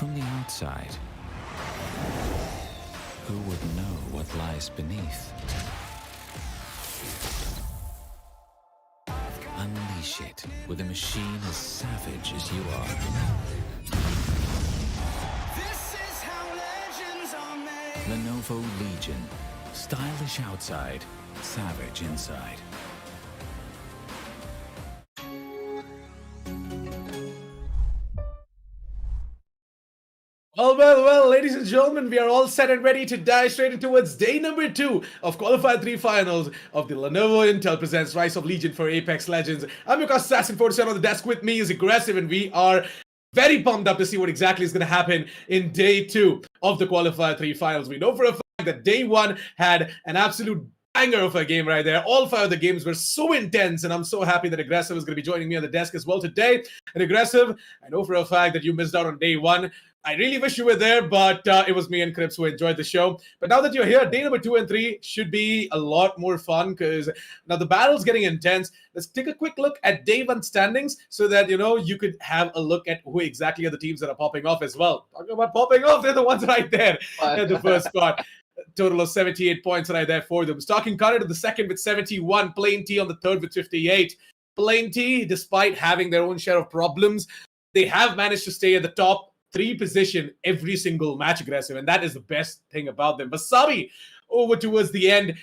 From the outside, who would know what lies beneath? Unleash it with a machine as savage as you are. This is how legends are made. Lenovo Legion. Stylish outside, savage inside. Well, ladies and gentlemen, we are all set and ready to dive straight into towards day number 2 of Qualifier 3 finals of the Lenovo Intel presents Rise of Legion for Apex Legends. I'm your Assassin 47 on the desk. With me is Aggressive, and we are very pumped up to see what exactly is going to happen in day 2 of the Qualifier 3 finals. We know for a fact that day 1 had an absolute banger of a game right there. All 5 of the games were so intense, and I'm so happy that Aggressive is going to be joining me on the desk as well today. And Aggressive, I know for a fact that you missed out on day 1. I really wish you were there, but it was me and Crips who enjoyed the show. But now that you're here, day number 2 and 3 should be a lot more fun because now the battle's getting intense. Let's take a quick look at day 1 standings so that, you could have a look at who exactly are the teams that are popping off as well. Talking about popping off, they're the ones right there at the first spot. Total of 78 points right there for them. Stalking Connor to the second with 71. Plain T on the third with 58. Plain T, despite having their own share of problems, they have managed to stay at the top 3 position every single match, Aggressive, and that is the best thing about them. Wasabi, over towards the end,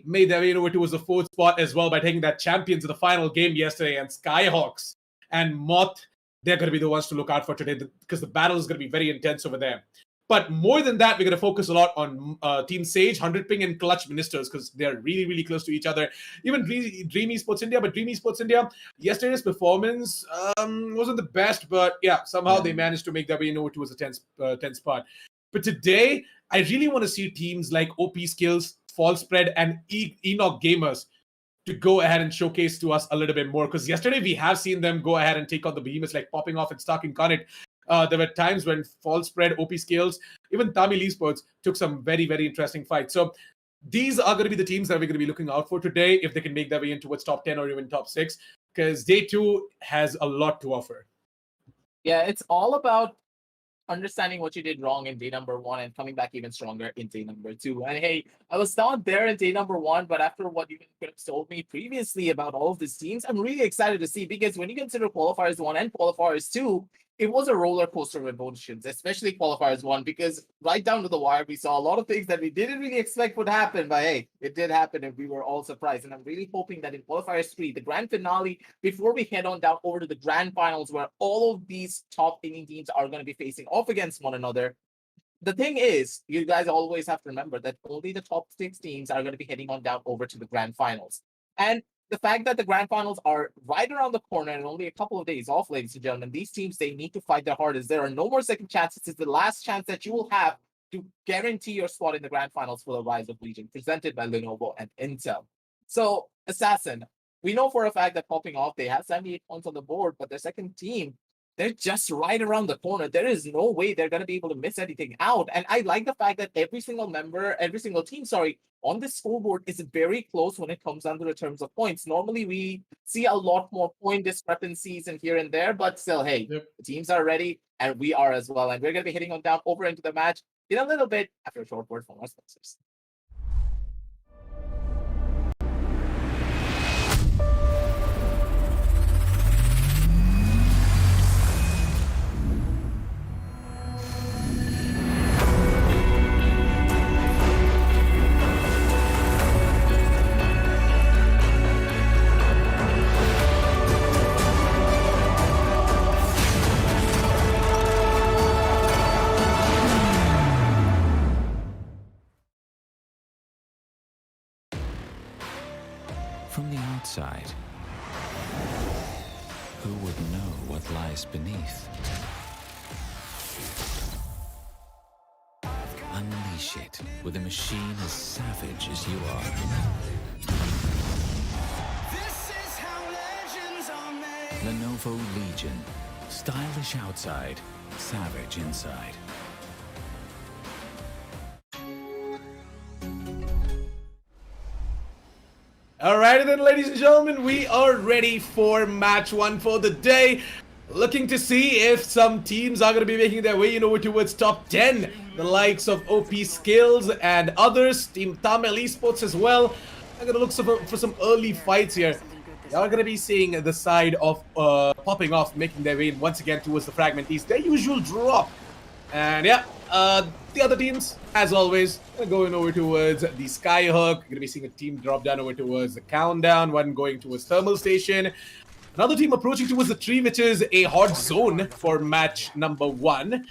made their way over towards the 4th spot as well by taking that champion to the final game yesterday. And Skyhawks and Moth, they're going to be the ones to look out for today because the battle is going to be very intense over there. But more than that, we're going to focus a lot on Team Sage, 100 Ping, and Clutch Ministers because they're really, really close to each other. Even Dream Esports India, but Dream Esports India, yesterday's performance wasn't the best, but yeah, somehow they managed to make their way over towards the 10th spot. But today, I really want to see teams like OP Skills, Fall Spread, and Enoch Gamers to go ahead and showcase to us a little bit more because yesterday we have seen them go ahead and take on the behemoths like Popping Off and Stalking Connect. There were times when Fall Spread, OP Scales, even Tamil Esports took some very, very interesting fights. So these are going to be the teams that we're going to be looking out for today if they can make their way in towards top 10 or even top 6 because day 2 has a lot to offer. Yeah, it's all about understanding what you did wrong in day number 1 and coming back even stronger in day number 2. And hey, I was not there in day number 1, but after what you could have told me previously about all of these teams, I'm really excited to see because when you consider Qualifiers 1 and Qualifiers 2, it was a roller coaster of emotions, especially Qualifiers 1, because right down to the wire, we saw a lot of things that we didn't really expect would happen, but hey, it did happen and we were all surprised. And I'm really hoping that in Qualifiers 3, the grand finale, before we head on down over to the grand finals, where all of these top Indian teams are going to be facing off against one another. The thing is, you guys always have to remember that only the top 6 teams are going to be heading on down over to the grand finals. And the fact that the grand finals are right around the corner and only a couple of days off, ladies and gentlemen, these teams, they need to fight their hardest. There are no more second chances. It's the last chance that you will have to guarantee your spot in the grand finals for the Rise of Legion, presented by Lenovo and Intel. So, Assassin, we know for a fact that Popping Off, they have 78 points on the board, but their second team, they're just right around the corner. There is no way they're going to be able to miss anything out. And I like the fact that every single team, on this scoreboard is very close when it comes down to the terms of points. Normally, we see a lot more point discrepancies in here and there, but still, hey, The teams are ready, and we are as well. And we're going to be heading on down over into the match in a little bit after a short word from our sponsors. From the outside, who would know what lies beneath? Unleash it with a machine as savage as you are. This is how legends are made. Lenovo Legion. Stylish outside, savage inside. Alrighty then, ladies and gentlemen, we are ready for match 1 for the day. looking to see if some teams are going to be making their way over towards top 10. The likes of OP Skills and others, Team Tamil Esports as well. I'm going to look for some early fights here. They are going to be seeing the side of popping off, making their way once again towards the Fragment East. Their usual drop. And yeah, the other teams, as always, going over towards the Skyhook. Going to be seeing a team drop down over towards the Countdown, one going towards Thermal Station. Another team approaching towards the tree, which is a hot zone for match number 1.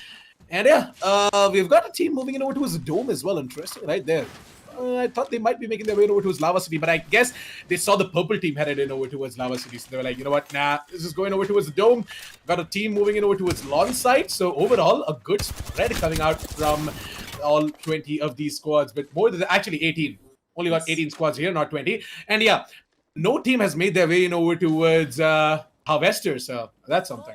And yeah, we've got a team moving in over towards the Dome as well. Interesting, right there. I thought they might be making their way over towards Lava City, but I guess they saw the purple team headed in over towards Lava City. So they were like, you know what, nah, this is going over towards the Dome. Got a team moving in over towards lawn site. So overall, a good spread coming out from all 20 of these squads, but more than actually 18. Only got 18 squads here, not 20. And yeah, no team has made their way in over towards Harvester, so that's something.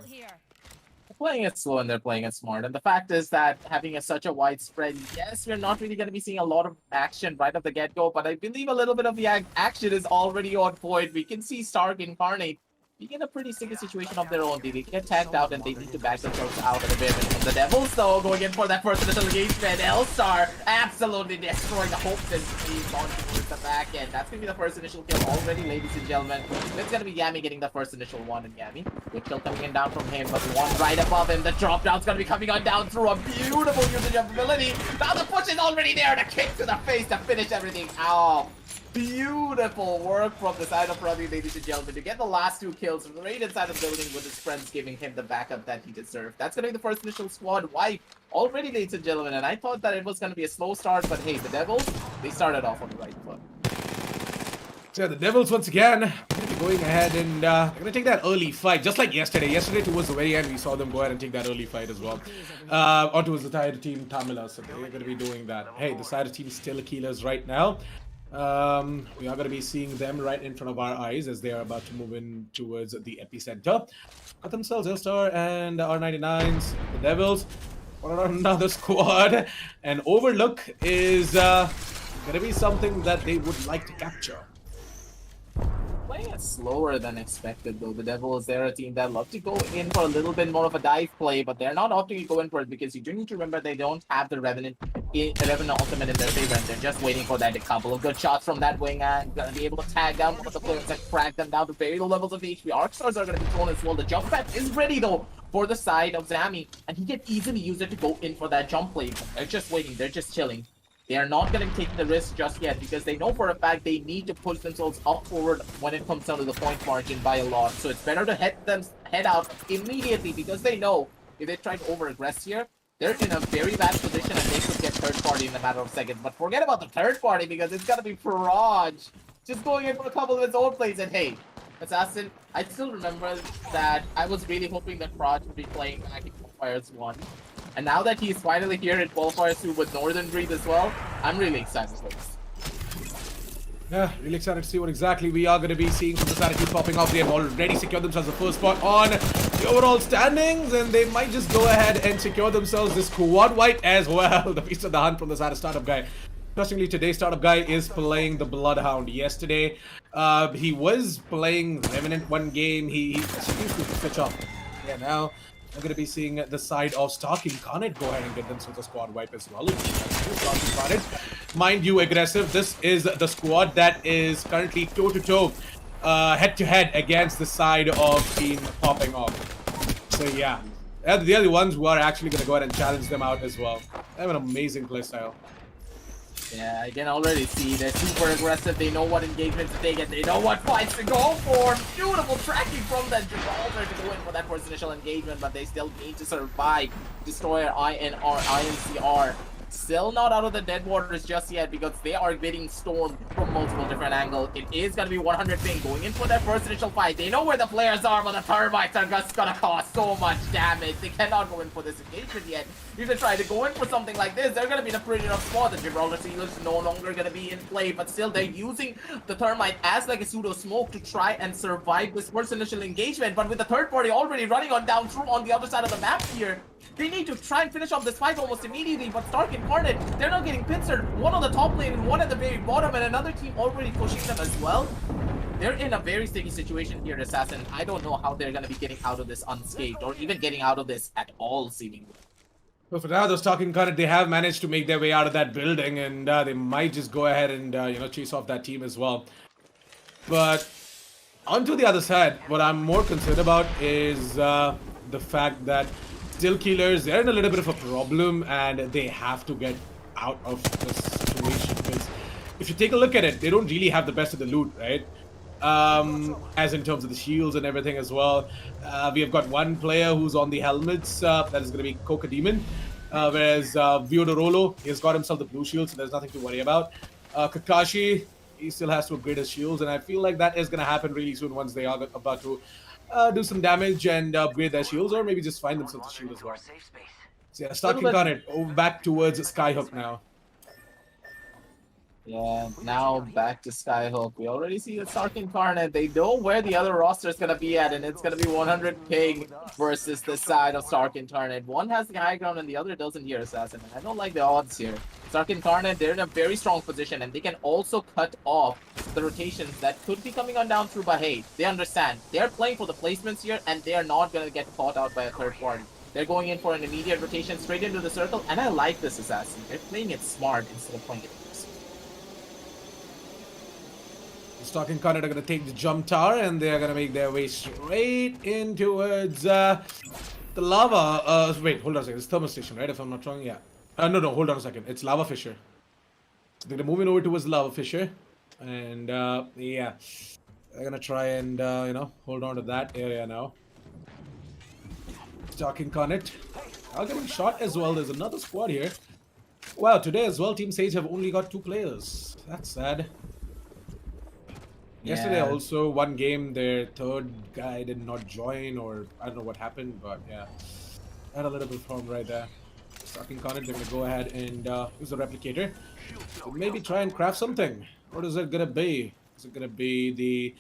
Playing it slow and they're playing it smart. And the fact is that having such a wide spread, yes, we're not really going to be seeing a lot of action right off the get-go, but I believe a little bit of the action is already on point. We can see Stark Incarnate being in a pretty sticky situation of their own. They get tagged out and they need to back themselves out of a bit. And the Devils, though, going in for that first initial engagement. L-Star absolutely destroying the hopes and dreams on towards the back end. That's going to be the first initial kill already, ladies and gentlemen. It's going to be Yami getting the first initial one, and Yami, good kill coming in down from him, but one right above him. The drop down's going to be coming on down through a beautiful usage of ability. Now the push is already there, the kick to the face to finish everything off. Beautiful work from the side of Ravi, ladies and gentlemen, to get the last 2 kills right inside the building with his friends giving him the backup that he deserved. That's going to be the first initial squad wipe already, ladies and gentlemen, and I thought that it was going to be a slow start, but hey, the Devils, they started off on the right foot. So the Devils once again going ahead and going to take that early fight, just like yesterday. Yesterday towards the very end, we saw them go ahead and take that early fight as well. On towards the side team Tamila, so they're going to be doing that. Hey, the side team is still Killers right now. We are going to be seeing them right in front of our eyes as they are about to move in towards the epicenter. Got themselves L-Star and R99s, the Devils. What about another squad? And Overlook is going to be something that they would like to capture. Playing it slower than expected, though. The Devils, they're a team that love to go in for a little bit more of a dive play, but they're not opting to go in for it because you do need to remember they don't have the Revenant ultimate in their favor, and they're just waiting for that. A couple of good shots from that wing and gonna be able to tag down one of the players and crack them down to very low levels of HP. Arc Stars are gonna be thrown as well. The jump pad is ready, though, for the side of Zami, and he can easily use it to go in for that jump play. They're just waiting. They're just chilling. They are not going to take the risk just yet because they know for a fact they need to push themselves up forward when it comes down to the point margin by a lot. So it's better to head out immediately because they know if they try to over-aggress here, they're in a very bad position and they could get third party in a matter of seconds. But forget about the third party because it's going to be Faraj just going in for a couple of his own plays. And hey, Assassin, I still remember that I was really hoping that Faraj would be playing back in Qualifiers 1. And now that he's finally here in Qualifiers 2 with Northern Breed as well, I'm really excited for this. Yeah, really excited to see what exactly we are going to be seeing from the strategy popping off. They have already secured themselves the first spot on the overall standings, and they might just go ahead and secure themselves this squad wipe as well. The Beast of the Hunt from the side of Startup Guy. Interestingly, today's Startup Guy is playing the Bloodhound. Yesterday, he was playing Revenant one game. He used to switch up. Yeah, now we're going to be seeing the side of Stark Incarnate go ahead and get themselves a squad wipe as well. Stark Incarnate, mind you, aggressive. This is the squad that is currently toe-to-toe, head-to-head against the side of Team Popping Off. So yeah, they're the ones who are actually going to go ahead and challenge them out as well. They have an amazing playstyle. Yeah, I can already see they're super aggressive. They know what engagements to take and they know what fights to go for. Beautiful tracking from that Gibraltar to go in for that first initial engagement, but they still need to survive. Destroyer INCR. Still not out of the dead waters just yet because they are getting stormed from multiple different angles. It is going to be 100 ping going in for that first initial fight. They know where the players are, but the termites are just going to cause so much damage. They cannot go in for this engagement yet. If they try to go in for something like this, they're going to be in a pretty rough spot. The Gibraltar Seal is no longer going to be in play, but still they're using the termite as like a pseudo smoke to try and survive this first initial engagement. But with the third party already running on down through on the other side of the map here, they need to try and finish off this fight almost immediately, but Stark Incarnate, they're not getting pincered. One on the top lane and one at the very bottom, and another team already pushing them as well. they're in a very sticky situation here, Assassin. I don't know how they're going to be getting out of this unscathed or even getting out of this at all, seemingly. Well, for now, those talking Connect, they have managed to make their way out of that building, and they might just go ahead and chase off that team as well. But onto the other side, what I'm more concerned about is the fact that Still Killers, they're in a little bit of a problem, and they have to get out of this situation. Because if you take a look at it, they don't really have the best of the loot, right? As in terms of the shields and everything as well. We have got one player who's on the helmets, that is going to be Coca Demon, whereas Viodorolo, he's got himself the blue shield, so there's nothing to worry about. Kakashi, he still has to upgrade his shields, and I feel like that is going to happen really soon once they are about to do some damage and upgrade their shields, or maybe just find themselves a shield as well. So yeah, start on it, over back towards Skyhook now. Yeah, now back to Skyhook. We already see the Stark Incarnate. They know where the other roster is going to be at, and it's going to be 100 Ping versus the side of Stark Incarnate. One has the high ground and the other doesn't here, Assassin. And I don't like the odds here. Stark Incarnate, they're in a very strong position, and they can also cut off the rotations that could be coming on down through Bahay. They understand. They're playing for the placements here, and they are not going to get caught out by a third party. They're going in for an immediate rotation straight into the circle, and I like this, Assassin. They're playing it smart instead of playing it aggressive. Stark Incarnate are going to take the jump tower, and they are going to make their way straight in towards the lava. Wait, hold on a second. It's Thermal Station, right? If I'm not wrong, yeah. No, hold on a second. It's Lava Fissure. They're going to move in over towards Lava Fissure, and yeah, they're going to try and hold on to that area now. Stark Incarnate are getting shot as well. There's another squad here. Wow, today as well, Team Sage have only got 2 players. That's sad. Yesterday also, one game, their third guy did not join, or I don't know what happened, but yeah. Had a little bit of problem right there. Stark Incarnate, they're going to go ahead and use the replicator. So maybe try and craft something. What is it going to be? Is it going to be the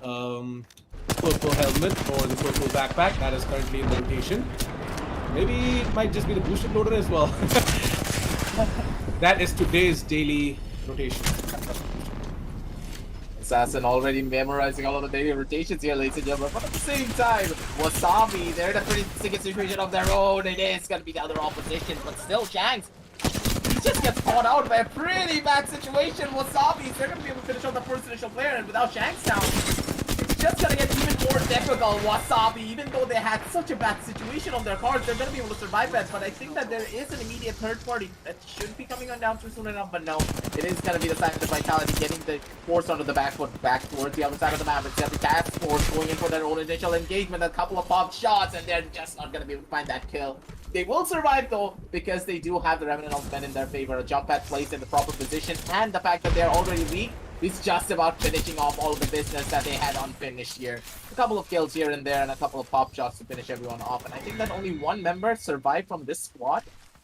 purple helmet or the purple backpack that is currently in the rotation? Maybe it might just be the boosted loader as well. That is today's daily rotation. Assassin already memorizing all of the daily rotations here, ladies and gentlemen. But at the same time, Wasabi, they're in a pretty sticky situation of their own. It is going to be the other opposition, but still, Shanks, he just gets caught out by a pretty bad situation. Wasabi, they're going to be able to finish off the first initial player, and without Shanks now, it's just going to get even more difficult. Wasabi, even though they had such a bad situation on their cards, they're going to be able to survive that. But I think that there is an immediate third party that should be coming on down too soon enough. But no, it is going to be the side of the Vitality getting the force onto the back foot back towards the other side of the map. It's going to be Task Force going in for their own initial engagement, a couple of pop shots, and they're just not going to be able to find that kill. They will survive though, because they do have the Remnant of Men in their favor. A jump pad placed in the proper position, and the fact that they're already weak is just about finishing off all of the business that they had unfinished here. A couple of kills here and there, and a couple of pop shots to finish everyone off. And I think that only one member survived from this squad.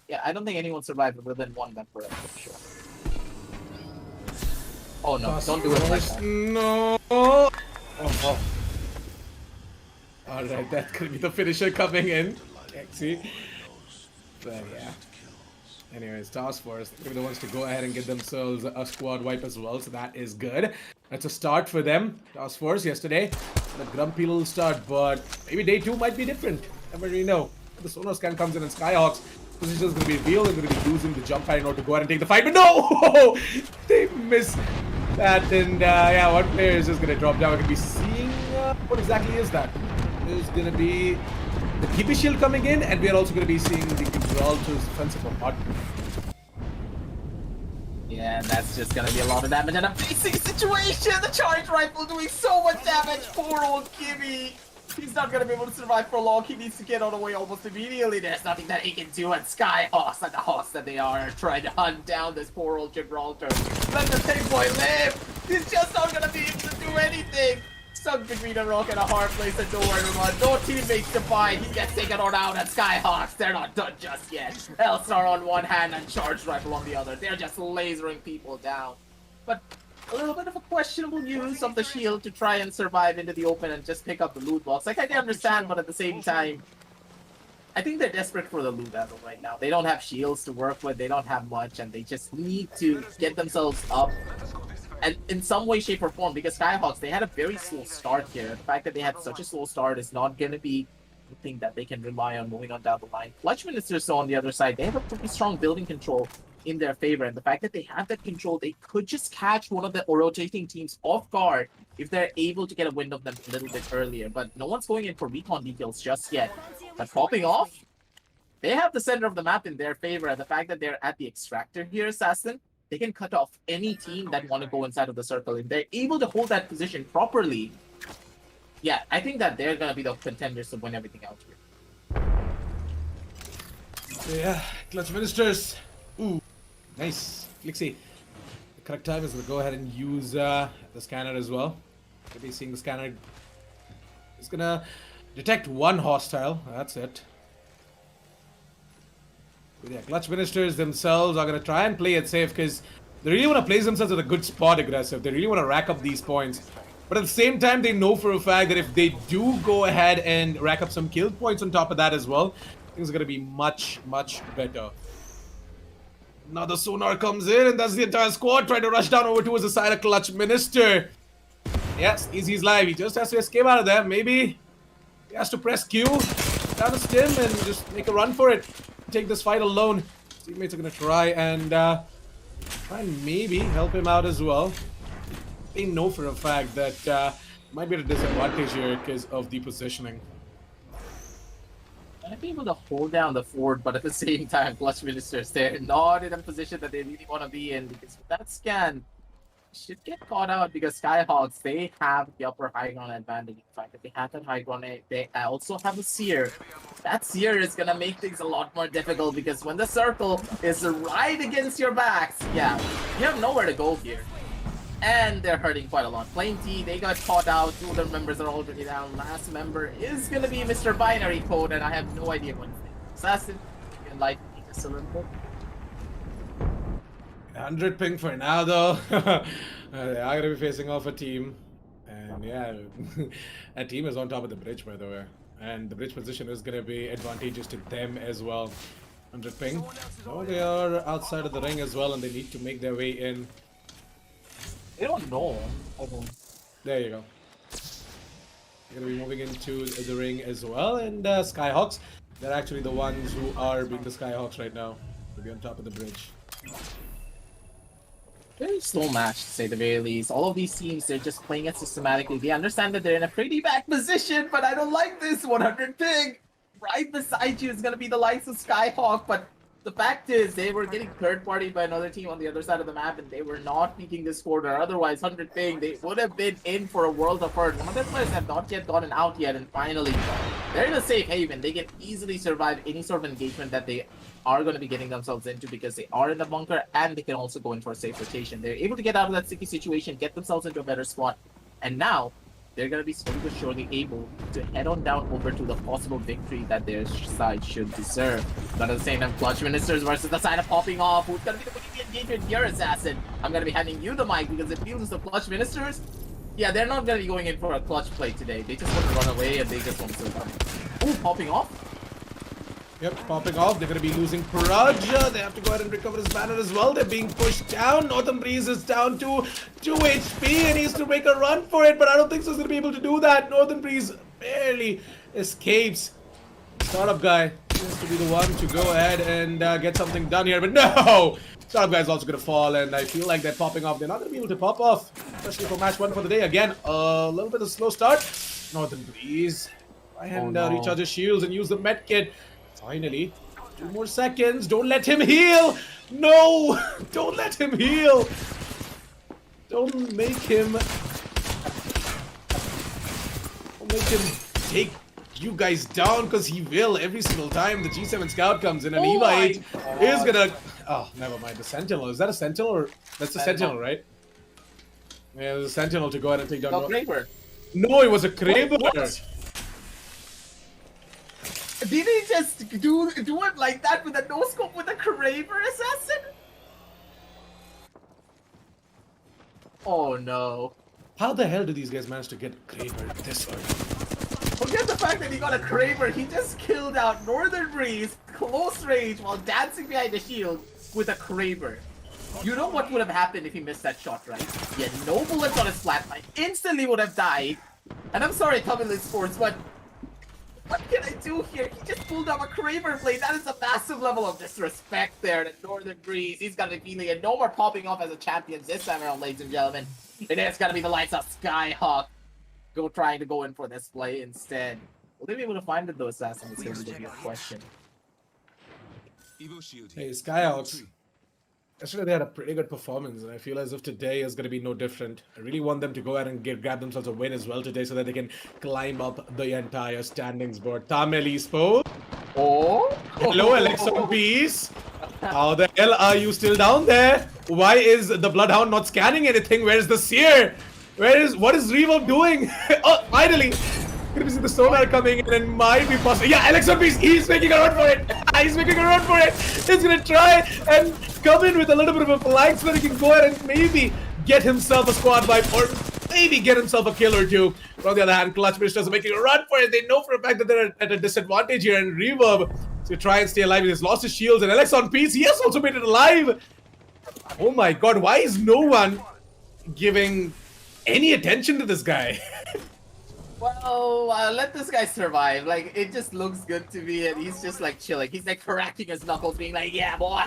Yeah, I don't think anyone survived other than one member, I'm sure. Oh no, don't do it like that. No! Oh. Alright, that could be the finisher coming in. See? But yeah. Anyways, Task Force, they're the ones to go ahead and get themselves a squad wipe as well, so that is good. That's a start for them. Task Force yesterday, a grumpy little start, but maybe day 2 might be different. Never really know. The Sonar Scan comes in and Skyhawks. Position is going to be revealed. They're going to be using the jump pad in order to go ahead and take the fight, but no! They missed that, and yeah, one player is just going to drop down. We're going to be seeing what exactly is that. There's going to be the TP shield coming in, and we are also going to be seeing the Gibraltar's defensive apartment. Yeah, that's just going to be a lot of damage and a basic situation. The charge rifle doing so much damage. Poor old Kimmy. He's not going to be able to survive for long. He needs to get out of the way almost immediately. There's nothing that he can do, and Skyhawks, like the hawks that they are trying to hunt down this poor old Gibraltar. Let the big boy live. He's just not going to be able to do anything. Stuck between a rock and a hard place, and don't worry, everyone. No teammates to find. He gets taken on out, and Skyhawks, they're not done just yet. Elstar on one hand and Charge Rifle on the other. They're just lasering people down. But a little bit of a questionable use of the shield to try and survive into the open and just pick up the loot box. Like, I can understand, but at the same time, I think they're desperate for the loot as of right now. They don't have shields to work with, they don't have much, and they just need to get themselves up and in some way, shape, or form, because Skyhawks, they had a very slow start here. The fact that they had such a slow start is not going to be thing that they can rely on moving on down the line. Clutch Ministers, so on the other side, they have a pretty strong building control in their favor, and the fact that they have that control, they could just catch one of the rotating teams off guard if they're able to get a wind of them a little bit earlier. But no one's going in for recon details just yet. But popping off, they have the center of the map in their favor, and the fact that they're at the extractor here, Assassin, they can cut off any team that want to go inside of the circle. If they're able to hold that position properly, yeah, I think that they're going to be the contenders to win everything out here. So yeah, Clutch Ministers. Ooh, nice. Flixie. The correct time is to go ahead and use the scanner as well. Maybe seeing the scanner is gonna detect one hostile. That's it. But yeah, Clutch Ministers themselves are gonna try and play it safe because they really want to place themselves at a good spot aggressive. They really want to rack up these points. But at the same time, they know for a fact that if they do go ahead and rack up some kill points on top of that as well, things are going to be much, much better. Now the sonar comes in, and that's the entire squad trying to rush down over towards the side of Clutch Minister. Yes, Easy's live. He just has to escape out of there. Maybe he has to press Q down his stim and just make a run for it. Take this fight alone. Teammates are going to try and maybe help him out as well. They know for a fact that might be at a disadvantage here because of the positioning. Might be able to hold down the fort, but at the same time, Clutch Ministers, they're not in a position that they really want to be in, because with that scan, should get caught out because Skyhawks, they have the upper high ground advantage. In fact, if they have that high ground, they also have a seer. That seer is gonna make things a lot more difficult because when the circle is right against your backs, yeah, you have nowhere to go here. And they're hurting quite a lot. Flame T, they got caught out. Two of their members are already down. Last member is gonna be Mr. Binary Code, and I have no idea what his name is. Assassin, you can light me just a little bit. 100 ping for now, though. They are going to be facing off a team. And yeah, that team is on top of the bridge, by the way. And the bridge position is going to be advantageous to them as well. 100 ping. Oh, they are outside of the ring as well, and they need to make their way in. They don't know. There you go. They're going to be moving into the ring as well. And Skyhawks, they're actually the ones who are being the Skyhawks right now. To be on top of the bridge. Very slow match, to say the very least. All of these teams, they're just playing it systematically. They understand that they're in a pretty bad position, but I don't like this 100 ping. Right beside you is going to be the likes of Skyhawk, but the fact is they were getting third-partied by another team on the other side of the map, and they were not peaking this quarter. Otherwise, 100 ping, they would have been in for a world of hurt. One of their players have not yet gotten out yet, and finally, they're in a safe haven. They can easily survive any sort of engagement that they are going to be getting themselves into because they are in the bunker and they can also go in for a safe rotation. They're able to get out of that sticky situation, get themselves into a better spot, and now they're going to be slowly but surely able to head on down over to the possible victory that their side should deserve. But at the same time, Clutch Ministers versus the side of popping off. Who's going to be the winning engagement here, Assassin? I'm going to be handing you the mic because it feels as the Clutch Ministers, yeah, they're not going to be going in for a clutch play today. They just want to run away and they just want to survive. Ooh, popping off. Yep, popping off. They're going to be losing Paraja. They have to go ahead and recover his banner as well. They're being pushed down. Northern Breeze is down to 2 HP and he needs to make a run for it, but I don't think so he's going to be able to do that. Northern Breeze barely escapes. Startup guy has to be the one to go ahead and get something done here, but no! Startup guy is also going to fall, and I feel like they're popping off. They're not going to be able to pop off, especially for match 1 for the day. Again, a little bit of slow start. Northern Breeze. Try and recharge his shields and use the med kit. Finally, 2 more seconds. Don't let him heal. No, don't let him heal. Don't make him take you guys down, because he will every single time the G7 scout comes in, and Eva 8 is gonna. Oh, never mind. The Sentinel. Is that a Sentinel or that's a Sentinel, right? Yeah, there's a Sentinel to go ahead and take down. No, Kraber. No, it was a Kraber. What? Did he just do it like that with a no-scope with a Kraber Assassin? Oh no. How the hell do these guys manage to get Kraber this early? Forget the fact that he got a Kraber, he just killed out Northern Breeze, close range, while dancing behind the shield with a Kraber. You know what would have happened if he missed that shot, right? He had no bullets on his flatline, instantly would have died. And I'm sorry, Esports, but what can I do here? He just pulled up a Kraber blade. That is a massive level of disrespect there to Northern Breeze. He's gonna be feeling it. No more popping off as a champion this time around, ladies and gentlemen. It is gonna be the likes of Skyhawk trying to go in for this play instead. Will they be able to find it though, Assassin? It's going to be a question. Hey, Skyhawks. Yesterday they had a pretty good performance, and I feel as if today is going to be no different. I really want them to go ahead and grab themselves a win as well today so that they can climb up the entire standings board. Tamil Esports. Oh! Hello, Alexa Peace. How the hell are you still down there? Why is the Bloodhound not scanning anything? Where's the Seer? What is Revo doing? Oh, finally! Gonna see the sonar coming in and might be possible. Yeah, Alexa Peace, he's making a run for it. He's making a run for it. He's gonna try and come in with a little bit of a flank so that he can go ahead and maybe get himself a squad wipe or maybe get himself a kill or two. But on the other hand, Clutch Ministers are making a run for it. They know for a fact that they're at a disadvantage here, and Reverb to try and stay alive. He's lost his shields, and Alex on Peace, he has also made it alive. Oh my god, why is no one giving any attention to this guy? Well, let this guy survive. Like, it just looks good to me, and he's just like chilling. He's like cracking his knuckles, being like, yeah, boy,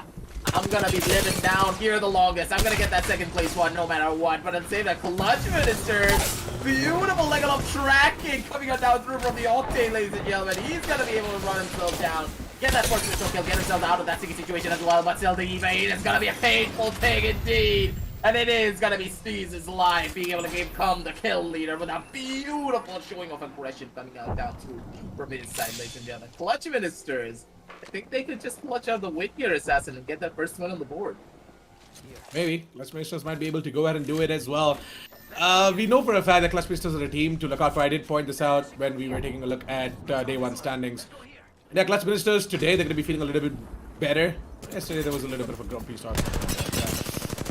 I'm gonna be living down here the longest. I'm gonna get that second place one no matter what. But I'm saying that Clutch Ministers, beautiful level of tracking coming on down through from the Octane, ladies and gentlemen. He's gonna be able to run himself down. Get that first initial kill, get himself out of that sticky situation as well, but still the evade is gonna be a painful thing indeed. And it is gonna be Sneeze's life being able to become the kill leader with a beautiful showing of aggression coming out down through from his side, ladies and gentlemen. Clutch Ministers, I think they could just clutch out the win here, Assassin, and get that first one on the board. Maybe. Clutch Ministers might be able to go ahead and do it as well. We know for a fact that Clutch Ministers are a team to look out for. I did point this out when we were taking a look at day one standings. Yeah, Clutch Ministers today, they're going to be feeling a little bit better. Yesterday there was a little bit of a grumpy start.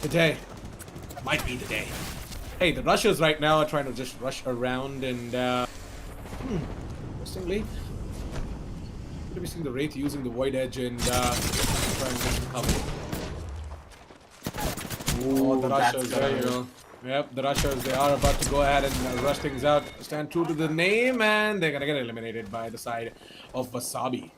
Today might be the day. Hey, the rushers right now are trying to just rush around and interestingly, we're be seeing the Wraith using the Void Edge and trying to get some cover. Oh, the rushers, there you go. Yep, the rushers, they are about to go ahead and rush things out, stand true to the name, and they're gonna get eliminated by the side of Wasabi.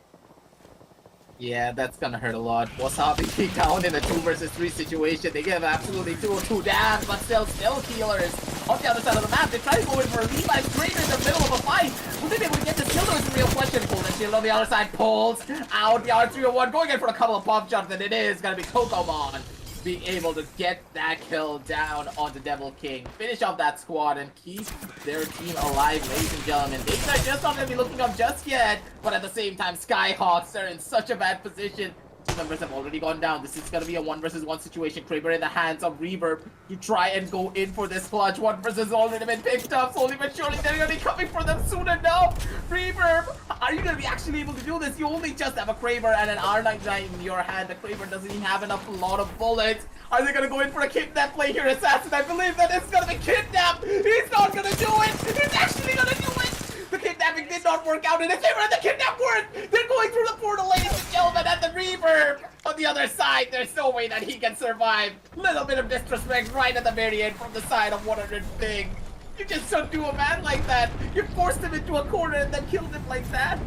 Yeah, that's gonna hurt a lot. Wasabi being down in a 2 versus 3 situation. They give absolutely 2-2 down, but still healers. On the other side of the map, they try to go in for a Levi's Greater in the middle of a fight. Will they be able to get this kill? Though, is a real question. Golden Shield on the other side pulls out the R301, going in for a couple of pump shots, and it is gonna be Kokomon being able to get that kill down on the Devil King. Finish off that squad and keep their team alive, ladies and gentlemen. They are just not going to be looking up just yet, but at the same time, Skyhawks are in such a bad position. Two members have already gone down. This is going to be a 1 versus 1 situation. Kraber in the hands of Reverb to try and go in for this clutch. 1 versus already been picked up. Slowly but surely, they're going to be coming for them soon enough. Reverb, are you going to be actually able to do this? You only just have a Kraber and an R99 in your hand. The Kraber doesn't even have enough lot of bullets. Are they going to go in for a kidnap play here, Assassin? I believe that it's going to be kidnapped. He's not going to do it. He's actually going to do it. The kidnapping did not work out, and if they were in the kidnap work, they're going through the portal, ladies and gentlemen, and the Reverb on the other side. There's no way that he can survive. Little bit of disrespect right at the very end from the side of 100 Thing. You just don't do a man like that. You forced him into a corner and then killed him like that.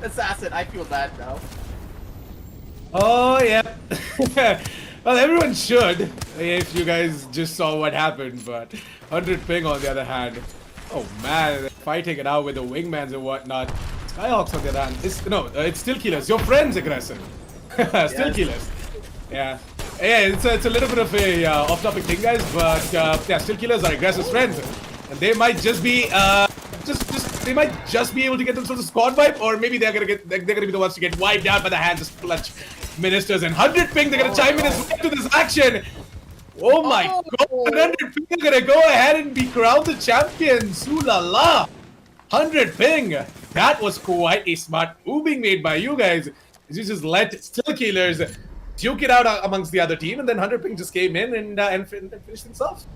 Assassin, I feel bad now. Oh, yeah. Well, everyone should, if you guys just saw what happened, but 100 Ping on the other hand. Oh man, fighting it out with the wingmans and whatnot. Skyhawks on the other hand. It's Still Killers. Your friend's aggressive. Still Killers. Yeah. Yeah, it's a little bit of a off-topic thing, guys, but yeah, Still Killers are aggressive friends. And they might just be they might just be able to get themselves a squad wipe, or maybe they're gonna be the ones to get wiped out by the hands of Clutch Ministers. And 100 Ping, they're gonna chime in as well to this action. Oh my god, 100 Ping are gonna go ahead and be crowned the champions. Ooh la la. 100 Ping. That was quite a smart move being made by you guys. You just let Still Killers duke it out amongst the other team, and then 100 Ping just came in and finished themselves.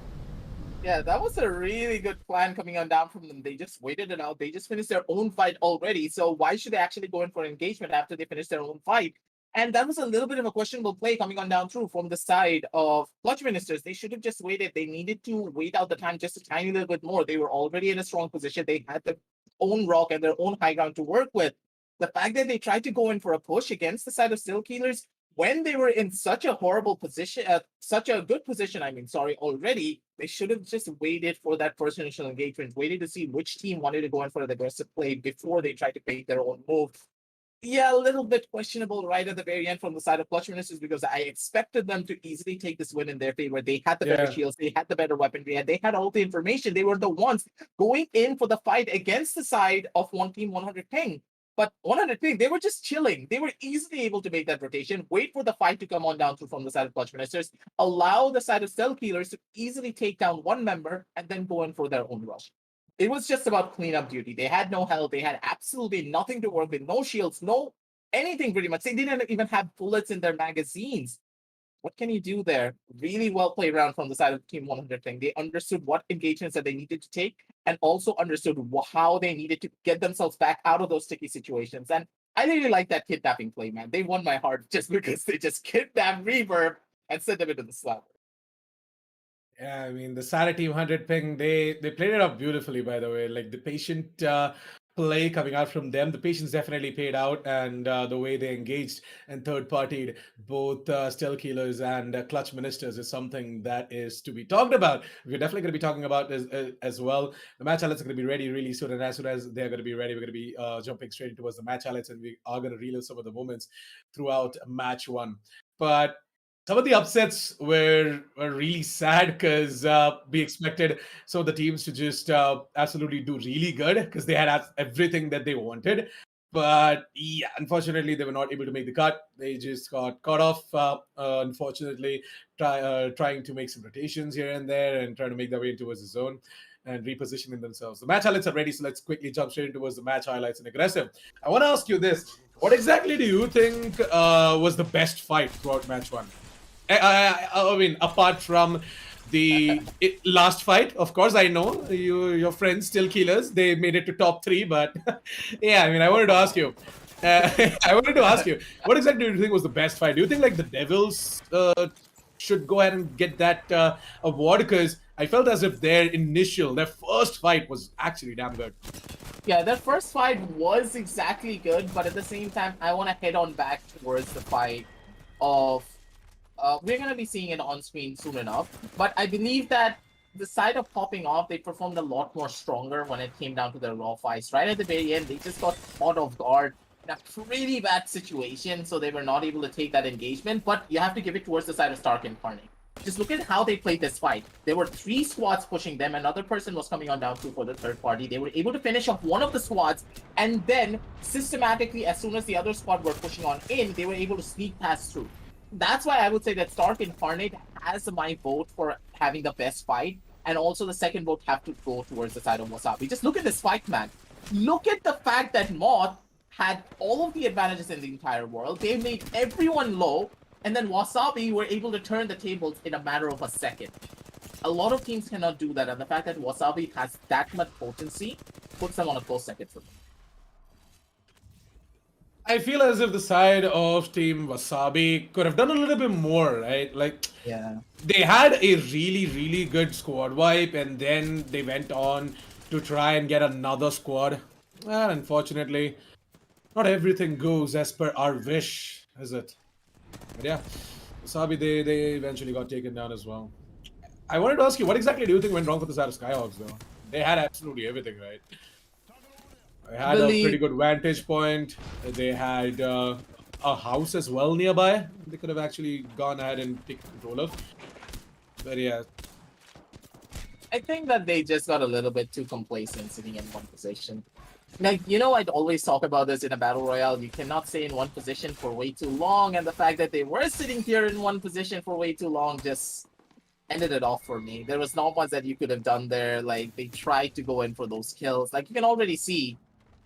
Yeah, that was a really good plan coming on down from them. They just waited it out. They just finished their own fight already. So why should they actually go in for engagement after they finish their own fight? And that was a little bit of a questionable play coming on down through from the side of Clutch Ministers. They should have just waited. They needed to wait out the time just a tiny little bit more. They were already in a strong position. They had their own rock and their own high ground to work with. The fact that they tried to go in for a push against the side of Still Keelers when they were in such a horrible position, such a good position, already, they should have just waited for that first initial engagement, waited to see which team wanted to go in for an aggressive play before they tried to make their own move. Yeah, a little bit questionable right at the very end from the side of Clutch Ministers because I expected them to easily take this win in their favor. They had the better Yeah. shields, they had the better weaponry, and they had all the information. They were the ones going in for the fight against the side of one team 100 ping. But 100 ping, they were just chilling. They were easily able to make that rotation, wait for the fight to come on down through from the side of Clutch Ministers, allow the side of Stealth Killers to easily take down one member, and then go in for their own rush. It was just about cleanup duty. They had no health. They had absolutely nothing to work with. No shields, no anything pretty much. They didn't even have bullets in their magazines. What can you do there? Really well played around from the side of Team 100 thing. They understood what engagements that they needed to take and also understood how they needed to get themselves back out of those sticky situations. And I really like that kidnapping play, man. They won my heart just because they just kidnapped Reverb and sent them into the slapper. Yeah, I mean the Sarah Team 100 ping, they played it up beautifully, by the way. Like the patient play coming out from them, the patience definitely paid out, and the way they engaged and third partied both Still Killers and Clutch Ministers is something that is to be talked about. We're definitely going to be talking about as well. The match highlights are going to be ready really soon, and as soon as they're going to be ready, we're going to be jumping straight towards the match highlights, and we are going to relive some of the moments throughout match one. But some of the upsets were really sad because we expected some of the teams to just absolutely do really good because they had everything that they wanted. But yeah, unfortunately, they were not able to make the cut. They just got caught off. Unfortunately, trying to make some rotations here and there and trying to make their way towards the zone and repositioning themselves. The match highlights are ready, so let's quickly jump straight towards the match highlights and aggressive. I want to ask you this: what exactly do you think was the best fight throughout match one? I mean, apart from the last fight, of course, I know your friends Still Killers. They made it to top 3, but yeah, I mean, I wanted to ask you. What exactly do you think was the best fight? Do you think like the Devils should go ahead and get that award? Because I felt as if their first fight was actually damn good. Yeah, that first fight was exactly good, but at the same time, I want to head on back towards the fight of we're going to be seeing it on screen soon enough, but I believe that the side of popping off, they performed a lot more stronger when it came down to their raw fights. Right at the very end, they just got caught off guard in a pretty bad situation, so they were not able to take that engagement, but you have to give it towards the side of Stark Incarnate. Just look at how they played this fight. There were 3 squads pushing them. Another person was coming on down through for the third party. They were able to finish off one of the squads, and then systematically, as soon as the other squad were pushing on in, they were able to sneak past through. That's why I would say that Stark Incarnate has my vote for having the best fight, and also the second vote have to go towards the side of Wasabi. Just look at this fight, man. Look at the fact that Moth had all of the advantages in the entire world. They made everyone low, and then Wasabi were able to turn the tables in a matter of a second. A lot of teams cannot do that, and the fact that Wasabi has that much potency puts them on a close second for me. I feel as if the side of Team Wasabi could have done a little bit more, right? Like, Yeah. they had a really, really good squad wipe, and then they went on to try and get another squad. Well, unfortunately, not everything goes as per our wish, is it? But yeah, Wasabi, they eventually got taken down as well. I wanted to ask you, what exactly do you think went wrong for the side of Skyhawks, though? They had absolutely everything, right? They had a pretty good vantage point. They had a house as well nearby. They could have actually gone ahead and taken control of. But yeah. I think that they just got a little bit too complacent sitting in one position. Like, I'd always talk about this in a battle royale. You cannot stay in one position for way too long, and the fact that they were sitting here in one position for way too long just ended it off for me. There was not much that you could have done there. Like, they tried to go in for those kills. Like, you can already see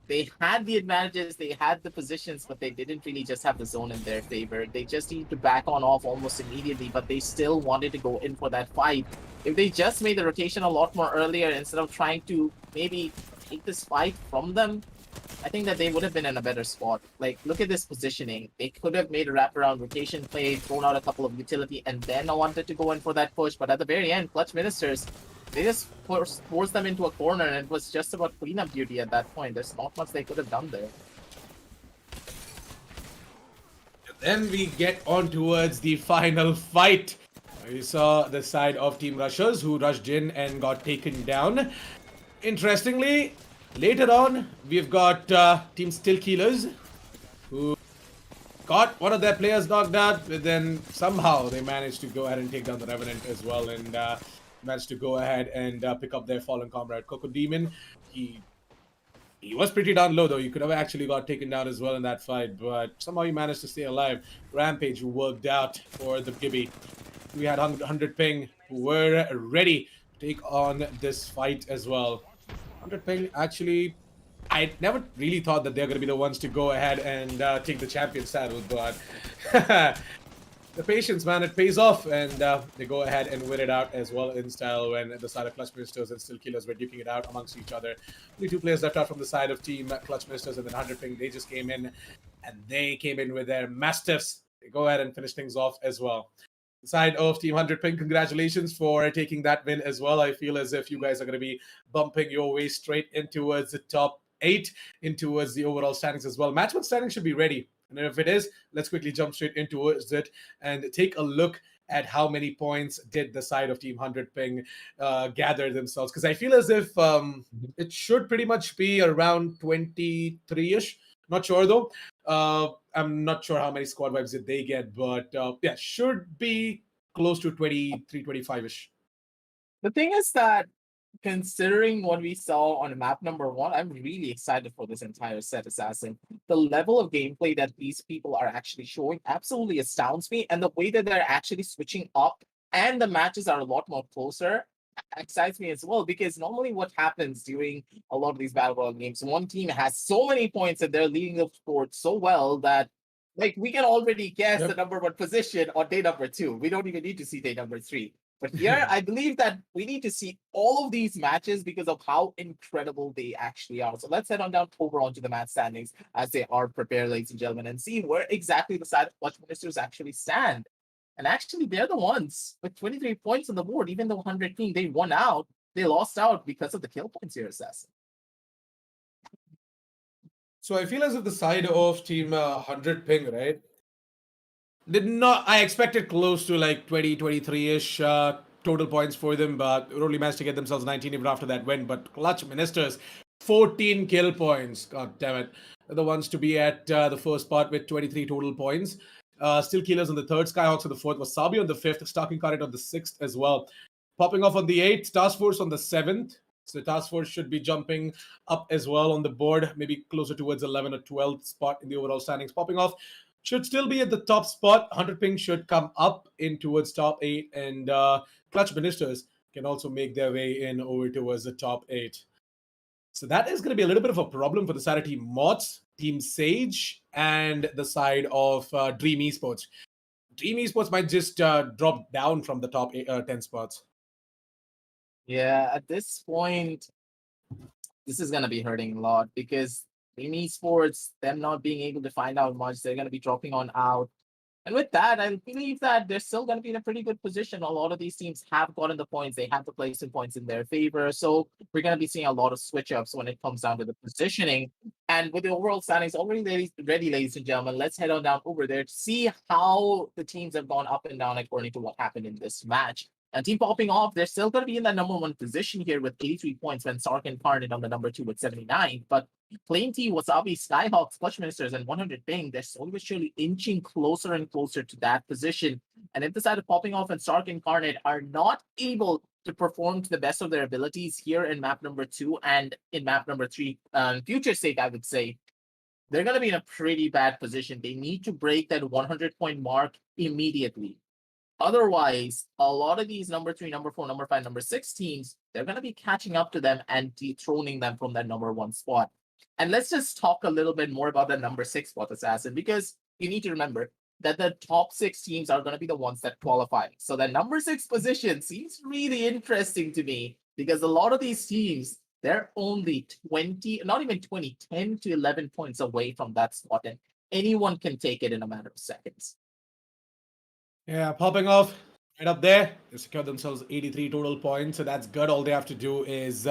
they had the advantages, they had the positions, but they didn't really just have the zone in their favor. They just needed to back on off almost immediately, but they still wanted to go in for that fight. If they just made the rotation a lot more earlier instead of trying to maybe take this fight from them, I think that they would have been in a better spot. Like, look at this positioning. They could have made a wraparound rotation play, thrown out a couple of utility, and then wanted to go in for that push. But at the very end, Clutch Ministers, they just forced them into a corner, and it was just about cleanup duty at that point. There's not much they could have done there. Then we get on towards the final fight. We saw the side of Team Rushers who rushed in and got taken down. Interestingly, later on, we've got Team Still Killers who got one of their players knocked out, but then somehow they managed to go ahead and take down the Revenant as well, and managed to go ahead and pick up their fallen comrade. Coco Demon, he was pretty down low though. You could have actually got taken down as well in that fight, but somehow he managed to stay alive. Rampage, who worked out for the Gibby. We had 100 ping, who were ready to take on this fight as well. 100 ping, actually, I never really thought that they're going to be the ones to go ahead and take the champion saddle, but the patience, man, it pays off, and they go ahead and win it out as well in style when the side of Clutch Ministers and Still Killers were duking it out amongst each other. Only 2 players left out from the side of Team Clutch Ministers, and then 100 ping, they just came in, and they came in with their Mastiffs. They go ahead and finish things off as well. The side of Team 100 ping, congratulations for taking that win as well. I feel as if you guys are going to be bumping your way straight in towards the top 8, in towards the overall standings as well. Match 1 standings should be ready. And if it is, let's quickly jump straight into it and take a look at how many points did the side of Team 100 ping gather themselves. Because I feel as if it should pretty much be around 23-ish. Not sure though. I'm not sure how many squad vibes did they get, but yeah, should be close to 23, 25-ish. The thing is that, considering what we saw on map number 1, I'm really excited for this entire set, Assassin. The level of gameplay that these people are actually showing absolutely astounds me, and the way that they're actually switching up and the matches are a lot more closer excites me as well, because normally what happens during a lot of these battle royale games, one team has so many points and they're leading the sport so well that, like, we can already guess the number 1 position on day number 2. We don't even need to see day number 3. But here, I believe that we need to see all of these matches because of how incredible they actually are. So let's head on down over onto the match standings as they are prepared, ladies and gentlemen, and see where exactly the side of Clutch Ministers actually stand. And actually, they're the ones with 23 points on the board. Even though 100 team, they won out, they lost out because of the kill points here, Assassin. So I feel as if the side of Team 100 ping, right? Did not. I expected close to like 20, 23-ish total points for them, but only managed to get themselves 19 even after that win. But Clutch Ministers, 14 kill points. God damn it. They're the ones to be at the first spot with 23 total points. Still Killers on the 3rd, Skyhawks on the 4th, Wasabi on the 5th, Stalking Current on the 6th as well. Popping off on the 8th, Task Force on the 7th. So the Task Force should be jumping up as well on the board, maybe closer towards 11 or 12th spot in the overall standings. Popping off should still be at the top spot. 100 ping should come up in towards top 8, and Clutch Ministers can also make their way in over towards the top 8. So that is going to be a little bit of a problem for the side of Team Mods, Team Sage, and the side of Dream Esports. Dream Esports might just drop down from the top 10 spots. Yeah, at this point, this is going to be hurting a lot because in esports, them not being able to find out much, they're going to be dropping on out. And with that, I believe that they're still going to be in a pretty good position. A lot of these teams have gotten the points. They have the placing points in their favor. So we're going to be seeing a lot of switch-ups when it comes down to the positioning. And with the overall standings already ready, ladies and gentlemen, let's head on down over there to see how the teams have gone up and down according to what happened in this match. And team popping off, they're still going to be in that number 1 position here with 83 points when Sark and Carnage on the number 2 with 79. But Plain T, Wasabi, Skyhawks, Clutch Ministers, and 100 ping, they're slowly but surely inching closer and closer to that position. And if the side of popping off and Stark Incarnate are not able to perform to the best of their abilities here in map number 2 and in map number 3, future sake, I would say, they're going to be in a pretty bad position. They need to break that 100-point mark immediately. Otherwise, a lot of these number 3, number 4, number 5, number 6 teams, they're going to be catching up to them and dethroning them from that number 1 spot. And let's just talk a little bit more about the number 6 spot, Assassin, because you need to remember that the top 6 teams are going to be the ones that qualify. So the number 6 position seems really interesting to me because a lot of these teams, They're only 20, not even 20, 10 to 11 points away from that spot, and anyone can take it in a matter of seconds. Yeah, popping off right up there. They secured themselves 83 total points, so that's good. All they have to do is,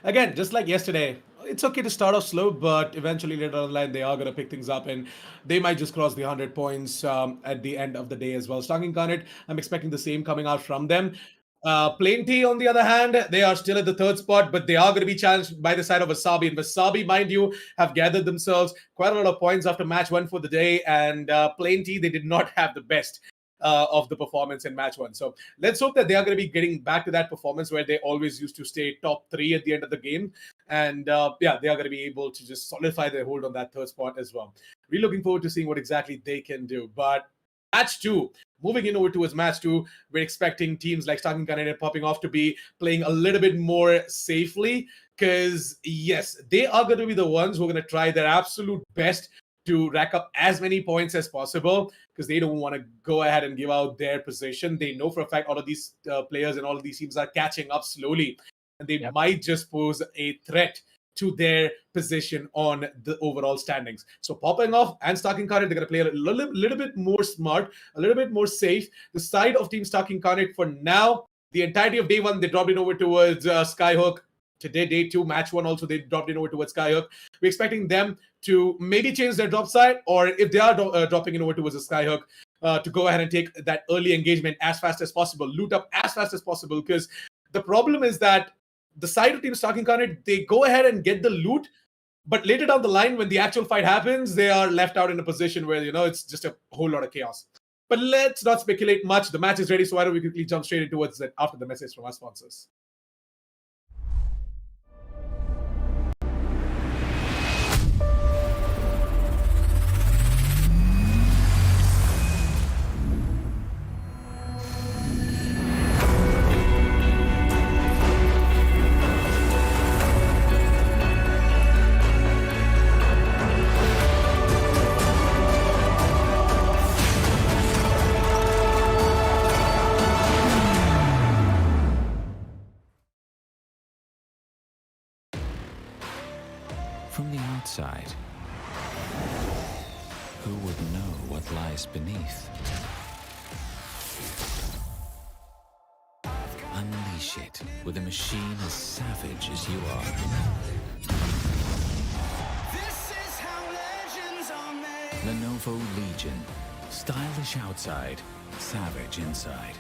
again, just like yesterday, it's okay to start off slow, but eventually later on the line, they are going to pick things up and they might just cross the 100 points at the end of the day as well. Stalking Garnet, I'm expecting the same coming out from them. Plainty, on the other hand, they are still at the third spot, but they are going to be challenged by the side of Wasabi. And Wasabi, mind you, have gathered themselves quite a lot of points after match one for the day. And Plainty, they did not have the best of the performance in match one. So let's hope that they are going to be getting back to that performance where they always used to stay top three at the end of the game. And yeah, they are going to be able to just solidify their hold on that third spot as well. Really looking forward to seeing what exactly they can do. But match two, moving in over towards match two, we're expecting teams like Starking United popping off to be playing a little bit more safely because, yes, they are going to be the ones who are going to try their absolute best to rack up as many points as possible because they don't want to go ahead and give out their position. They know for a fact all of these players and all of these teams are catching up slowly, and they might just pose a threat to their position on the overall standings. So popping off and Stark Incarnate, they're going to play a little bit more smart, a little bit more safe. The side of Team Stark Incarnate for now, the entirety of day one, they dropped in over towards Skyhook. Today, day two, match one also, they dropped in over towards Skyhook. We're expecting them to maybe change their drop side, or if they are dropping in over towards the Skyhook, to go ahead and take that early engagement as fast as possible, loot up as fast as possible, because the problem is that the side of Team Stark Incarnate, they go ahead and get the loot, but later down the line, when the actual fight happens, they are left out in a position where, it's just a whole lot of chaos. But let's not speculate much. The match is ready, so why don't we quickly jump straight towards it after the message from our sponsors. From the outside, who would know what lies beneath? Unleash it with a machine as savage as you are. This is how legends are made. Lenovo Legion. Stylish outside, savage inside.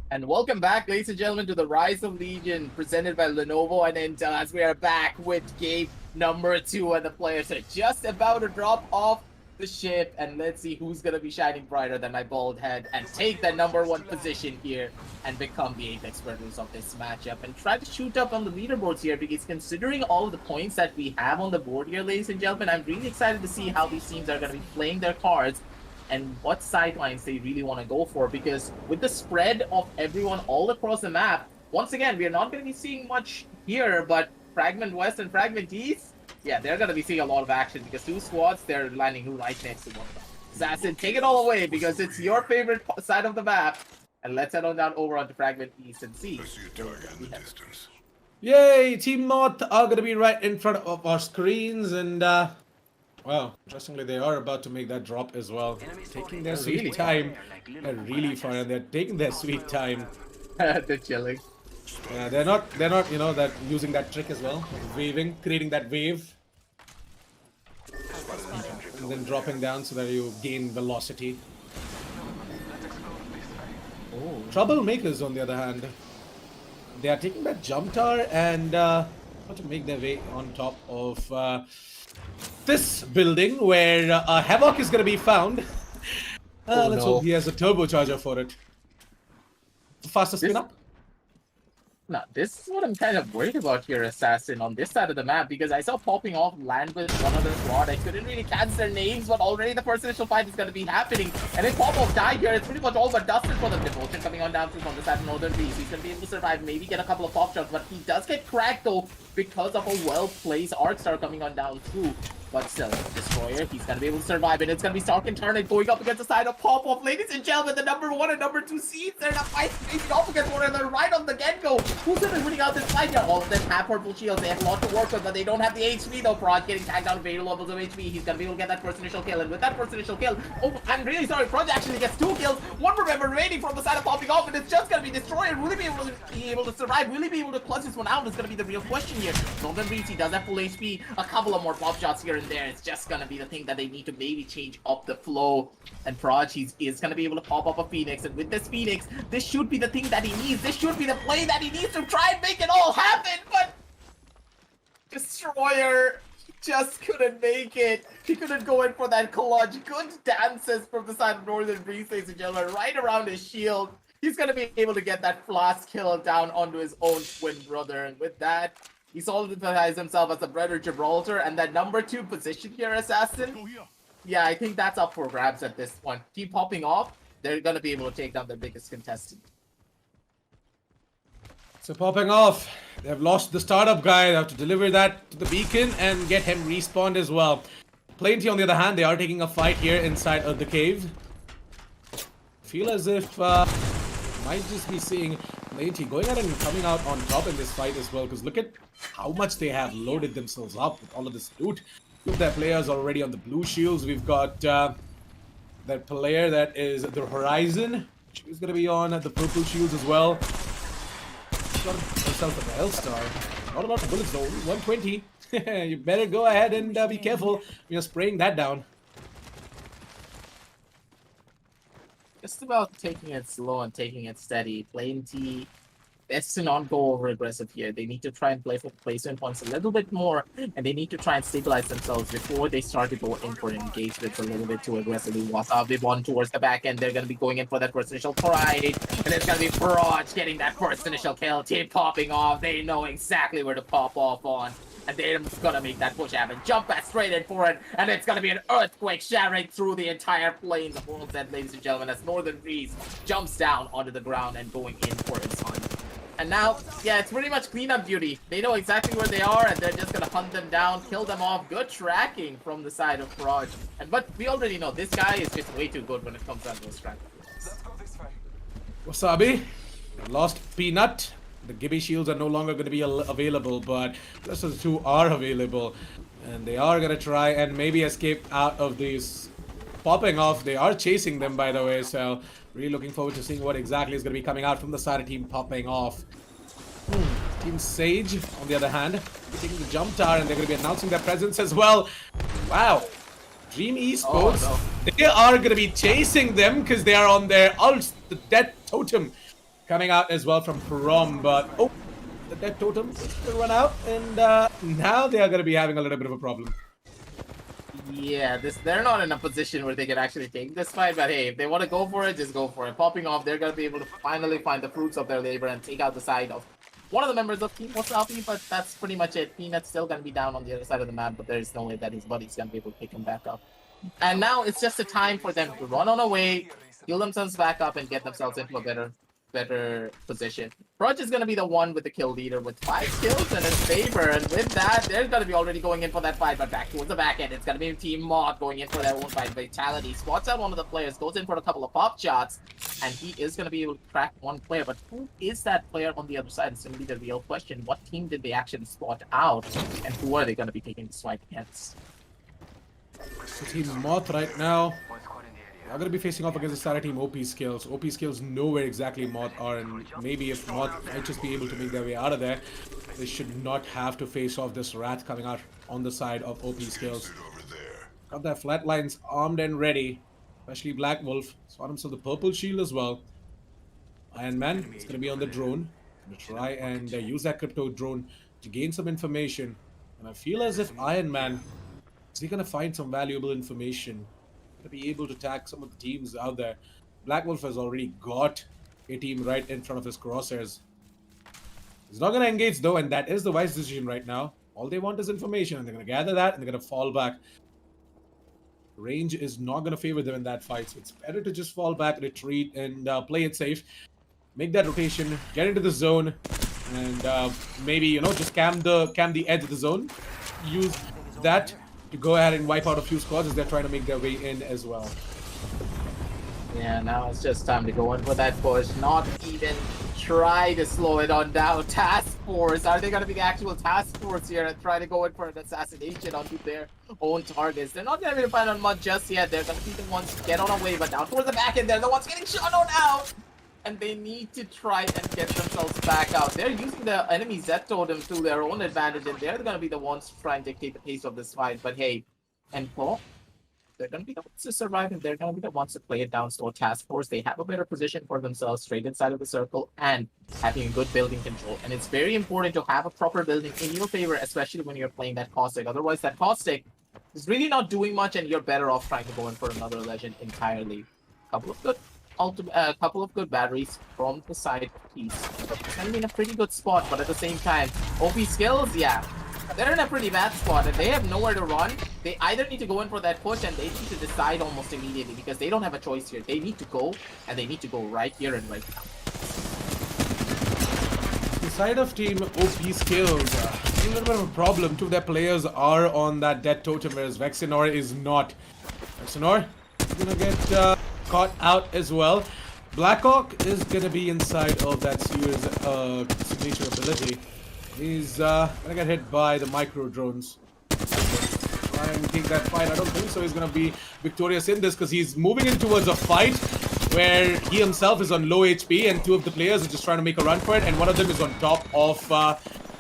And welcome back, ladies and gentlemen, to the Rise of Legion presented by Lenovo and Intel, as we are back with game number 2, and the players are just about to drop off the ship. And let's see who's going to be shining brighter than my bald head and take the number 1 position here and become the apex predators of this matchup and try to shoot up on the leaderboards here, because considering all of the points that we have on the board here, ladies and gentlemen, I'm really excited to see how these teams are going to be playing their cards and what sidelines they really want to go for, because with the spread of everyone all across the map, once again, we are not going to be seeing much here, but Fragment West and Fragment East, yeah, they're going to be seeing a lot of action, because 2 squads, they're landing right next to one another. Assassin, take it all away, because it's your favorite side of the map, and let's head on down over onto Fragment East and see. Yay, Team Moth are going to be right in front of our screens, and wow, interestingly, they are about to make that drop as well. Taking their sweet time. They're really fun, and they're taking their sweet time. They're chilling. Yeah, they're not, that using that trick as well, waving, creating that wave, and then dropping down so that you gain velocity. Oh. Troublemakers, on the other hand, they are taking that jump tower and want to make their way on top of this building where Havoc is going to be found. Let's hope he has a turbocharger for it. The fastest spin up. Now, this is what I'm kind of worried about here, Assassin, on this side of the map, because I saw popping off land with one other squad. I couldn't really catch their names, but already the first initial fight is going to be happening. And if pop-off die here, it's pretty much all but dusted for them. Devotion coming on down from the side of Northern Breeze. He's going to be able to survive, maybe get a couple of pop shots, but he does get cracked, though, because of a well-placed Arc Star coming on down, too. But still, Destroyer, he's going to be able to survive, and it's going to be Stark and Turnip going up against the side of Pop-Off. Ladies and gentlemen, the number 1 and number 2 seeds, they're not fighting facing off against one another right on the get-go. Who's going to be winning out this fight here? All of them have purple shields. They have a lot to work with, but they don't have the HP, though. Prod getting tagged down very low levels of HP. He's going to be able to get that first initial kill, and with that first initial kill, oh, I'm really sorry, Prod actually gets 2 kills. One member remaining from the side of Popping Off, and it's just going to be Destroyer. Will he be able to survive? Will he be able to clutch this one out? Is going to be the real question here. Northern Breeze, he does have full HP. A couple of more pop shots here and there. It's just going to be the thing that they need to maybe change up the flow. And Proj, he is going to be able to pop up a Phoenix. And with this Phoenix, this should be the thing that he needs. This should be the play that he needs to try and make it all happen. But Destroyer just couldn't make it. He couldn't go in for that clutch. Good dances from the side of Northern Breeze, ladies and gentlemen, right around his shield. He's going to be able to get that flash kill down onto his own twin brother. And with that, he solidifies himself as a Brother Gibraltar, and that number 2 position here, Assassin, yeah, I think that's up for grabs at this point. Keep popping off, they're going to be able to take down their biggest contestant. So popping off, they've lost the startup guy. They have to deliver that to the beacon and get him respawned as well. Plenty, on the other hand, they are taking a fight here inside of the cave. Feel as if might just be seeing Plenty going ahead and coming out on top in this fight as well, because look at how much they have loaded themselves up with all of this loot. Look at their players already on the blue shields. We've got that player that is the Horizon, which is going to be on the purple shields as well. Got herself an L-Star. Not a lot of bullets though, 120. You better go ahead and be careful. You're spraying that down. Just about taking it slow and taking it steady. Plenty best to not go over aggressive here. They need to try and play for placement points a little bit more, and they need to try and stabilize themselves before they start to go in for engagements a little bit too aggressively. Wasabi one towards the back end. They're going to be going in for that first initial pride, and it's going to be Proj getting that first initial kill. Team popping off. They know exactly where to pop off on. And they're gonna make that push happen. Jump back straight in for it, and it's gonna be an earthquake shattering through the entire plains of World's End, ladies and gentlemen, as Northern Breeze jumps down onto the ground and going in for his hunt. And now, yeah, it's pretty much cleanup duty. They know exactly where they are, and they're just gonna hunt them down, kill them off. Good tracking from the side of Proj. But we already know this guy is just way too good when it comes down to those tracking. Wasabi lost Peanut. The Gibby shields are no longer going to be available, but the rest of the 2 are available. And they are going to try and maybe escape out of these popping off. They are chasing them, by the way, so really looking forward to seeing what exactly is going to be coming out from the side of Team Popping Off. Team Sage, on the other hand, taking the jump tower, and they're going to be announcing their presence as well. Wow. Dream Esports, they are going to be chasing them because they are on their ults, the Death Totem. Coming out as well from Prom, but oh, the Death Totem is going to run out, and now they are going to be having a little bit of a problem. Yeah, they're not in a position where they can actually take this fight, but hey, if they want to go for it, just go for it. Popping off, they're going to be able to finally find the fruits of their labor and take out the side of one of the members of Team Wasabi, but that's pretty much it. Peanut's still going to be down on the other side of the map, but there's no way that his buddy's going to be able to pick him back up. And now it's just a time for them to run on away, heal themselves back up, and get themselves into a better position. Proj is going to be the one with the kill leader with 5 kills in his favor, and with that, they're going to be already going in for that fight, but back towards the back end, it's going to be Team Mod going in for their own fight. Vitality spots out one of the players, goes in for a couple of pop shots, and he is going to be able to crack one player, but who is that player on the other side? It's going to be the real question. What team did they actually spot out, and who are they going to be taking this fight against? So Team Moth right now are going to be facing off against the Sara Team OP Skills. OP Skills know where exactly Moth are, and maybe if Moth might just be able to make their way out of there, they should not have to face off this Rat coming out on the side of OP Skills. Got their flatlines armed and ready, especially Black Wolf. Saw himself the purple shield as well. Iron Man is going to be on the drone. Going to try and use that crypto drone to gain some information. And I feel as if Iron Man is going to find some valuable information to be able to tag some of the teams out there. Black Wolf has already got a team right in front of his crosshairs. He's not going to engage though, and that is the wise decision right now. All they want is information, and they're going to gather that, and they're going to fall back. Range is not going to favor them in that fight, so it's better to just fall back, retreat, and play it safe. Make that rotation, get into the zone, and maybe, you know, just cam the edge of the zone. Use that to go ahead and wipe out a few squads as they're trying to make their way in as well. Yeah, now it's just time to go in for that push. Not even try to slow it on down. Task Force, are they going to be the actual Task Force here and try to go in for an assassination onto their own targets? They're not going to be find on much just yet. They're going to be the ones to get on away, but down towards the back end, they're the ones getting shot on out. And they need to try and get themselves back out. They're using the enemy Z totem to their own advantage, and they're going to be the ones to try and dictate the pace of this fight. But hey, Enpo, they're going to be the ones to survive, and they're going to be the ones to play it down. So Task Force, they have a better position for themselves straight inside of the circle and having a good building control. And it's very important to have a proper building in your favor, especially when you're playing that Caustic. Otherwise, that Caustic is really not doing much, and you're better off trying to go in for another legend entirely. Couple of good batteries from the side piece. It's gonna be in a pretty good spot, but at the same time, OP skills, yeah, they're in a pretty bad spot, and they have nowhere to run. They either need to go in for that push, and they need to decide almost immediately because they don't have a choice here. They need to go, and they need to go right here and right now. The side of team OP skills, a little bit of a problem. Two of their players are on that dead totem, whereas Vexenor is not. Vexenor is gonna get caught out as well. Blackhawk is gonna be inside of that Seer's signature ability. He's gonna get hit by the micro drones. Try and take that fight. I don't think so. He's gonna be victorious in this because he's moving in towards a fight where he himself is on low HP and two of the players are just trying to make a run for it, and one of them is on top of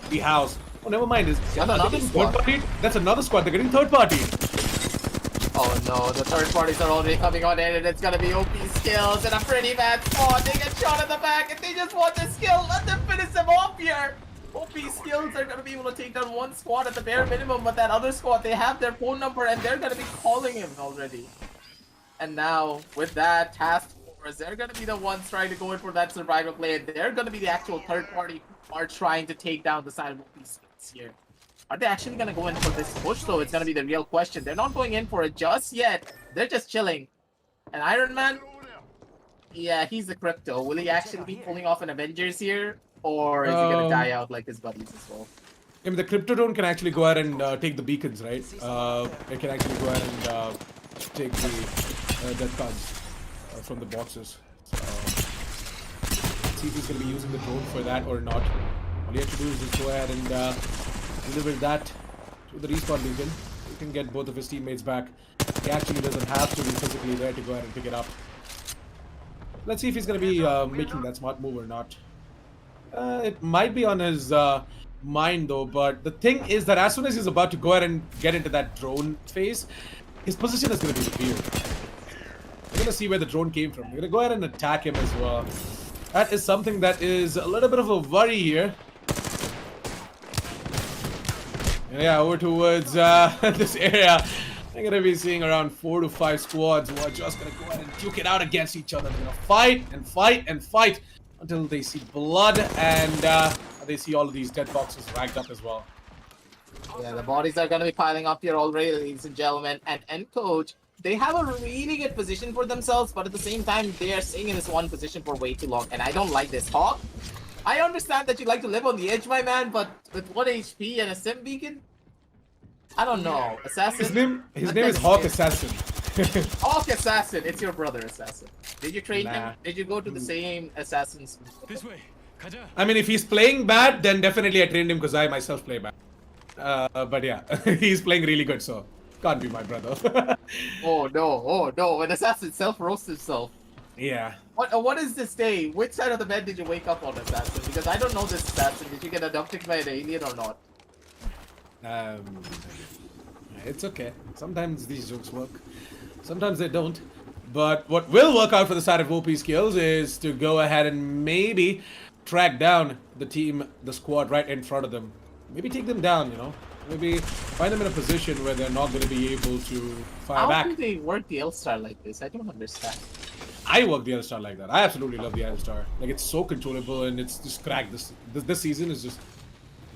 the house. Oh, never mind. Another squad. That's another squad. They're getting third party. Oh no, the third parties are already coming on in, and it's gonna be OP skills in a pretty bad spot. They get shot in the back, and they just want the skill. Let them finish them off here. OP skills are gonna be able to take down one squad at the bare minimum, but that other squad, they have their phone number, and they're gonna be calling him already. And now, with that, Task Force, they're gonna be the ones trying to go in for that survival play, and they're gonna be the actual third party who are trying to take down the side of OP skills here. Are they actually going to go in for this push, though? It's going to be the real question. They're not going in for it just yet. They're just chilling. And Iron Man? Yeah, he's the crypto. Will he actually be pulling off an Avengers here? Or is he going to die out like his buddies as well? I mean, the crypto drone can actually go ahead and take the beacons, right? It can actually go ahead and take the death cards from the boxes. So, let's see if he's going to be using the drone for that or not. All you have to do is just go ahead and deliver that to the respawn beacon. He can get both of his teammates back. He actually doesn't have to be physically there to go ahead and pick it up. Let's see if he's going to be making that smart move or not. It might be on his mind though, but the thing is that as soon as he's about to go ahead and get into that drone phase, his position is going to be revealed. We're going to see where the drone came from. We're going to go ahead and attack him as well. That is something that is a little bit of a worry here. Yeah, over towards this area, I'm going to be seeing around 4 to 5 squads who are just going to go ahead and duke it out against each other. They're going to fight and fight and fight until they see blood and they see all of these dead boxes racked up as well. Yeah, the bodies are going to be piling up here already, ladies and gentlemen. And Coach, they have a really good position for themselves, but at the same time, they are staying in this one position for way too long. And I don't like this. Hawk, I understand that you like to live on the edge, my man, but with 1 HP and a sim beacon, I don't know. Assassin? His name is Hawk Assassin. Hawk Assassin. It's your brother, Assassin. Did you train him? Did you go to the same Assassin's? This way. Kaja. I mean, if he's playing bad, then definitely I trained him because I myself play bad. But yeah, he's playing really good, so can't be my brother. Oh no, an assassin self-roasts himself. Yeah. What is this day? Which side of the bed did you wake up on, Assassin? Because I don't know this assassin. Did you get abducted by an alien or not? It's okay. Sometimes these jokes work. Sometimes they don't. But what will work out for the side of OP skills is to go ahead and maybe track down the team, the squad right in front of them. Maybe take them down, you know. Maybe find them in a position where they're not going to be able to fire back. How do they work the L-Star like this? I don't understand. I work the L-Star like that. I absolutely love the L-Star. Like, it's so controllable and it's just cracked. This season is just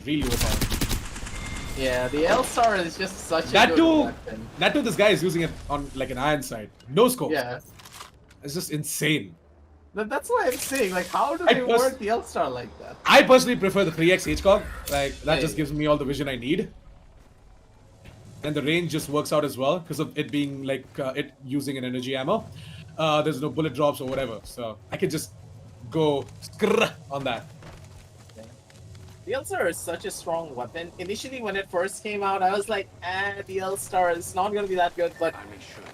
really overpowered. Yeah, the L-Star is just such a That good too, weapon. that too, this guy is using it on like an iron sight. No scope. Yeah. It's just insane. That's why I'm saying, like, how do I they work the L-Star like that? I personally prefer the 3x HCOG. Like, that just Hey. gives me all the vision I need. And the range just works out as well because of it being like it using an energy ammo. There's no bullet drops or whatever, so I can just go skrrr on that. The L-Star is such a strong weapon. Initially, when it first came out, I was like, the L-Star is not going to be that good. But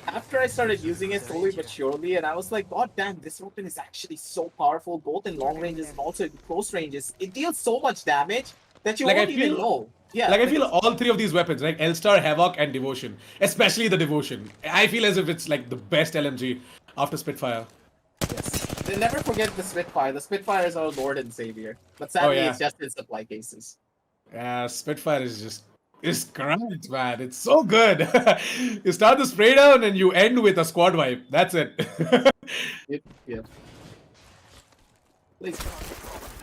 after I started using it slowly but surely, and I was like, God damn, this weapon is actually so powerful, both in long ranges and also in close ranges. It deals so much damage that you Like, won't I even feel- know. Yeah, Like I feel all three of these weapons, like L-Star, Havoc, and Devotion, especially the Devotion, I feel as if it's like the best LMG after Spitfire. yes. They never forget the Spitfire. The Spitfire is our Lord and Savior. But sadly, yeah. it's just in supply cases. Yeah, Spitfire is just it's great, man. It's so good. You start the spray down and you end with a squad wipe. That's it. Yep. Like,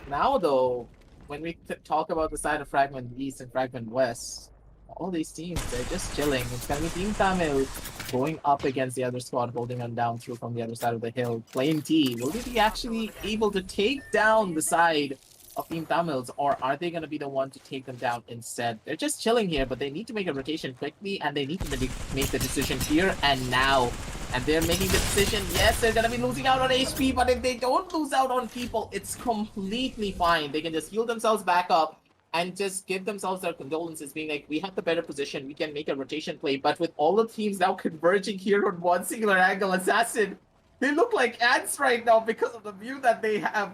now though, when we talk about the side of Fragment East and Fragment West, all these teams, they're just chilling. It's gonna be Team Tamil going up against the other squad, holding them down through from the other side of the hill. Playing T, will they be actually able to take down the side of Team Tamils, or are they gonna be the one to take them down instead? They're just chilling here, but they need to make a rotation quickly, and they need to make the decision here and now. And they're making the decision. Yes, they're gonna be losing out on HP, but if they don't lose out on people, it's completely fine. They can just heal themselves back up and just give themselves their condolences, being like, we have the better position, we can make a rotation play. But with all the teams now converging here on one singular angle, Assassin, they look like ants right now because of the view that they have.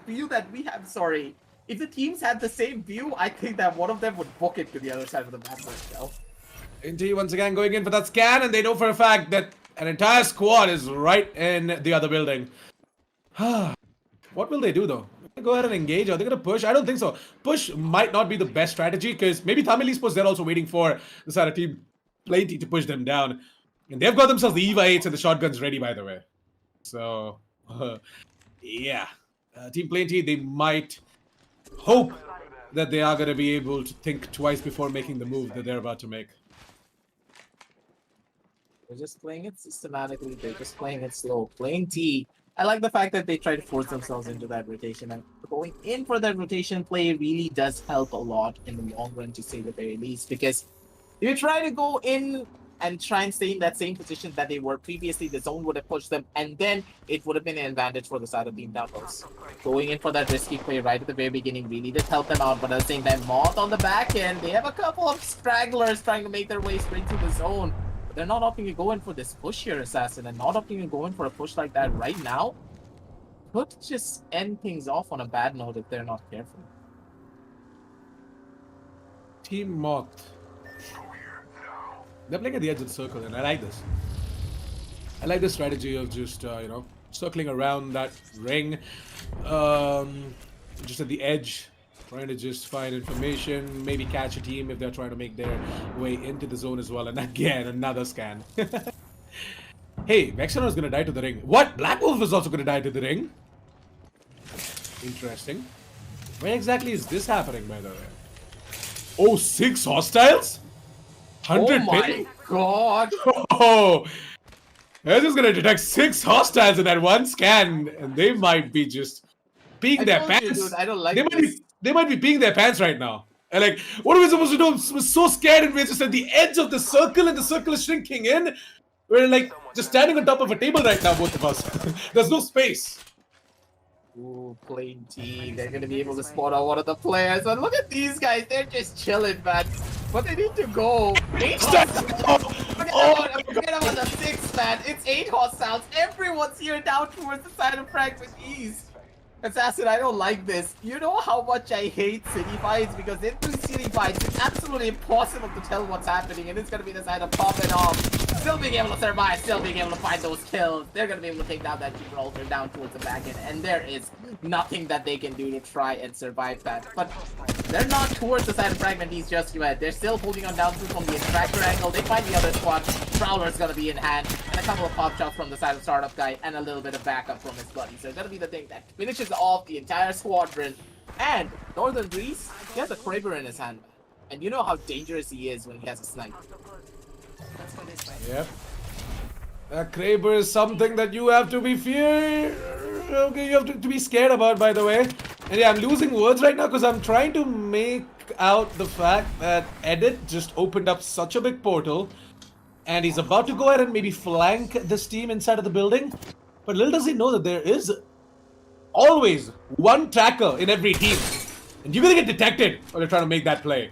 Sorry. If the teams had the same view, I think that one of them would book it to the other side of the map right now. Indeed, once again going in for that scan, and they know for a fact that an entire squad is right in the other building. What will they do though? Go ahead and engage. Are they gonna push? I don't think so. Push might not be the best strategy because maybe Tamil Esports, they're also waiting for the side of Team Plenty to push them down. And they've got themselves the EVA 8s and the shotguns ready, by the way. So, yeah. Team Plenty, they might hope that they are going to be able to think twice before making the move that they're about to make. They're just playing it systematically. They're just playing it slow. Playing T. I like the fact that they try to force themselves into that rotation. And going in for that rotation play really does help a lot in the long run, to say the very least. Because if you try to go in and try and stay in that same position that they were previously, the zone would have pushed them, and then it would have been an advantage for the side of Team Devils. Going in for that risky play right at the very beginning really did help them out, but at the same time, Moth on the back end, they have a couple of stragglers trying to make their way straight to the zone. But they're not opting to go in for this push here, Assassin, and not opting to go in for a push like that right now could just end things off on a bad note if they're not careful. Team Moth. They're playing at the edge of the circle, and I like this. I like the strategy of just, circling around that ring. Just at the edge, trying to just find information, maybe catch a team if they're trying to make their way into the zone as well. And again, another scan. Hey, Vexano's gonna die to the ring. What? Black Wolf is also gonna die to the ring? Interesting. Where exactly is this happening, by the way? Oh, 6 hostiles? 100 Oh my ping? god! Oh, they're just gonna detect 6 hostiles in that one scan, and they might be just peeing their told you, pants. dude, I don't like they this. might be peeing their pants right now. And like, what are we supposed to do? We're so scared, and we're just at the edge of the circle, and the circle is shrinking in. We're like just standing on top of a table right now, both of us. There's no space. Ooh, playing T. They're gonna be able to spot out one of the players. And look at these guys, they're just chilling, man. But they need to go. 8 hostiles. Forget about the 6, man. It's 8 hostiles. Everyone's here down towards the side of Fragment East. Assassin, I don't like this. You know how much I hate city fights because in these city fights, it's absolutely impossible to tell what's happening, and it's gonna be the side of popping off, still being able to survive, still being able to find those kills. They're gonna be able to take down that Gibraltar down towards the back end, and there is nothing that they can do to try and survive that. But they're not towards the side of Fragment East just yet. They're still holding on down through from the extractor angle. They find the other squad. Prowler's gonna be in hand, and a couple of pop shots from the side of Startup Guy, and a little bit of backup from his buddy. So it's gonna be the thing that finishes off the entire squadron. And Northern Breeze, he has a Kraber in his hand. And you know how dangerous he is when he has a snipe. Yep. That Kraber is something that you have to be okay, you have to be scared about, by the way. And yeah, I'm losing words right now because I'm trying to make out the fact that Edit just opened up such a big portal. And he's about to go ahead and maybe flank this team inside of the building. But little does he know that there is always one tracker in every team. And you're gonna get detected when you're trying to make that play.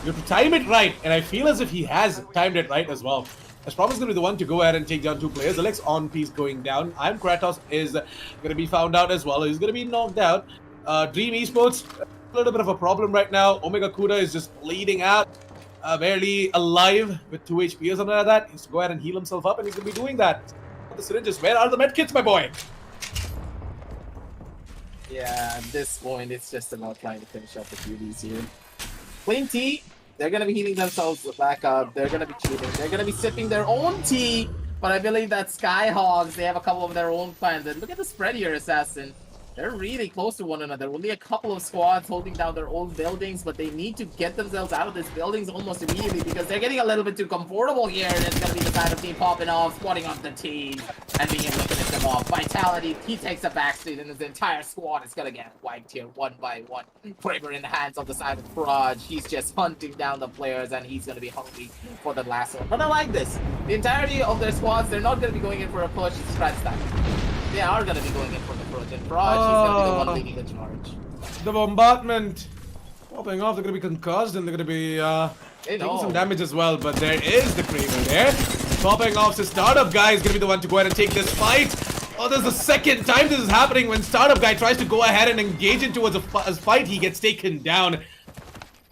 You have to time it right, and I feel as if he has timed it right as well. As Promise is going to be the one to go ahead and take down two players. Alex on piece going down. I'm Kratos is going to be found out as well. He's going to be knocked out. Dream Esports, a little bit of a problem right now. Omega Kuda is just bleeding out. Barely alive with 2 HP or something like that. He needs to go ahead and heal himself up, and he's going to be doing that. The syringes, where are the medkits, my boy? Yeah, at this point, it's just about trying to finish up the beauties here. Plain T, they're going to be healing themselves back up. They're going to be cheating. They're going to be sipping their own tea. But I believe that Skyhogs, they have a couple of their own plans. And look at the spread here, Assassin. They're really close to one another. Only a couple of squads holding down their own buildings, but they need to get themselves out of these buildings almost immediately because they're getting a little bit too comfortable here. And it's going to be the side of team popping off, squatting off the team, and being able to finish them off. Vitality, he takes a backseat, and his entire squad is going to get wiped here one by one. Kraber in the hands of the side of Proj. He's just hunting down the players, and he's going to be hungry for the last one. But I like this. The entirety of their squads, they're not going to be going in for a push. It's scratch that. They are going to be going in for the push, and Proj, he's going to be the one leading the charge. The bombardment popping off. They're going to be concussed, and they're going to be taking some damage as well. But there is the Kraber there. Popping off, so Startup Guy is going to be the one to go ahead and take this fight. Oh, this is the second time this is happening. When Startup Guy tries to go ahead and engage into a fight, he gets taken down.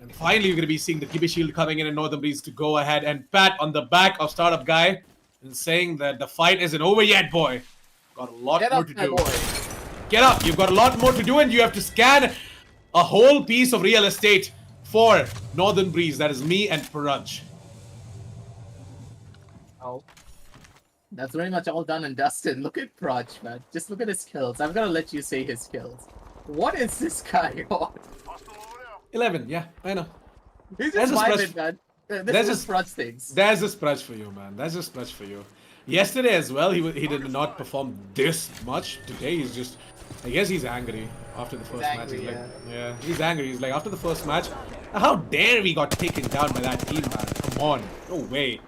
And finally, you're going to be seeing the Kibi Shield coming in and Northern Breeze to go ahead and pat on the back of Startup Guy and saying that the fight isn't over yet, boy. Got a lot more to do. Get up! You've got a lot more to do, and you have to scan a whole piece of real estate for Northern Breeze. That is me and Paraj. Oh. That's very much all done and dusted. Look at Proj, man. Just look at his kills. I'm gonna let you say his kills. What is this guy on? 11, yeah, I know. He's just vibing, man. This is Proj things. There's a sprudge for you, man. There's a sprudge for you. Yesterday as well, he did not perform this much. Today he's just, I guess he's angry after the first match. He's like, yeah, he's angry. He's like, after the first match, how dare we got taken down by that team, man? Come on, no way.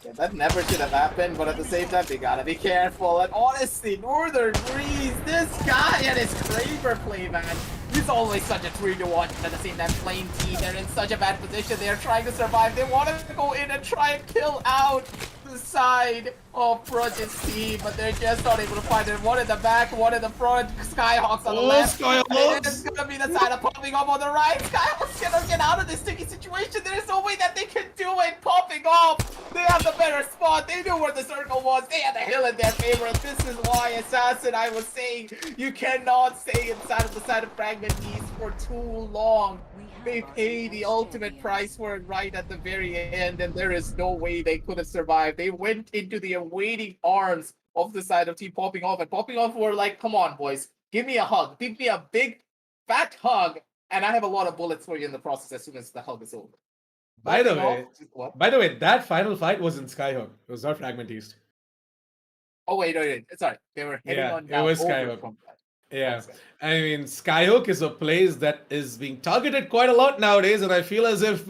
Yeah, that never should have happened, but at the same time, they gotta be careful. And honestly, Northern Breeze, this guy and his Kraber play, man. He's always such a treat to watch. At the same time, Plain T, they're in such a bad position. They're trying to survive. They want to go in and try and kill out the side of Project's team, but they're just not able to find it. One in the back, one in the front. Skyhawks on the left. Skyhawks! And it's gonna be the side of popping up on the right. Skyhawks cannot get out of this sticky situation. There's no way that they can do it. Popping off. They have the better spot. They knew where the circle was. They had the hill in their favor. And this is why, Assassin, I was saying you cannot stay inside of the side of Fragment East for too long. They paid the ultimate price for it right at the very end, and there is no way they could have survived. They went into the awaiting arms of the side of Team Popping Off, and Popping Off were like, come on, boys, give me a hug. Give me a big, fat hug, and I have a lot of bullets for you in the process as soon as the hug is over. By the way, that final fight was in Skyhook. It was not Fragment East. Oh, wait. Sorry. They were heading on down. It was Skyhook. Yeah, I mean, Skyhook is a place that is being targeted quite a lot nowadays, and I feel as if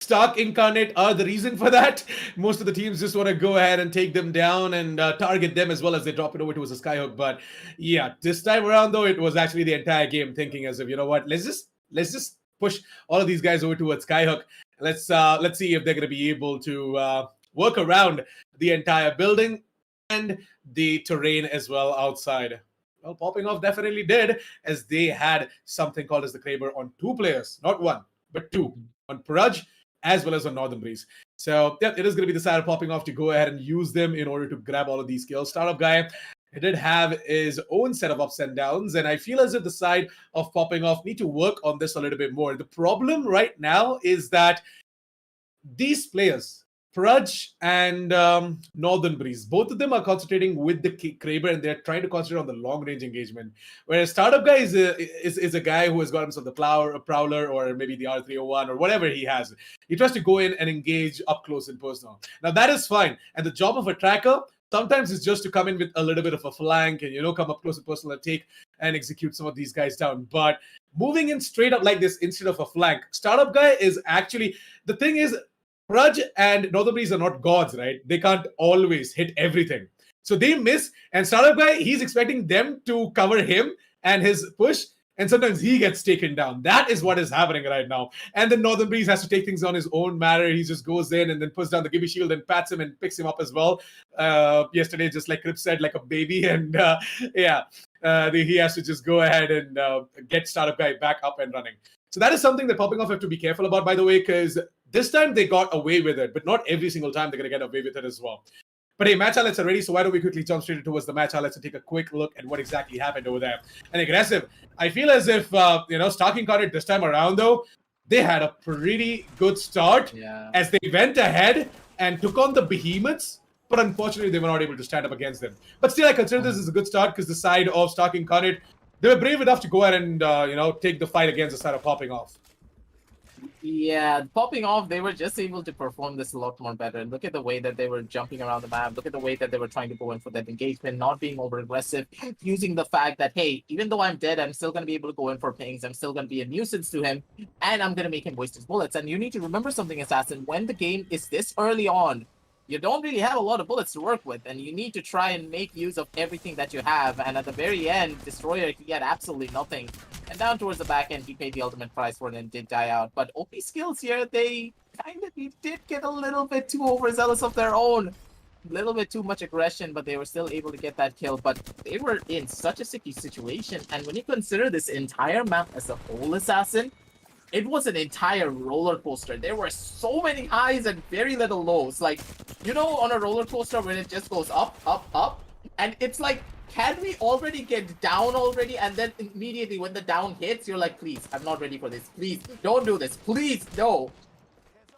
Stark Incarnate are the reason for that. Most of the teams just want to go ahead and take them down and target them as well as they drop it over towards a Skyhook. But yeah, this time around though, it was actually the entire game thinking as if, you know what, let's just push all of these guys over towards Skyhook. Let's see if they're gonna be able to work around the entire building and the terrain as well outside. Well, popping off definitely did, as they had something called as the Kraber on 2 players, not one, but 2, on Prudge as well as on Northern Breeze. So, yeah, it is going to be the side of popping off to go ahead and use them in order to grab all of these kills. Startup guy, he did have his own set of ups and downs, and I feel as if the side of popping off need to work on this a little bit more. The problem right now is that these players, Prudge and Northern Breeze, both of them are concentrating with the Kraber, and they're trying to concentrate on the long range engagement. Whereas Startup Guy is a guy who has got himself the Prowler, or maybe the R301 or whatever he has. He tries to go in and engage up close and personal. Now that is fine, and the job of a tracker sometimes is just to come in with a little bit of a flank and come up close and personal and take and execute some of these guys down. But moving in straight up like this instead of a flank, Startup Guy is actually, the thing is, Prudge and Northern Breeze are not gods, right? They can't always hit everything. So they miss, and Startup Guy, he's expecting them to cover him and his push, and sometimes he gets taken down. That is what is happening right now. And then Northern Breeze has to take things on his own manner. He just goes in and then puts down the Gibby Shield and pats him and picks him up as well. Yesterday, just like Crip said, like a baby. And he has to just go ahead and get Startup Guy back up and running. So that is something that popping off have to be careful about, by the way, because this time they got away with it, but not every single time they're going to get away with it as well. But hey, match highlights are ready, so why don't we quickly jump straight towards the match highlights and take a quick look at what exactly happened over there. And aggressive, I feel as if, Stalking Card this time around, though, they had a pretty good start as they went ahead and took on the behemoths, but unfortunately they were not able to stand up against them. But still, I consider this as a good start because the side of Stalking Card, they were brave enough to go ahead and, take the fight against the side of popping off. Yeah, popping off, they were just able to perform this a lot more better. Look at the way that they were jumping around the map. Look at the way that they were trying to go in for that engagement, not being over aggressive, using the fact that, hey, even though I'm dead, I'm still going to be able to go in for pings. I'm still going to be a nuisance to him, and I'm going to make him waste his bullets. And you need to remember something, Assassin, when the game is this early on, you don't really have a lot of bullets to work with, and you need to try and make use of everything that you have. And at the very end, Destroyer, he had absolutely nothing. And down towards the back end, he paid the ultimate price for it and did die out. But OP skills here, they kind of did get a little bit too overzealous of their own. A little bit too much aggression, but they were still able to get that kill. But they were in such a sticky situation. And when you consider this entire map as a whole, Assassin, it was an entire roller coaster. There were so many highs and very little lows. Like, on a roller coaster when it just goes up, up, up, and it's like, can we already get down already? And then immediately when the down hits, you're like, please, I'm not ready for this. Please, don't do this. Please, no.